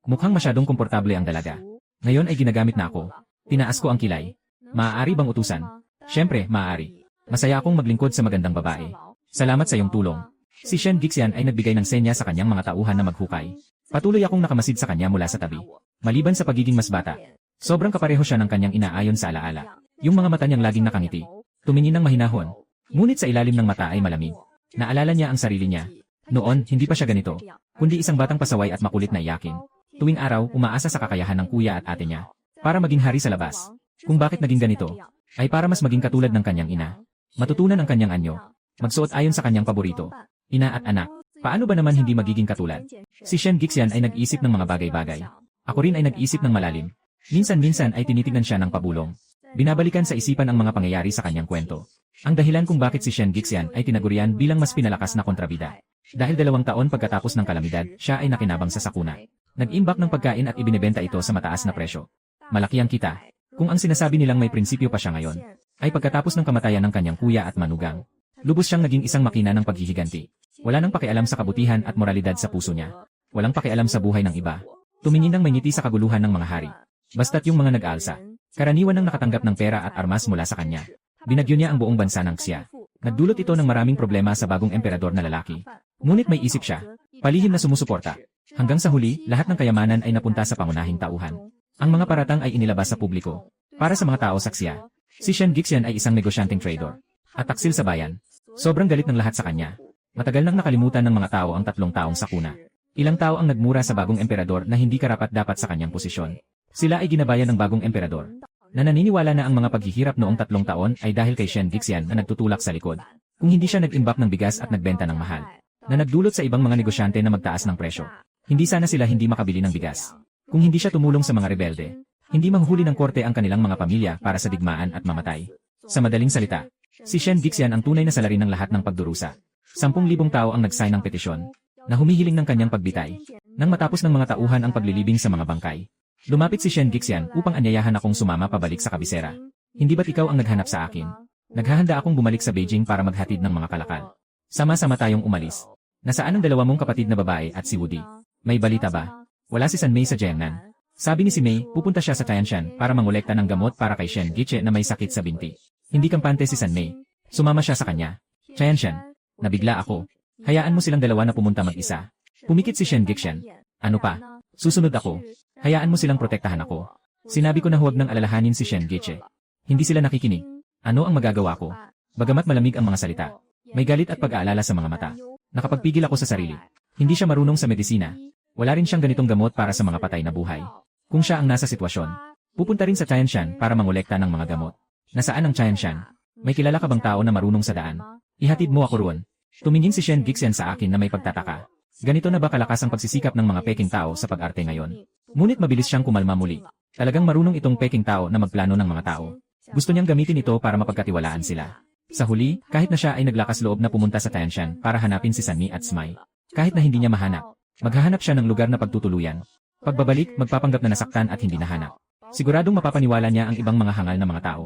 Mukhang masyadong komportable ang dalaga. Ngayon ay ginagamit na ako. Tinaas ko ang kilay. Maaari bang utusan? Siyempre, maaari. Masaya akong maglingkod sa magandang babae. Salamat sa iyong tulong. Si Shen Gixian ay nagbigay ng senya sa kanyang mga tauhan na maghukay. Patuloy akong nakamasid sa kanya mula sa tabi. Maliban sa pagiging mas bata, sobrang kapareho siya ng kanyang ina ayon sa alaala. Yung mga mata niyang laging nakangiti. Tumingin ng mahinahon. Ngunit sa ilalim ng mata ay malamig. Naalala niya ang sarili niya. Noon, hindi pa siya ganito. Kundi isang batang pasaway at makulit na iyakin. Tuwing araw, umaasa sa kakayahan ng kuya at ate niya. Para maging hari sa labas. Kung bakit naging ganito, ay para mas maging katulad ng kanyang ina. Matutunan ang kanyang anyo. Magsuot ayon sa kanyang paborito. Ina at anak. Paano ba naman hindi magiging katulad? Si Shen Gixian ay nag-isip ng mga bagay-bagay. Ako rin ay nag-isip ng malalim. Minsan-minsan ay tinitignan siya ng pabulong. Binabalikan sa isipan ang mga pangyayari sa kanyang kwento. Ang dahilan kung bakit si Shen Gixian ay tinagurian bilang mas pinalakas na kontrabida. Dahil 2 taon pagkatapos ng kalamidad, siya ay nakinabang sa sakuna. Nag-imbak ng pagkain at ibinebenta ito sa mataas na presyo. Malaki ang kita. Kung ang sinasabi nilang may prinsipyo pa siya ngayon, ay pagkatapos ng kamatayan ng kanyang kuya at manugang. Lubos siyang naging isang makina ng paghihiganti. Wala nang pakialam sa kabutihan at moralidad sa puso niya. Walang pakialam sa buhay ng iba. Tumingin ng may ngiti sa kaguluhan ng mga hari. Basta't yung mga nag-aalsa. Karaniwan nang nakatanggap ng pera at armas mula sa kanya. Binagyo niya ang buong bansa ng Xia. Nagdulot ito ng maraming problema sa bagong emperador na lalaki. Ngunit may isip siya. Palihim na sumusuporta. Hanggang sa huli, lahat ng kayamanan ay napunta sa pangunahing tauhan. Ang mga paratang ay inilabas sa publiko. Para sa mga tao sa Xia, si Shen Gixian ay isang negosyanteng trader. At taksil sa bayan. Sobrang galit ng lahat sa kanya. Matagal nang nakalimutan ng mga tao ang 3 taong sakuna. Ilang tao ang nagmura sa bagong emperador na hindi karapat-dapat sa kanyang posisyon. Sila ay ginabayan ng bagong emperador. Na naniniwala na ang mga paghihirap noong 3 taon ay dahil kay Shen Gixian na nagtutulak sa likod. Kung hindi siya nag-imbak ng bigas at nagbenta ng mahal. Na nagdulot sa ibang mga negosyante na magtaas ng presyo. Hindi sana sila hindi makabili ng bigas. Kung hindi siya tumulong sa mga rebelde, hindi mahuhuli ng korte ang kanilang mga pamilya para sa digmaan at mamatay. Sa madaling salita, si Shen Gixian ang tunay na salarin ng lahat ng pagdurusa. 10,000 tao ang nag-sign ng petisyon na humihiling ng kanyang pagbitay. Nang matapos ng mga tauhan ang paglilibing sa mga bangkay, lumapit si Shen Gixian upang anyayahan akong sumama pabalik sa kabisera. Hindi ba't ikaw ang naghanap sa akin? Naghahanda akong bumalik sa Beijing para maghatid ng mga kalakal. Sama-sama tayong umalis. Nasaan ang 2 mong kapatid na babae at si Woody? May balita ba? Wala si San Mei sa Jiangnan. Sabi ni si Mei, pupunta siya sa Tianshan para mangolekta ng gamot para kay Shen Giche na may sakit sa binti. Hindi kampante si San Mei. Sumama siya sa kanya. Tianshan. Nabigla ako. Hayaan mo silang 2 na pumunta mag-isa. Pumikit si Shen Gixian. Ano pa? Susunod ako. Hayaan mo silang protektahan ako. Sinabi ko na huwag nang alalahanin si Shen Giche. Hindi sila nakikinig. Ano ang magagawa ko? Bagamat malamig ang mga salita, may galit at pag-aalala sa mga mata. Nakapagpigil ako sa sarili. Hindi siya marunong sa medisina. Wala rin siyang ganitong gamot para sa mga patay na buhay. Kung siya ang nasa sitwasyon, pupunta rin sa Tianshan para mangolekta ng mga gamot. Nasaan ang Tianshan? May kilala ka bang tao na marunong sa daan? Ihatid mo ako roon. Tumingin si Shen Gixian sa akin na may pagtataka. Ganito na ba kalakas ang pagsisikap ng mga peking tao sa pag-arte ngayon? Ngunit mabilis siyang kumalma muli. Talagang marunong itong peking tao na magplano ng mga tao. Gusto niyang gamitin ito para mapagkatiwalaan sila. Sa huli, kahit na siya ay naglakas loob na pumunta sa Tianshan para hanapin si Sanmi at Smai. Kahit na hindi niya mahanap, maghahanap siya ng lugar na pagtutuluyan. Pagbabalik, magpapanggap na nasaktan at hindi nahanap. Siguradong mapapaniwala niya ang ibang mga hangal na mga tao.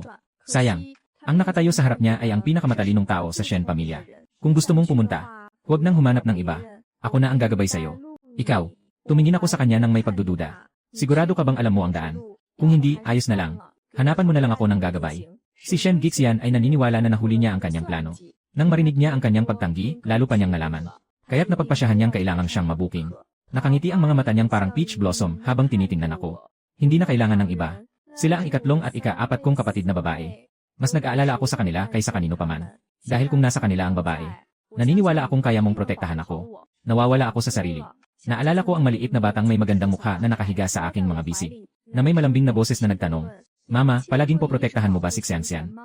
Sayang, ang nakatayo sa harap niya ay ang pinakamatalinong tao sa Shen pamilya. Kung gusto mong pumunta, huwag nang humanap ng iba. Ako na ang gagabay sa'yo. Ikaw, tumingin ako sa kanya ng may pagdududa. Sigurado ka bang alam mo ang daan? Kung hindi, ayos na lang. Hanapan mo na lang ako ng gagabay. Si Shen Gixian ay naniniwala na nahuli niya ang kanyang plano. Nang marinig niya ang kanyang pagtanggi, lalo pa niyang nalaman. Kaya't napagpasyahan niyang kailangang siyang mabuking. Nakangiti ang mga mata niyang parang peach blossom habang tinitingnan ako. Hindi na kailangan ng iba. Sila ang 3 at 4 kong kapatid na babae. Mas nag-aalala ako sa kanila kaysa kanino paman. Dahil kung nasa kanila ang babae, naniniwala akong kaya mong protektahan ako. Nawawala ako sa sarili. Naalala ko ang maliit na batang may magandang mukha na nakahiga sa aking mga bisig, na may malambing na boses na nagtanong, "Mama, palaging poprotektahan mo ba si Xianxian?"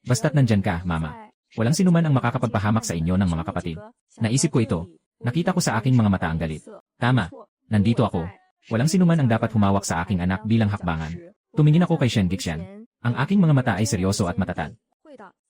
Basta't nandyan ka, Mama. Walang sinuman ang makakapagpahamak sa inyo ng mga kapatid. Naisip ko ito. Nakita ko sa aking mga mata ang galit. Tama. Nandito ako. Walang sinuman ang dapat humawak sa aking anak bilang hakbangan. Tumingin ako kay Shen Gixian. Ang aking mga mata ay seryoso at matatag.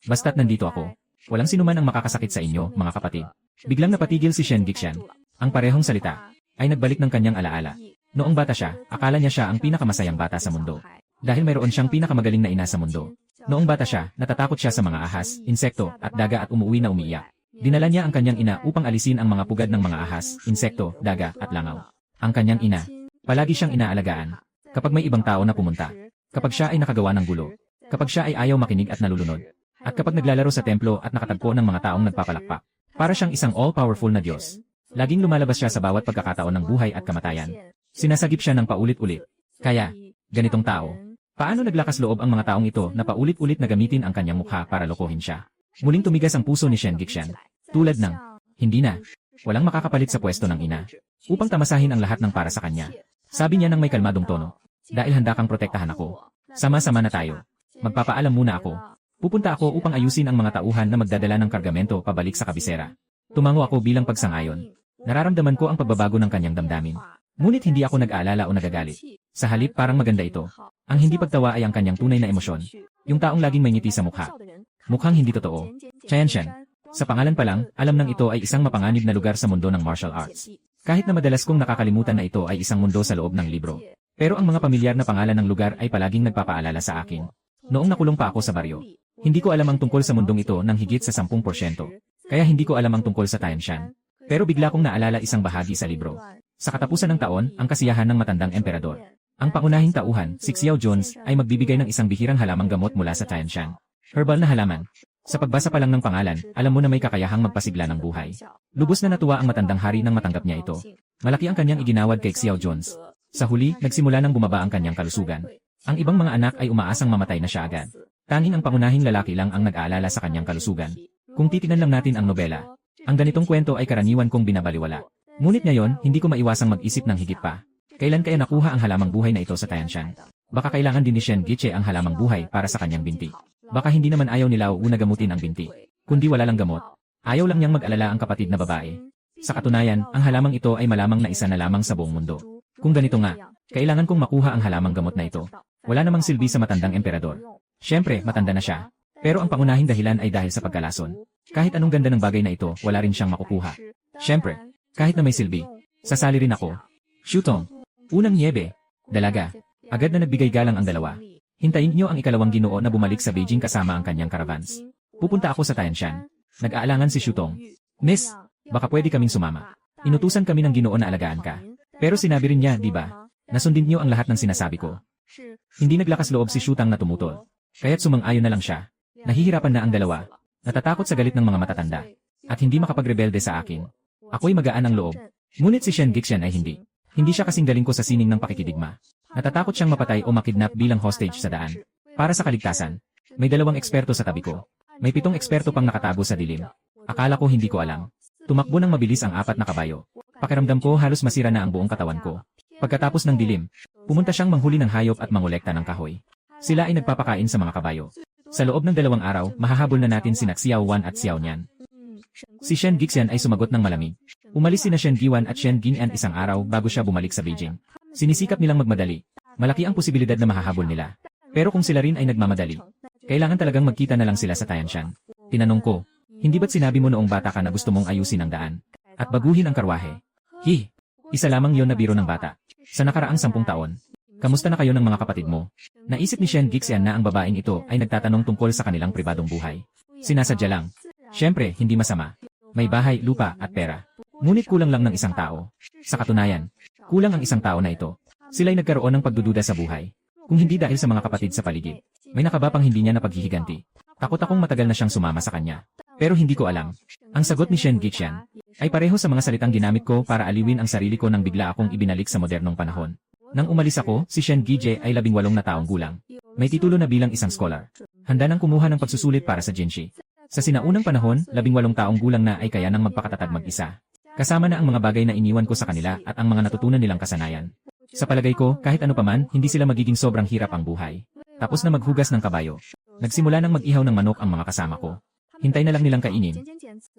Basta't nandito ako. Walang sinuman ang makakasakit sa inyo, mga kapatid. Biglang napatigil si Shen Gixian. Ang parehong salita ay nagbalik ng kanyang alaala. Noong bata siya, akala niya siya ang pinakamasayang bata sa mundo. Dahil mayroon siyang pinakamagaling na ina sa mundo. Noong bata siya, natatakot siya sa mga ahas, insekto, at daga at umuwi na umiiyak. Dinala niya ang kanyang ina upang alisin ang mga pugad ng mga ahas, insekto, daga, at langaw. Ang kanyang ina, palagi siyang inaalagaan. Kapag may ibang tao na pumunta, kapag siya ay nakagawa ng gulo, kapag siya ay ayaw makinig at nalulunod, at kapag naglalaro sa templo at nakatagpo ng mga taong nagpapalakpak, para siyang isang all-powerful na Diyos. Laging lumalabas siya sa bawat pagkakataon ng buhay at kamatayan. Sinasagip siya ng paulit-ulit. Kaya, ganitong tao. Paano naglakas loob ang mga taong ito na paulit-ulit na gamitin ang kanyang mukha para lokohin siya? Muling tumigas ang puso ni Shen Gixian. Tulad ng, hindi na. Walang makakapalit sa pwesto ng ina. Upang tamasahin ang lahat ng para sa kanya. Sabi niya ng may kalmadong tono. Dahil handa kang protektahan ako. Sama-sama na tayo. Magpapaalam muna ako. Pupunta ako upang ayusin ang mga tauhan na magdadala ng kargamento pabalik sa kabisera. Tumango ako bilang pagsangayon. Nararamdaman ko ang pagbabago ng kanyang damdamin. Ngunit hindi ako nag-aalala o nagagalit. Sa halip parang maganda ito. Ang hindi pagtawa ay ang kanyang tunay na emosyon. Yung taong laging may ngiti sa mukha. Mukhang hindi totoo. Xianxian. Sa pangalan pa lang, alam nang ito ay isang mapanganib na lugar sa mundo ng martial arts. Kahit na madalas kong nakakalimutan na ito ay isang mundo sa loob ng libro. Pero ang mga pamilyar na pangalan ng lugar ay palaging nagpapaalala sa akin. Noong nakulong pa ako sa baryo, hindi ko alam ang tungkol sa mundong ito ng higit sa 10%. Kaya hindi ko alam ang tungkol sa Tianshan. Pero bigla kong naalala isang bahagi sa libro. Sa katapusan ng taon, ang kasiyahan ng matandang emperador. Ang pangunahing tauhan, si Xiao Jones, ay magbibigay ng isang bihirang halamang gamot mula sa Tianshan. Herbal na halaman. Sa pagbasa pa lang ng pangalan, alam mo na may kakayahang magpasigla ng buhay. Lubos na natuwa ang matandang hari nang matanggap niya ito. Malaki ang kanyang iginawad kay Xiao Jones. Sa huli, nagsimula nang bumaba ang kanyang kalusugan. Ang ibang mga anak ay umaasang mamatay na siya agad. Tanging ang pangunahing lalaki lang ang nag-aalala sa kanyang kalusugan. Kung titignan lang natin ang nobela, ang ganitong kwento ay karaniwan kong binabaliwala. Ngunit ngayon, hindi ko maiwasang mag-isip ng higit pa. Kailan kaya nakuha ang halamang buhay na ito sa Tianshan? Baka kailangan din ni Shen Giche ang halamang buhay para sa kanyang binti. Baka hindi naman ayaw ni Lao Wu na gamutin ang binti. Kundi wala lang gamot. Ayaw lang niyang mag-alala ang kapatid na babae. Sa katunayan, ang halamang ito ay malamang na isa na lamang sa buong mundo. Kung ganito nga, kailangan kong makuha ang halamang gamot na ito. Wala namang silbi sa matandang emperador. Siyempre, matanda na siya. Pero ang pangunahing dahilan ay dahil sa pagkalason. Kahit anong ganda ng bagay na ito, wala rin siyang makukuha. Siyempre, kahit na may silbi, sasali rin ako. Shutong. Unang niebe. Dalaga. Agad na nagbigay galang ang dalawa. Hintayin niyo ang ikalawang Ginoo na bumalik sa Beijing kasama ang kanyang caravans. Pupunta ako sa Tianshan. Nag-aalangan si Shutong. Miss, baka pwede kaming sumama. Inutusan kami ng Ginoo na alagaan ka. Pero sinabi rin niya, di ba? Nasundin niyo ang lahat ng sinasabi ko. Hindi naglakas loob si Shutang na tumutol. Kaya't sumang-ayon na lang siya. Nahihirapan na ang dalawa. Natatakot sa galit ng mga matatanda. At hindi makapagrebelde sa akin. Ako'y magaan ang loob. Ngunit si Shen Gixian ay hindi. Hindi siya kasing galing ko sa sining ng pakikidigma. Natatakot siyang mapatay o makidnap bilang hostage sa daan. Para sa kaligtasan, may 2 eksperto sa tabi ko. May 7 eksperto pang nakatago sa dilim. Akala ko hindi ko alam. Tumakbo ng mabilis ang 4 na kabayo. Pakiramdam ko halos masira na ang buong katawan ko. Pagkatapos ng dilim, pumunta siyang manghuli ng hayop at mangolekta ng kahoy. Sila ay nagpapakain sa mga kabayo. Sa loob ng 2 araw, mahahabol na natin sina Xiao Wan at Xiao Nian. Si Shen Gixian ay sumagot ng malamig. Umalis sina Shen Giwan at Shen Ginian isang araw bago siya bumalik sa Beijing. Sinisikap nilang magmadali. Malaki ang posibilidad na mahahabol nila. Pero kung sila rin ay nagmamadali, kailangan talagang magkita na lang sila sa Tianshan. Tinanong ko, hindi ba't sinabi mo noong bata ka na gusto mong ayusin ang daan? At baguhin ang karwahe? Isa lamang yon na biro ng bata. Sa nakaraang 10 taon, kamusta na kayo ng mga kapatid mo? Naisip ni Shen Gixian na ang babaeng ito ay nagtatanong tungkol sa kanilang pribadong buhay. Sinasadya lang. Siyempre, hindi masama. May bahay, lupa, at pera. Ngunit kulang lang ng isang tao. Sa katunayan, kulang ang isang tao na ito. Sila'y nagkaroon ng pagdududa sa buhay. Kung hindi dahil sa mga kapatid sa paligid, may nakaba pang hindi niya napaghihiganti. Takot akong matagal na siyang sumama sa kanya. Pero hindi ko alam. Ang sagot ni Shen Gixian ay pareho sa mga salitang ginamit ko para aliwin ang sarili ko nang bigla akong ibinalik sa modernong panahon. Nang umalis ako, si Shen Gije ay 18 na taong gulang. May titulo na bilang isang scholar. Handa nang kumuha ng pagsusulit para sa Jinshi. Sa sinaunang panahon, 18 taong gulang na ay kaya nang magpakatatag mag-isa. Kasama na ang mga bagay na iniwan ko sa kanila at ang mga natutunan nilang kasanayan. Sa palagay ko, kahit ano paman, hindi sila magiging sobrang hirap ang buhay. Tapos na maghugas ng kabayo. Nagsimula ng mag-ihaw ng manok ang mga kasama ko. Hintay na lang nilang kainin.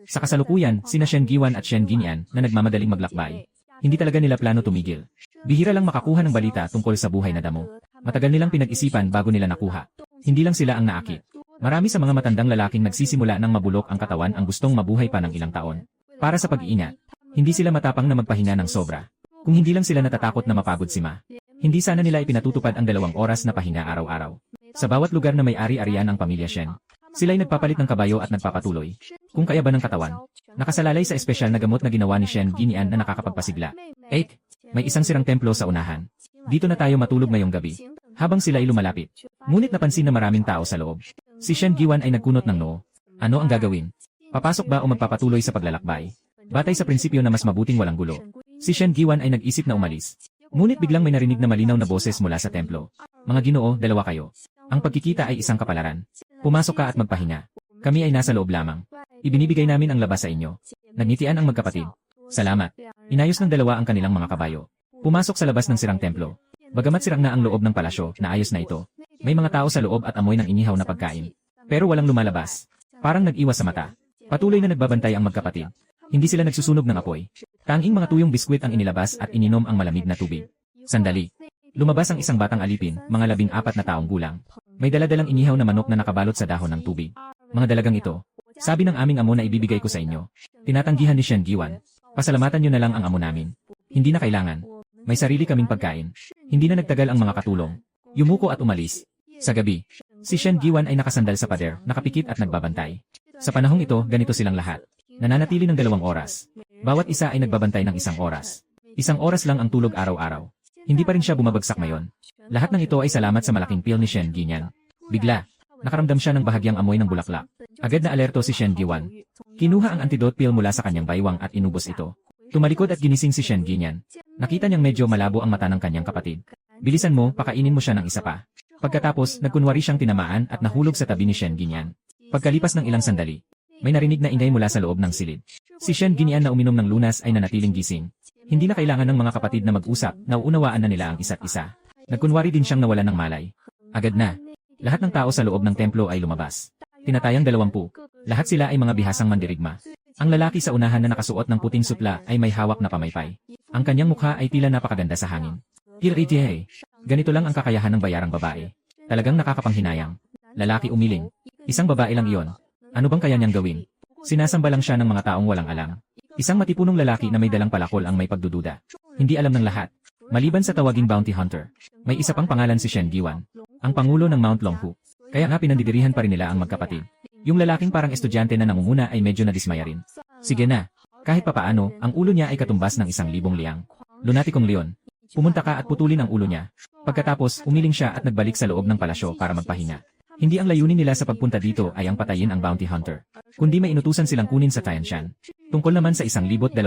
Sa kasalukuyan, sina Shen Giwan at Shen Ginian na nagmamadaling maglakbay. Hindi talaga nila plano tumigil. Bihira lang makakuha ng balita tungkol sa buhay na damo. Matagal nilang pinag-isipan bago nila nakuha. Hindi lang sila ang naakit. Marami sa mga matandang lalaking nagsisimula ng mabulok ang katawan ang gustong mabuhay pa ng ilang taon. Para sa pag-iingat, hindi sila matapang na magpahinga ng sobra. Kung hindi lang sila natatakot na mapagod si Ma, hindi sana nila ipinatutupad ang 2 oras na pahinga araw-araw. Sa bawat lugar na may ari-arian ang pamilya Shen, sila'y nagpapalit ng kabayo at nagpapatuloy. Kung kaya ba ng katawan, nakasalalay sa espesyal na gamot na ginawa ni Shen Ginian na nakakapagpasigla. 8. May isang sirang templo sa unahan. Dito na tayo matulog ngayong gabi. Habang sila ay lumalapit. Ngunit napansin na maraming tao sa loob. Si Shen Giwan ay nagkunot ng noo. Ano ang gagawin? Papasok ba o magpapatuloy sa paglalakbay? Batay sa prinsipyo na mas mabuting walang gulo. Si Shen Giwan ay nag-isip na umalis. Ngunit biglang may narinig na malinaw na boses mula sa templo. Mga Ginoo, 2 kayo. Ang pagkikita ay isang kapalaran. Pumasok ka at magpahinga. Kami ay nasa loob lamang. Ibinibigay namin ang labas sa inyo. Nagngitian ang magkapatid. Salamat. Inayos ng 2 ang kanilang mga kabayo. Pumasok sa labas ng sirang templo. Bagamat sirang na ang loob ng palasyo, naayos na ito. May mga tao sa loob at amoy ng inihaw na pagkain. Pero walang lumalabas. Parang nag-iwas sa mata. Patuloy na nagbabantay ang magkapatid. Hindi sila nagsusunog ng apoy. Tanging mga tuyong biskwit ang inilabas at ininom ang malamig na tubig. Sandali. Lumabas ang isang batang alipin, mga 14 na taong gulang. May daladalang inihaw na manok na nakabalot sa dahon ng tubig. Mga dalagang ito, sabi ng aming amo na ibibigay ko sa inyo. Tinatanggihan ni Shen Giwan. Pasalamatan nyo na lang ang amo namin. Hindi na kailangan. May sarili kaming pagkain. Hindi na nagtagal ang mga katulong. Yumuko at umalis. Sa gabi, si Shen Giwan ay nakasandal sa pader, nakapikit at nagbabantay. Sa panahong ito, ganito silang lahat. Nananatili ng 2 oras. Bawat isa ay nagbabantay ng 1 oras. 1 oras lang ang tulog araw-araw. Hindi pa rin siya bumabagsak ngayon. Lahat ng ito ay salamat sa malaking pil ni Shen Ginian. Bigla, nakaramdam siya ng bahagyang amoy ng bulaklak. Agad na alerto si Shen Giwan. Kinuha ang antidote pill mula sa kanyang baywang at inubos ito. Tumalikod at ginising si Shen Ginian. Nakita niyang medyo malabo ang mata ng kanyang kapatid. Bilisan mo, pakainin mo siya ng isa pa. Pagkatapos, nagkunwari siyang tinamaan at nahulog sa tabi ni Shen Ginian. Pagkalipas ng ilang sandali, may narinig na ingay mula sa loob ng silid. Si Shen Ginian na uminom ng lunas ay nanatiling gising. Hindi na kailangan ng mga kapatid na mag-usap, nauunawaan na nila ang isa't isa. Nagkunwari din siyang nawalan ng malay. Agad na. Lahat ng tao sa loob ng templo ay lumabas. Tinatayang 20. Lahat sila ay mga bihasang mandirigma. Ang lalaki sa unahan na nakasuot ng puting sutla ay may hawak na pamaypay. Ang kanyang mukha ay tila napakaganda sa hangin. Hiritihe. Ganito lang ang kakayahan ng bayarang babae. Talagang nakakapanghinayang. Lalaki umiling. Isang babae lang iyon. Ano bang kaya niyang gawin? Sinasamba lang siya ng mga taong walang alam. Isang matipunong lalaki na may dalang palakol ang may pagdududa. Hindi alam ng lahat. Maliban sa tawaging bounty hunter, may isa pang pangalan si Shen Giwan, ang pangulo ng Mount Longhu. Kaya nga pinandidirihan pa rin nila ang magkapatid. Yung lalaking parang estudyante na nangunguna ay medyo nadismaya rin. Sige na, kahit papaano, ang ulo niya ay katumbas ng 1,000 liang. Lunatikong leon. Pumunta ka at putulin ang ulo niya. Pagkatapos, umiling siya at nagbalik sa loob ng palasyo para magpahinga. Hindi ang layunin nila sa pagpunta dito ay ang patayin ang bounty hunter, kundi may inutusan silang kunin sa Tianshan. Tungkol naman sa 1,200,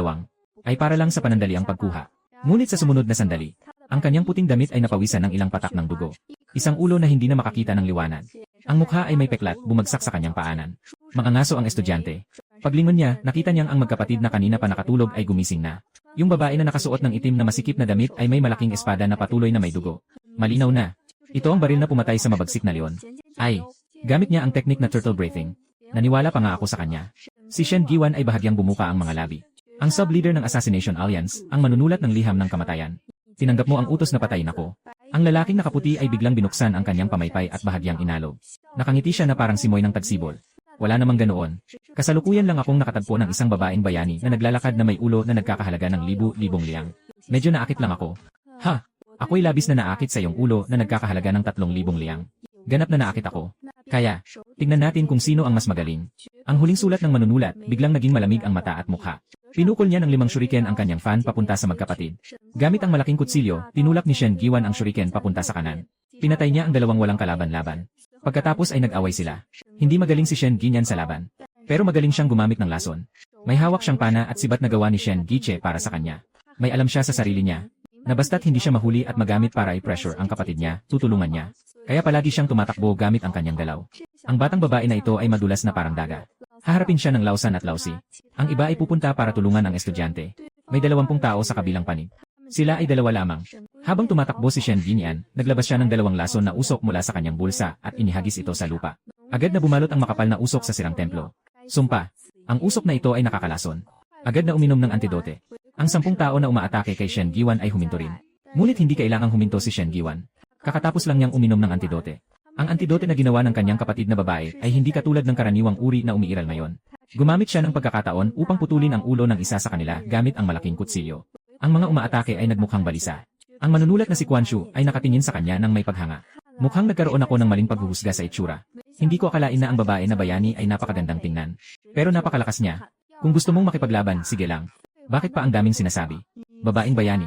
ay para lang sa panandali ang pagkuha. Ngunit sa sumunod na sandali, ang kanyang puting damit ay napawisan ng ilang patak ng dugo. Isang ulo na hindi na makakita ng liwanag. Ang mukha ay may peklat, bumagsak sa kanyang paanan. Mangangaso ang estudyante. Paglingon niya, nakita niyang ang magkapatid na kanina pa nakatulog ay gumising na. Yung babae na nakasuot ng itim na masikip na damit ay may malaking espada na patuloy na may dugo. Malinaw na. Ito ang baril na pumatay sa mabagsik na leon. Ay, gamit niya ang technique na turtle breathing. Naniwala pa nga ako sa kanya. Si Shen Giwan ay bahagyang bumuka ang mga labi. Ang sub-leader ng Assassination Alliance, ang manunulat ng liham ng kamatayan. Tinanggap mo ang utos na patayin ako. Ang lalaking nakaputi ay biglang binuksan ang kanyang pamaypay at bahagyang inalog. Nakangiti siya na parang simoy ng tagsibol. Wala namang ganoon. Kasalukuyan lang akong nakatagpo ng isang babaeng bayani na naglalakad na may ulo na nagkakahalaga ng libu-libong liang. Medyo naakit lang ako. Ha! Ako'y labis na naakit sa iyong ulo na nagkakahalaga ng 3,000 liang. Ganap na naakit ako. Kaya, tingnan natin kung sino ang mas magaling. Ang huling sulat ng manunulat, biglang naging malamig ang mata at mukha. Pinukol niya ng 5 shuriken ang kanyang fan papunta sa magkapatid. Gamit ang malaking kutsilyo, tinulak ni Shen Giwan ang shuriken papunta sa kanan. Pinatay niya ang 2 walang kalaban-laban. Pagkatapos ay nag-away sila. Hindi magaling si Shen Ginian sa laban. Pero magaling siyang gumamit ng lason. May hawak siyang pana at sibat na gawa ni Shen Giche para sa kanya. May alam siya sa sarili niya, na basta't hindi siya mahuli at magamit para i-pressure ang kapatid niya, tutulungan niya. Kaya palagi siyang tumatakbo gamit ang kanyang galaw. Ang batang babae na ito ay madulas na parang daga. Haharapin siya ng Lausan at Lausi. Ang iba ay pupunta para tulungan ang estudyante. May 20 tao sa kabilang panig. Sila ay 2 lamang. Habang tumatakbo si Shen Jinyan, naglabas siya ng 2 lason na usok mula sa kanyang bulsa at inihagis ito sa lupa. Agad na bumalot ang makapal na usok sa sirang templo. Sumpa, ang usok na ito ay nakakalason. Agad na uminom ng antidote. Ang 10 tao na umaatake kay Shen Giwan ay huminto rin. Ngunit hindi kailangang huminto si Shen Giwan. Kakatapos lang niyang uminom ng antidote. Ang antidote na ginawa ng kanyang kapatid na babae ay hindi katulad ng karaniwang uri na umiiral ngayon. Gumamit siya ng pagkakataon upang putulin ang ulo ng isa sa kanila gamit ang malaking kutsilyo. Ang mga umaatake ay nagmukhang balisa. Ang manunulat na si Quan Shu ay nakatingin sa kanya ng may paghanga. Mukhang nagkaroon ako ng maling paghuhusga sa itsura. Hindi ko akalain na ang babae na bayani ay napakagandang tingnan. Pero napakalakas niya. Kung gusto mong makipaglaban, sige lang. Bakit pa ang daming sinasabi? Babaeng bayani.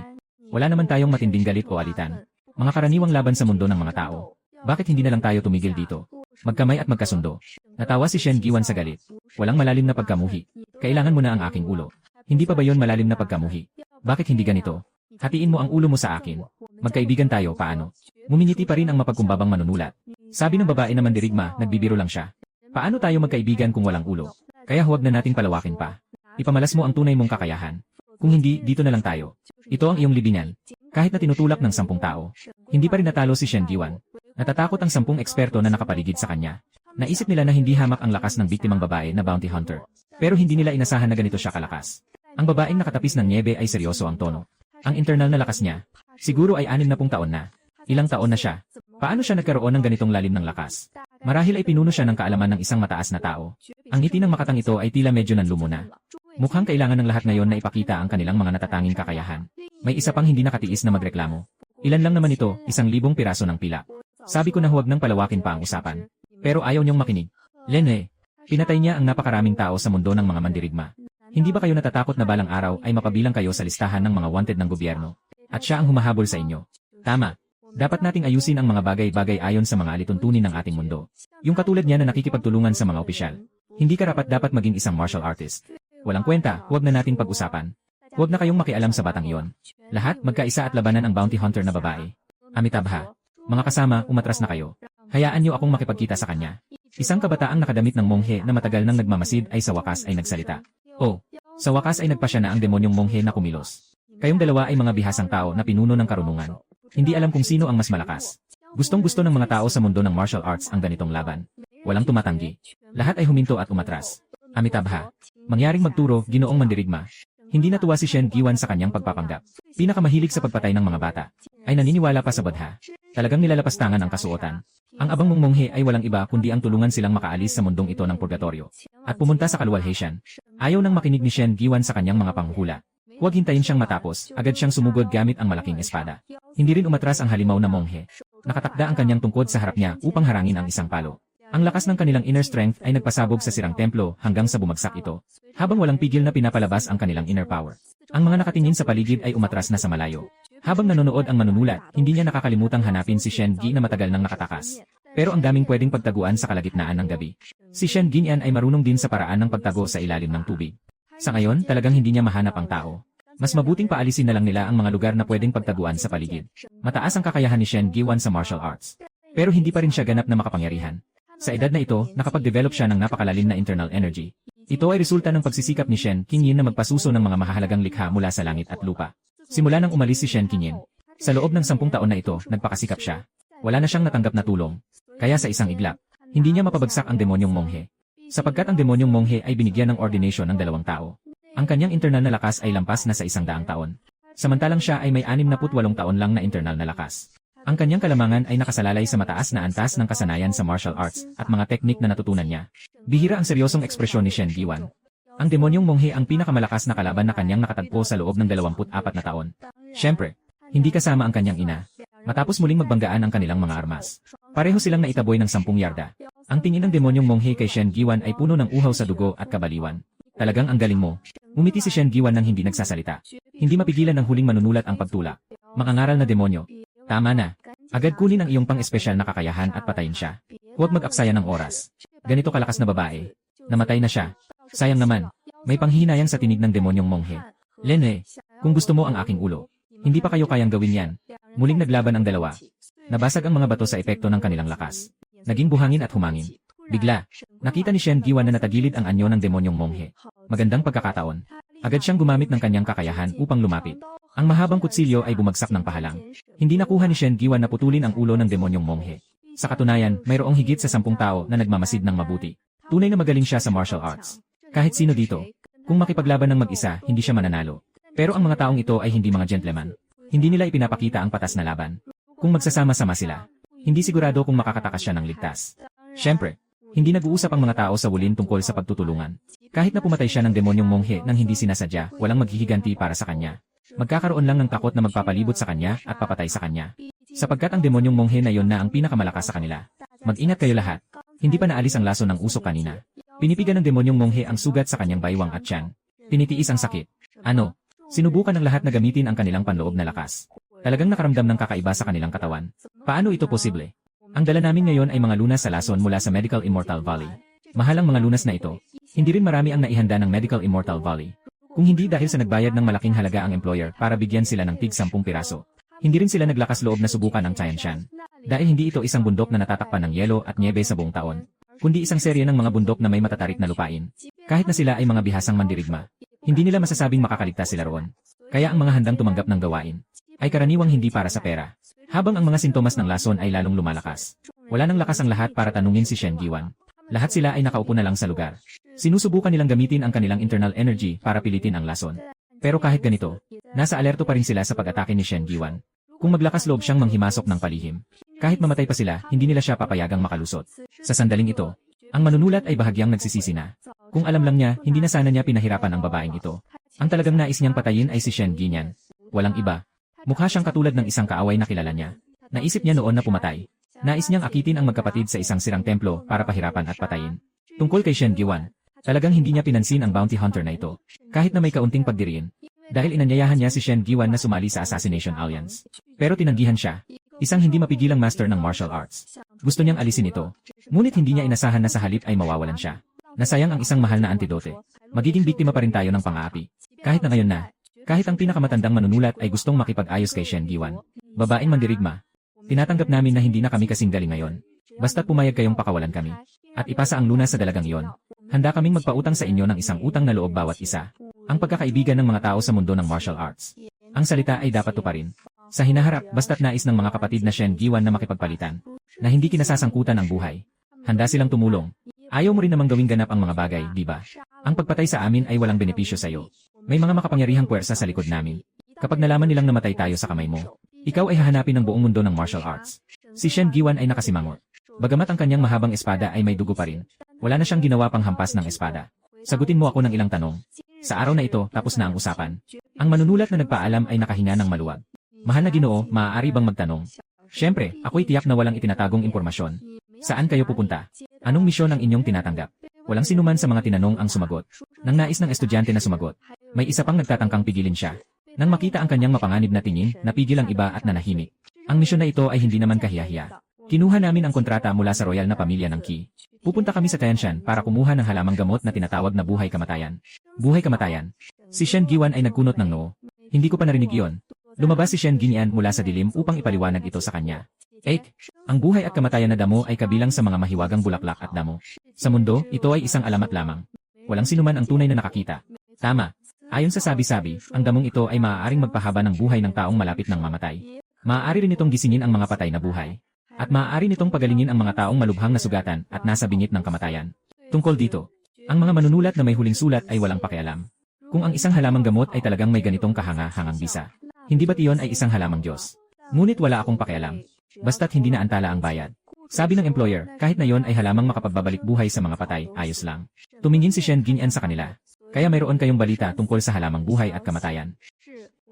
Wala naman tayong matinding galit o alitan. Mga karaniwang laban sa mundo ng mga tao. Bakit hindi na lang tayo tumigil dito? Magkamay at magkasundo. Natawa si Shen Giwan sa galit. Walang malalim na pagkamuhi. Kailangan mo na ang aking ulo. Hindi pa ba yon malalim na pagkamuhi? Bakit hindi ganito? Hatiin mo ang ulo mo sa akin. Magkaibigan tayo, paano? Ngumingiti pa rin ang mapagkumbabang manunulat. Sabi ng babae na mandirigma, nagbibiro lang siya. Paano tayo magkaibigan kung walang ulo? Kaya huwag na nating palawakin pa. Ipamalas mo ang tunay mong kakayahan. Kung hindi, dito na lang tayo. Ito ang iyong libingan. Kahit na tinutulak ng 10 tao. Hindi pa rin natalo si Shen Giwan. Natatakot ang 10 eksperto na nakapaligid sa kanya. Naisip nila na hindi hamak ang lakas ng biktimang babae na bounty hunter. Pero hindi nila inasahan na ganito siya kalakas. Ang babaeng nakatapis ng niebe ay seryoso ang tono. Ang internal na lakas niya, siguro ay 60 taon na. Ilang taon na siya. Paano siya nagkaroon ng ganitong lalim ng lakas? Marahil ay pinuno siya ng kaalaman ng isang mataas na tao. Ang ngiti ng makatang ito ay tila medyo nanlumo na. Mukhang kailangan ng lahat ngayon na ipakita ang kanilang mga natatanging kakayahan. May isa pang hindi nakatiis na magreklamo. Ilan lang naman ito, 1,000 piraso ng pila. Sabi ko na huwag nang palawakin pa ang usapan. Pero ayaw niyong makinig. Lene, pinatay niya ang napakaraming tao sa mundo ng mga mandirigma. Hindi ba kayo natatakot na balang araw ay mapabilang kayo sa listahan ng mga wanted ng gobyerno? At siya ang humahabol sa inyo. Tama. Dapat nating ayusin ang mga bagay-bagay ayon sa mga alituntunin ng ating mundo. Yung katulad niya na nakikipagtulungan sa mga opisyal. Hindi karapat dapat maging isang martial artist. Walang kwenta, huwag na nating pag-usapan. Huwag na kayong makialam sa batang iyon. Lahat magkaisa at labanan ang bounty hunter na babae. Amitabha. Mga kasama, umatras na kayo. Hayaan niyo akong makipagkita sa kanya. Isang kabataang nakadamit ng monghe na matagal nang nagmamasid ay sa wakas ay nagsalita. Oh, sa wakas ay nagpasya na ang demonyong monghe na kumilos. Kayong dalawa ay mga bihasang tao na pinuno ng karunungan. Hindi alam kung sino ang mas malakas. Gustong-gusto ng mga tao sa mundo ng martial arts ang ganitong laban. Walang tumatanggi. Lahat ay huminto at umatras. Amitabha. Mangyaring magturo, ginoong mandirigma. Hindi natuwa si Shen Giwan sa kanyang pagpapanggap. Pinakamahilig sa pagpatay ng mga bata. Ay naniniwala pa sa Buddha. Talagang nilalapastangan ang kasuotan. Ang abang mong monghe ay walang iba kundi ang tulungan silang makaalis sa mundong ito ng purgatorio. At pumunta sa kaluwalhatian. Ayaw nang makinig ni Shen Giwan sa kanyang mga panghuhula. Huwag hintayin siyang matapos, agad siyang sumugod gamit ang malaking espada. Hindi rin umatras ang halimaw na monghe. Nakatakda ang kanyang tungkod sa harap niya upang harangin ang isang palo. Ang lakas ng kanilang inner strength ay nagpasabog sa sirang templo hanggang sa bumagsak ito, habang walang pigil na pinapalabas ang kanilang inner power. Ang mga nakatingin sa paligid ay umatras na sa malayo. Habang nanonood ang manunulat, hindi niya nakakalimutang hanapin si Shen Gi na matagal nang nakatakas. Pero ang daming pwedeng pagtaguan sa kalagitnaan ng gabi. Si Shen Ginyan ay marunong din sa paraan ng pagtago sa ilalim ng tubig. Sa ngayon, talagang hindi niya mahanap ang tao. Mas mabuting paalisin na lang nila ang mga lugar na pwedeng pagtaguan sa paligid. Mataas ang kakayahan ni Shen Giwan sa martial arts. Pero hindi pa rin siya ganap na makapangyarihan. Sa edad na ito, nakapag-develop siya ng napakalalim na internal energy. Ito ay resulta ng pagsisikap ni Shen Qingyin na magpasuso ng mga mahahalagang likha mula sa langit at lupa. Simula nang umalis si Shen Qingyin, sa loob ng 10 taon na ito, nagpakasikap siya. Wala na siyang natanggap na tulong. Kaya sa isang iglap, hindi niya mapabagsak ang demonyong monghe. Sapagkat ang demonyong monghe ay binigyan ng ordination ng 2 tao. Ang kanyang internal na lakas ay lampas na sa 100 taon. Samantalang siya ay may 68 taon lang na internal na lakas. Ang kanyang kalamangan ay nakasalalay sa mataas na antas ng kasanayan sa martial arts at mga teknik na natutunan niya. Bihira ang seryosong ekspresyon ni Shen Giwan. Ang demonyong monghe ang pinakamalakas na kalaban na kanyang nakatagpo sa loob ng 24 na taon. Siyempre, hindi kasama ang kanyang ina. Matapos muling magbanggaan ang kanilang mga armas. Pareho silang naitaboy ng 10 yarda. Ang tingin ng demonyong monghe kay Shen Giwan ay puno ng uhaw sa dugo at kabaliwan. Talagang ang galing mo. Umiti si Shen Giwan nang hindi nagsasalita. Hindi mapigilan ng huling manunulat ang pagtulak. Makangaral na demonyo. Tama na. Agad kunin ang iyong pang-espesyal na kakayahan at patayin siya. Huwag mag-aksaya ng oras. Ganito kalakas na babae. Namatay na siya. Sayang naman. May panghihinayang sa tinig ng demonyong monghe. Lene, kung gusto mo ang aking ulo, hindi pa kayo kayang gawin yan. Muling naglaban ang dalawa. Nabasag ang mga bato sa epekto ng kanilang lakas. Naging buhangin at humangin. Bigla, nakita ni Shen Giwan na natagilid ang anyo ng demonyong monghe. Magandang pagkakataon. Agad siyang gumamit ng kanyang kakayahan upang lumapit. Ang mahabang kutsilyo ay bumagsak ng pahalang. Hindi nakuha ni Shen Giwan na putulin ang ulo ng demonyong monghe. Sa katunayan, mayroong higit sa 10 tao na nagmamasid ng mabuti. Tunay na magaling siya sa martial arts. Kahit sino dito, kung makipaglaban ng mag-isa, hindi siya mananalo. Pero ang mga taong ito ay hindi mga gentleman. Hindi nila ipinapakita ang patas na laban. Kung magsasama-sama sila, hindi sigurado kung makakatakas siya ng ligtas. Siyempre, hindi nag-uusap ang mga tao sa wulin tungkol sa pagtutulungan. Kahit na pumatay siya ng demonyong monghe nang hindi sinasadya, walang maghihiganti para sa kanya. Magkakaroon lang ng takot na magpapalibot sa kanya at papatay sa kanya. Sapagkat ang demonyong monghe na yon na ang pinakamalakas sa kanila. Mag-ingat kayo lahat. Hindi pa naalis ang laso ng usok kanina. Pinipigan ng demonyong monghe ang sugat sa kanyang baywang at tiyan. Tinitiis ang sakit. Ano? Sinubukan ng lahat na gamitin ang kanilang panloob na lakas. Talagang nakaramdam ng kakaiba sa kanilang katawan. Paano ito posible? Ang dala namin ngayon ay mga lunas sa lason mula sa Medical Immortal Valley. Mahal ang mga lunas na ito. Hindi rin marami ang naihanda ng Medical Immortal Valley. Kung hindi dahil sa nagbayad ng malaking halaga ang employer para bigyan sila ng tig 10 piraso. Hindi rin sila naglakas loob na subukan ang Tianshan. Dahil hindi ito isang bundok na natatakpan ng yelo at niebe sa buong taon, kundi isang serye ng mga bundok na may matatarik na lupain. Kahit na sila ay mga bihasang mandirigma, hindi nila masasabing makakaligtas sila roon. Kaya ang mga handang tumanggap ng gawain ay karaniwang hindi para sa pera. Habang ang mga sintomas ng lason ay lalong lumalakas. Wala nang lakas ang lahat para tanungin si Shen Giwan. Lahat sila ay nakaupo na lang sa lugar. Sinusubukan nilang gamitin ang kanilang internal energy para pilitin ang lason. Pero kahit ganito, nasa alerto pa rin sila sa pag-atake ni Shen Giwan. Kung maglakas loob siyang manghimasok ng palihim, kahit mamatay pa sila, hindi nila siya papayagang makalusot. Sa sandaling ito, ang manunulat ay bahagyang nagsisisi na. Kung alam lang niya, hindi na sana niya pinahirapan ang babaeng ito. Ang talagang nais niyang patayin ay si Shen Giwan. Walang iba. Mukha siyang katulad ng isang kaaway na kilala niya. Naisip niya noon na pumatay. Nais niyang akitin ang magkapatid sa isang sirang templo para pahirapan at patayin. Tungkol kay Shen Giwan, talagang hindi niya pinansin ang bounty hunter na ito. Kahit na may kaunting pagdiriin. Dahil inanyayahan niya si Shen Giwan na sumali sa Assassination Alliance. Pero tinanggihan siya. Isang hindi mapigilang master ng martial arts. Gusto niyang alisin ito. Ngunit hindi niya inasahan na sa halip ay mawawalan siya. Nasayang ang isang mahal na antidote. Magiging biktima pa rin tayo ng pang-aapi. Kahit na ngayon na. Kahit ang pinakamatandang manunulat ay gustong makipag-ayos kay Shen Giwan. Babaeng mandirigma. Tinatanggap namin na hindi na kami kasing galing ngayon. Basta't pumayag kayong pakawalan kami. At ipasa ang lunas sa dalagang iyon. Handa kaming magpautang sa inyo ng isang utang na loob bawat isa. Ang pagkakaibigan ng mga tao sa mundo ng martial arts. Ang salita ay dapat tuparin. Sa hinaharap, basta't nais ng mga kapatid na Shen Giwan na makipagpalitan. Na hindi kinasasangkutan ang buhay. Handa silang tumulong. Ayaw mo rin namang gawing ganap ang mga bagay, di ba? Ang pagpatay sa amin ay walang benepisyo sa iyo. May mga makapangyarihang puwersa sa likod namin. Kapag nalaman nilang namatay tayo sa kamay mo, ikaw ay hahanapin ng buong mundo ng martial arts. Si Shen Giwan ay nakasimangot. Bagamat ang kanyang mahabang espada ay may dugo pa rin, wala na siyang ginawa pang hampas ng espada. Sagutin mo ako ng ilang tanong. Sa araw na ito, tapos na ang usapan. Ang manunulat na nagpaalam ay nakahinga ng maluwag. Mahal na Ginoo, maaari bang magtanong? Siyempre, ako'y tiyak na walang itinatagong impormasyon. Saan kayo pupunta? Anong misyon ang inyong tinatanggap? Walang sinuman sa mga tinanong ang sumagot. Nang nais ng estudyante na sumagot, may isa pang nagtatangkang pigilin siya. Nang makita ang kanyang mapanganib na tingin, napigil ang iba at nanahimik. Ang misyon na ito ay hindi naman kahiyahiya. Kinuha namin ang kontrata mula sa royal na pamilya ng Qi. Pupunta kami sa Tianshan para kumuha ng halamang gamot na tinatawag na buhay kamatayan. Buhay kamatayan. Si Shen Giwan ay nagkunot ng noo. Hindi ko pa narinig iyon. Lumabas si Shen Giwan mula sa dilim upang ipaliwanag ito sa kanya. Ang buhay at kamatayan na damo ay kabilang sa mga mahiwagang bulaklak at damo. Sa mundo, ito ay isang alamat lamang. Walang sinuman ang tunay na nakakita. Tama. Ayon sa sabi-sabi, ang damong ito ay maaaring magpahaba ng buhay ng taong malapit ng mamatay. Maaari rin itong gisingin ang mga patay na buhay. At maaari nitong pagalingin ang mga taong malubhang na sugatan at nasa bingit ng kamatayan. Tungkol dito, ang mga manunulat na may huling sulat ay walang pakialam. Kung ang isang halamang gamot ay talagang may ganitong kahanga-hangang bisa, hindi ba't iyon ay isang halamang Diyos? Ngunit wala akong pakialam. Basta't hindi na antala ang bayad. Sabi ng employer, kahit na yon ay halamang makapagbabalik buhay sa mga patay, ayos lang. Tumingin si Shen Giwan sa kanila. Kaya mayroon kayong balita tungkol sa halamang buhay at kamatayan.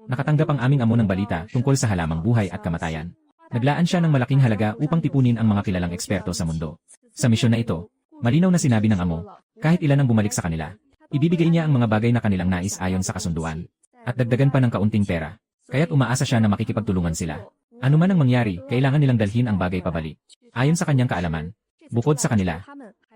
Nakatanggap ang aming amo ng balita tungkol sa halamang buhay at kamatayan. Naglaan siya ng malaking halaga upang tipunin ang mga kilalang eksperto sa mundo. Sa misyon na ito, malinaw na sinabi ng amo, kahit ilan ang bumalik sa kanila, ibibigay niya ang mga bagay na kanilang nais ayon sa kasunduan. At dagdagan pa ng kaunting pera. Kaya't umaasa siya na makikipagtulungan sila. Ano man ang mangyari, kailangan nilang dalhin ang bagay pabalik. Ayon sa kanyang kaalaman, bukod sa kanila,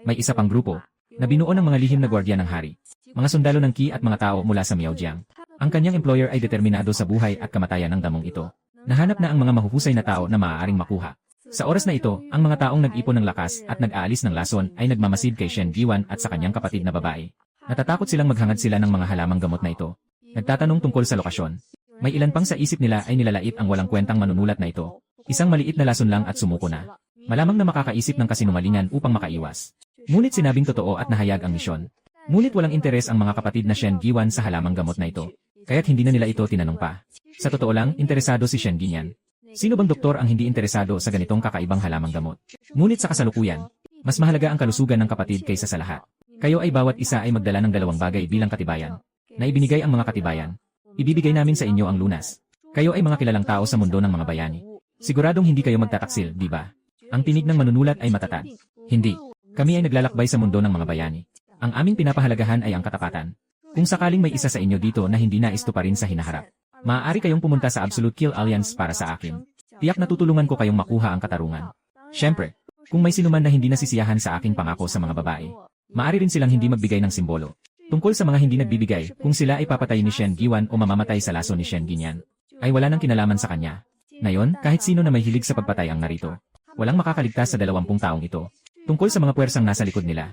may isa pang grupo na binuo ng mga lihim na gwardiya ng hari. Mga sundalo ng Qi at mga tao mula sa Miaojiang. Ang kanyang employer ay determinado sa buhay at kamatayan ng damong ito. Nahanap na ang mga mahuhusay na tao na maaaring makuha. Sa oras na ito, ang mga taong nag-ipon ng lakas at nag-aalis ng lason ay nagmamasid kay Shen Giwan at sa kanyang kapatid na babae. Natatakot silang maghangad sila ng mga halamang gamot na ito. Nagtatanong tungkol sa lokasyon. May ilan pang sa isip nila ay nilalait ang walang kwentang manunulat na ito. Isang maliit na lason lang at sumuko na. Malamang na makakaisip ng kasinungalingan upang makaiwas. Ngunit sinabing totoo at nahayag ang misyon. Ngunit walang interes ang mga kapatid na Shen Giwan sa halamang gamot na ito. Kaya't hindi na nila ito tinanong pa. Sa totoo lang, interesado si Shen Giwan. Sino bang doktor ang hindi interesado sa ganitong kakaibang halamang gamot? Ngunit sa kasalukuyan, mas mahalaga ang kalusugan ng kapatid kaysa sa lahat. Kayo ay bawat isa ay magdala ng 2 bagay bilang katibayan. Na ibinigay ang mga katibayan. Ibibigay namin sa inyo ang lunas. Kayo ay mga kilalang tao sa mundo ng mga bayani. Siguradong hindi kayo magtataksil, di ba? Ang tinig ng manunulat ay matatag. Hindi. Kami ay naglalakbay sa mundo ng mga bayani. Ang aming pinapahalagahan ay ang katapatan. Kung sakaling may isa sa inyo dito na hindi nais tuparin sa hinaharap, maaari kayong pumunta sa Absolute Kill Alliance para sa akin. Tiyak na tutulungan ko kayong makuha ang katarungan. Siyempre, kung may sinuman na hindi nasisiyahan sa aking pangako sa mga babae, maaari rin silang hindi magbigay ng simbolo. Tungkol sa mga hindi nagbibigay, kung sila ay papatay ni Shen Giwan o mamamatay sa laso ni Shen Giwan, ay wala nang kinalaman sa kanya. Ngayon, kahit sino na may hilig sa pagpatay ang narito, walang makakaligtas sa 20 taong ito. Tungkol sa mga puwersang nasa likod nila.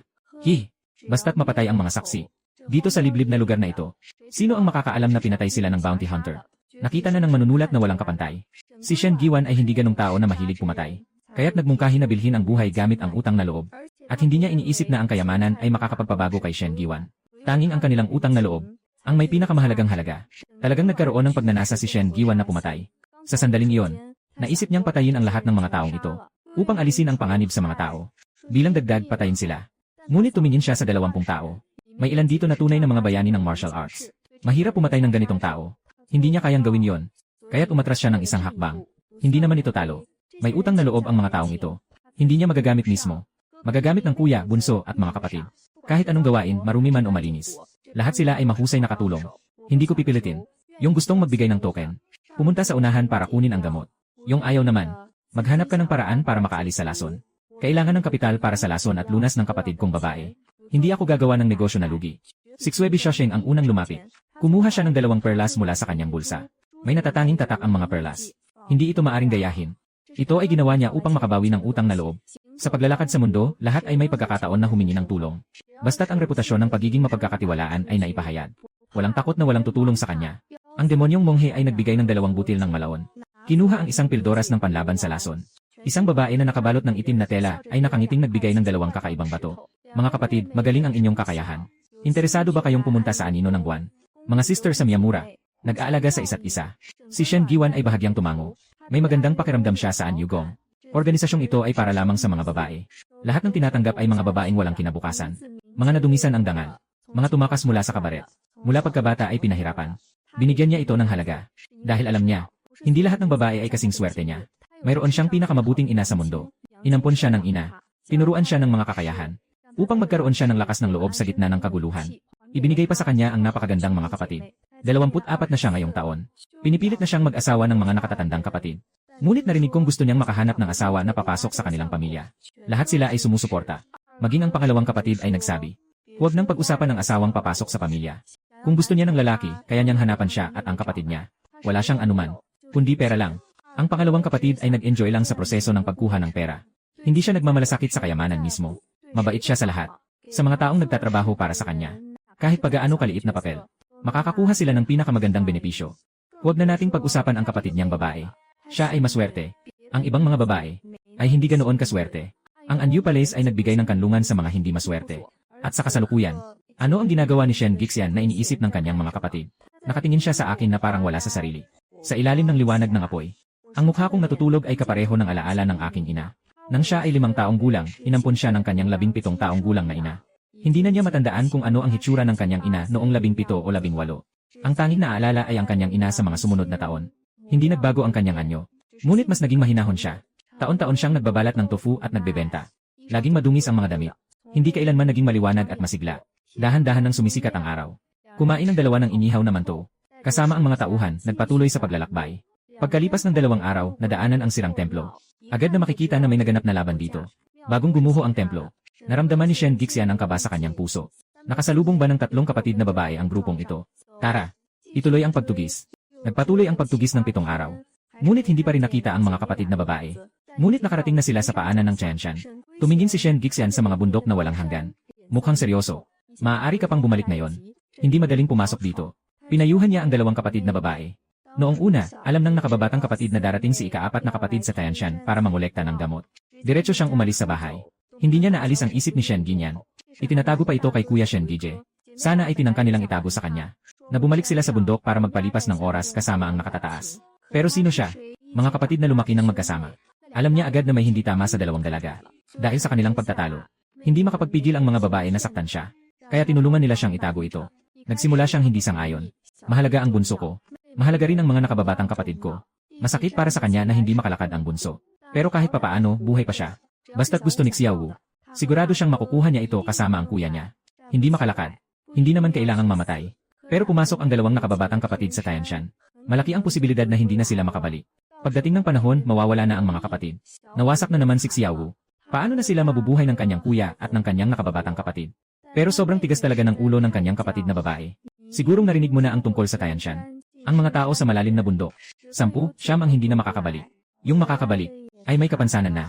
Basta't mapatay ang mga saksi. Dito sa liblib na lugar na ito, sino ang makakaalam na pinatay sila ng bounty hunter? Nakita na ng manunulat na walang kapantay. Si Shen Giwan ay hindi ganong tao na mahilig pumatay. Kaya't nagmungkahi na bilhin ang buhay gamit ang utang na loob. At hindi niya iniisip na ang kayamanan ay makakapagpabago kay Shen Giwan. Tanging ang kanilang utang na loob, ang may pinakamahalagang halaga. Talagang nagkaroon ng pagnanasa si Shen Giwan na pumatay. Sa sandaling iyon, naisip niyang patayin ang lahat ng mga taong ito, upang alisin ang panganib sa mga tao. Bilang dagdag, patayin sila. Ngunit tumingin siya sa 20 tao. May ilan dito na tunay na mga bayani ng martial arts. Mahirap pumatay ng ganitong tao. Hindi niya kayang gawin yon. Kaya't umatras siya ng isang hakbang. Hindi naman ito talo. May utang na loob ang mga taong ito. Hindi niya magagamit mismo. Magagamit ng kuya, bunso at mga kapatid. Kahit anong gawain, marumi man o malinis. Lahat sila ay mahusay na katulong. Hindi ko pipilitin. Yung gustong magbigay ng token, pumunta sa unahan para kunin ang gamot. Yung ayaw naman, maghanap ka ng paraan para makaalis sa lason. Kailangan ng kapital para sa lason at lunas ng kapatid kong babae. Hindi ako gagawa ng negosyo na lugi. Si Xuebi Xiaosheng ang unang lumapit. Kumuha siya ng 2 perlas mula sa kanyang bulsa. May natatanging tatak ang mga perlas. Hindi ito maaring gayahin. Ito ay ginawa niya upang makabawi ng utang na loob. Sa paglalakad sa mundo, lahat ay may pagkakataon na humingi ng tulong. Basta't ang reputasyon ng pagiging mapagkakatiwalaan ay naipahayag. Walang takot na walang tutulong sa kanya. Ang demonyong monghe ay nagbigay ng 2 butil ng malaon. Kinuha ang isang pildoras ng panlaban sa lason. Isang babae na nakabalot ng itim na tela ay nakangiting nagbigay ng 2 kakaibang bato. Mga kapatid, magaling ang inyong kakayahan. Interesado ba kayong pumunta sa anino ng buwan? Mga sister sa Miyamura, nag-aalaga sa isa't isa. Si Shen Giwan ay bahagyang tumango. May magandang pakiramdam siya sa Anyugong. Organisasyong ito ay para lamang sa mga babae. Lahat ng tinatanggap ay mga babaeng walang kinabukasan. Mga nadungisan ang dangal. Mga tumakas mula sa kabaret. Mula pagkabata ay pinahirapan. Binigyan niya ito ng halaga. Dahil alam niya, hindi lahat ng babae ay kasing swerte niya. Mayroon siyang pinakamabuting ina sa mundo. Inampon siya ng ina. Tinuruan siya ng mga kakayahan. Upang magkaroon siya ng lakas ng loob sa gitna ng kaguluhan. Ibinigay pa sa kanya ang napakagandang mga kapatid. 24 na siya ngayong taon. Pinipilit na siyang mag-asawa ng mga nakatatandang kapatid. Ngunit narinig kong gusto niyang makahanap ng asawa na papasok sa kanilang pamilya. Lahat sila ay sumusuporta. Maging ang pangalawang kapatid ay nagsabi, huwag nang pag-usapan ng asawang papasok sa pamilya. Kung gusto niya ng lalaki, kaya niyang hanapan siya at ang kapatid niya. Wala siyang anuman, kundi pera lang. Ang pangalawang kapatid ay nag-enjoy lang sa proseso ng pagkuha ng pera. Hindi siya nagmamalasakit sa kayamanan mismo. Mabait siya sa lahat. Sa mga taong nagtatrabaho para sa kanya. Kahit pagaano kaliit na papel, makakakuha sila ng pinakamagandang benepisyo. Huwag na nating pag-usapan ang kapatid niyang babae. Siya ay maswerte. Ang ibang mga babae ay hindi ganoon kaswerte. Ang Anyu Palace ay nagbigay ng kanlungan sa mga hindi maswerte. At sa kasalukuyan, ano ang ginagawa ni Shen Gixian na iniisip ng kanyang mga kapatid? Nakatingin siya sa akin na parang wala sa sarili. Sa ilalim ng liwanag ng apoy, ang mukha kong natutulog ay kapareho ng alaala ng aking ina. Nang siya ay 5 taong gulang, inampon siya ng kanyang 17 taong gulang na ina. Hindi na niya matandaan kung ano ang hitsura ng kanyang ina noong 17 o 18. Ang tanging naaalala ay ang kanyang ina sa mga sumunod na taon. Hindi nagbago ang kanyang anyo. Ngunit mas naging mahinahon siya. Taon-taon siyang nagbabalat ng tofu at nagbebenta. Laging madungis ang mga damit. Hindi kailanman naging maliwanag at masigla. Dahan-dahan nang sumisikat ang araw. Kumain ng 2 ng inihaw na manto. Kasama ang mga tauhan, nagpatuloy sa paglalakbay. Pagkalipas ng 2 araw, nadaanan ang sirang templo. Agad na makikita na may naganap na laban dito. Bagong gumuho ang templo, naramdaman ni Shen Gixian ang kaba sa kanyang puso. Nakasalubong ba ng 3 kapatid na babae ang grupong ito? Tara, ituloy ang pagtugis. Nagpatuloy ang pagtugis ng 7 araw. Ngunit hindi pa rin nakita ang mga kapatid na babae. Ngunit nakarating na sila sa paanan ng Tianshan. Tumingin si Shen Gixian sa mga bundok na walang hanggan. Mukhang seryoso. Maaari ka pang bumalik ngayon. Hindi madaling pumasok dito. Pinayuhan niya ang dalawang kapatid na babae. Noong una, alam ng nakababatang kapatid na darating si ika-4 na kapatid sa Tianshan para mangolekta ng gamot. Diretso siyang umalis sa bahay. Hindi niya naalis ang isip ni Shen Ginyan. Itinatago pa ito kay Kuya Shen Gije. Sana ay tinangka nilang itago sa kanya. Na bumalik sila sa bundok para magpalipas ng oras kasama ang nakatataas. Pero sino siya? Mga kapatid na lumaki ng magkasama. Alam niya agad na may hindi tama sa dalawang dalaga. Dahil sa kanilang pagtatalo, hindi makapagpigil ang mga babae na saktan siya. Kaya tinulungan nila siyang itago ito. Nagsimula siyang hindi sang-ayon. Mahalaga ang bunso ko. Mahalaga rin ang mga nakababatang kapatid ko. Masakit para sa kanya na hindi makalakad ang bunso. Pero kahit papaano, buhay pa siya. Basta't gusto ni Xiaowu. Sigurado siyang makukuha niya ito kasama ang kuya niya. Hindi makalakad. Hindi naman kailangang mamatay. Pero pumasok ang dalawang nakababatang kapatid sa Tianshan. Malaki ang posibilidad na hindi na sila makabalik. Pagdating ng panahon, mawawala na ang mga kapatid. Nawasak na naman si Xiaowu. Paano na sila mabubuhay ng kanyang kuya at ng kanyang nakababatang kapatid? Pero sobrang tigas talaga ng ulo ng kanyang kapatid na babae. Sigurong narinig mo na ang tungkol sa Tianshan. Ang mga tao sa malalim na bundok. 10, siyam ang hindi na makakabalik. Yung makakabalik, ay may kapansanan na.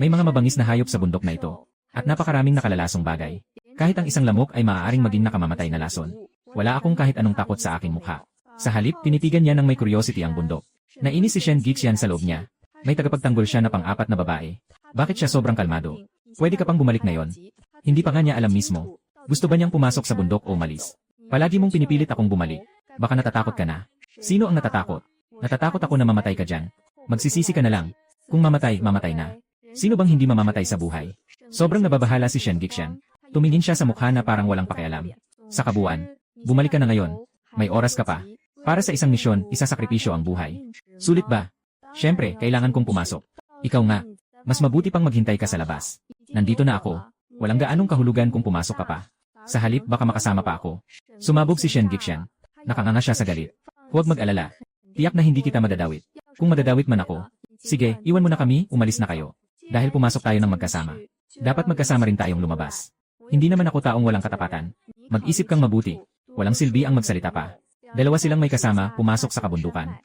May mga mabangis na hayop sa bundok na ito. At napakaraming nakalalasong bagay. Kahit ang isang lamok ay maaaring maging nakamamatay na lason. Wala akong kahit anong takot sa aking mukha. Sa halip, tinitigan niya ng may curiosity ang bundok. Nainis si Shen Gixian sa loob niya. May tagapagtanggol siya na pang-4 na babae. Bakit siya sobrang kalmado? Pwede ka pang bumalik ngayon. Hindi pa nga niya alam mismo. Gusto ba niyang pumasok sa bundok o umalis? Palagi mong pinipilit akong bumalik. Baka natatakot ka na. Sino ang natatakot? Natatakot ako na mamatay ka dyan. Magsisisi ka na lang. Kung mamatay, mamatay na. Sino bang hindi mamamatay sa buhay? Sobrang nababahala si Shen Gixian. Tumingin siya sa mukha na parang walang pakialam. Sa kabuuan, bumalik ka na ngayon. May oras ka pa. Para sa isang misyon, isasakripisyo ang buhay. Sulit ba? Siyempre, kailangan kong pumasok. Ikaw nga. Mas mabuti pang maghintay ka sa labas. Nandito na ako. Walang gaanong kahulugan kung pumasok ka pa. Sa halip, baka makasama pa ako. Sumabog si Shen Gixian. Nakanganga siya sa galit. Huwag mag-alala. Tiyak na hindi kita madadawit. Kung madadawit man ako, sige, iwan mo na kami, umalis na kayo. Dahil pumasok tayo ng magkasama. Dapat magkasama rin tayong lumabas. Hindi naman ako taong walang katapatan. Mag-isip kang mabuti. Walang silbi ang magsalita pa. Dalawa silang may kasama, pumasok sa kabundukan.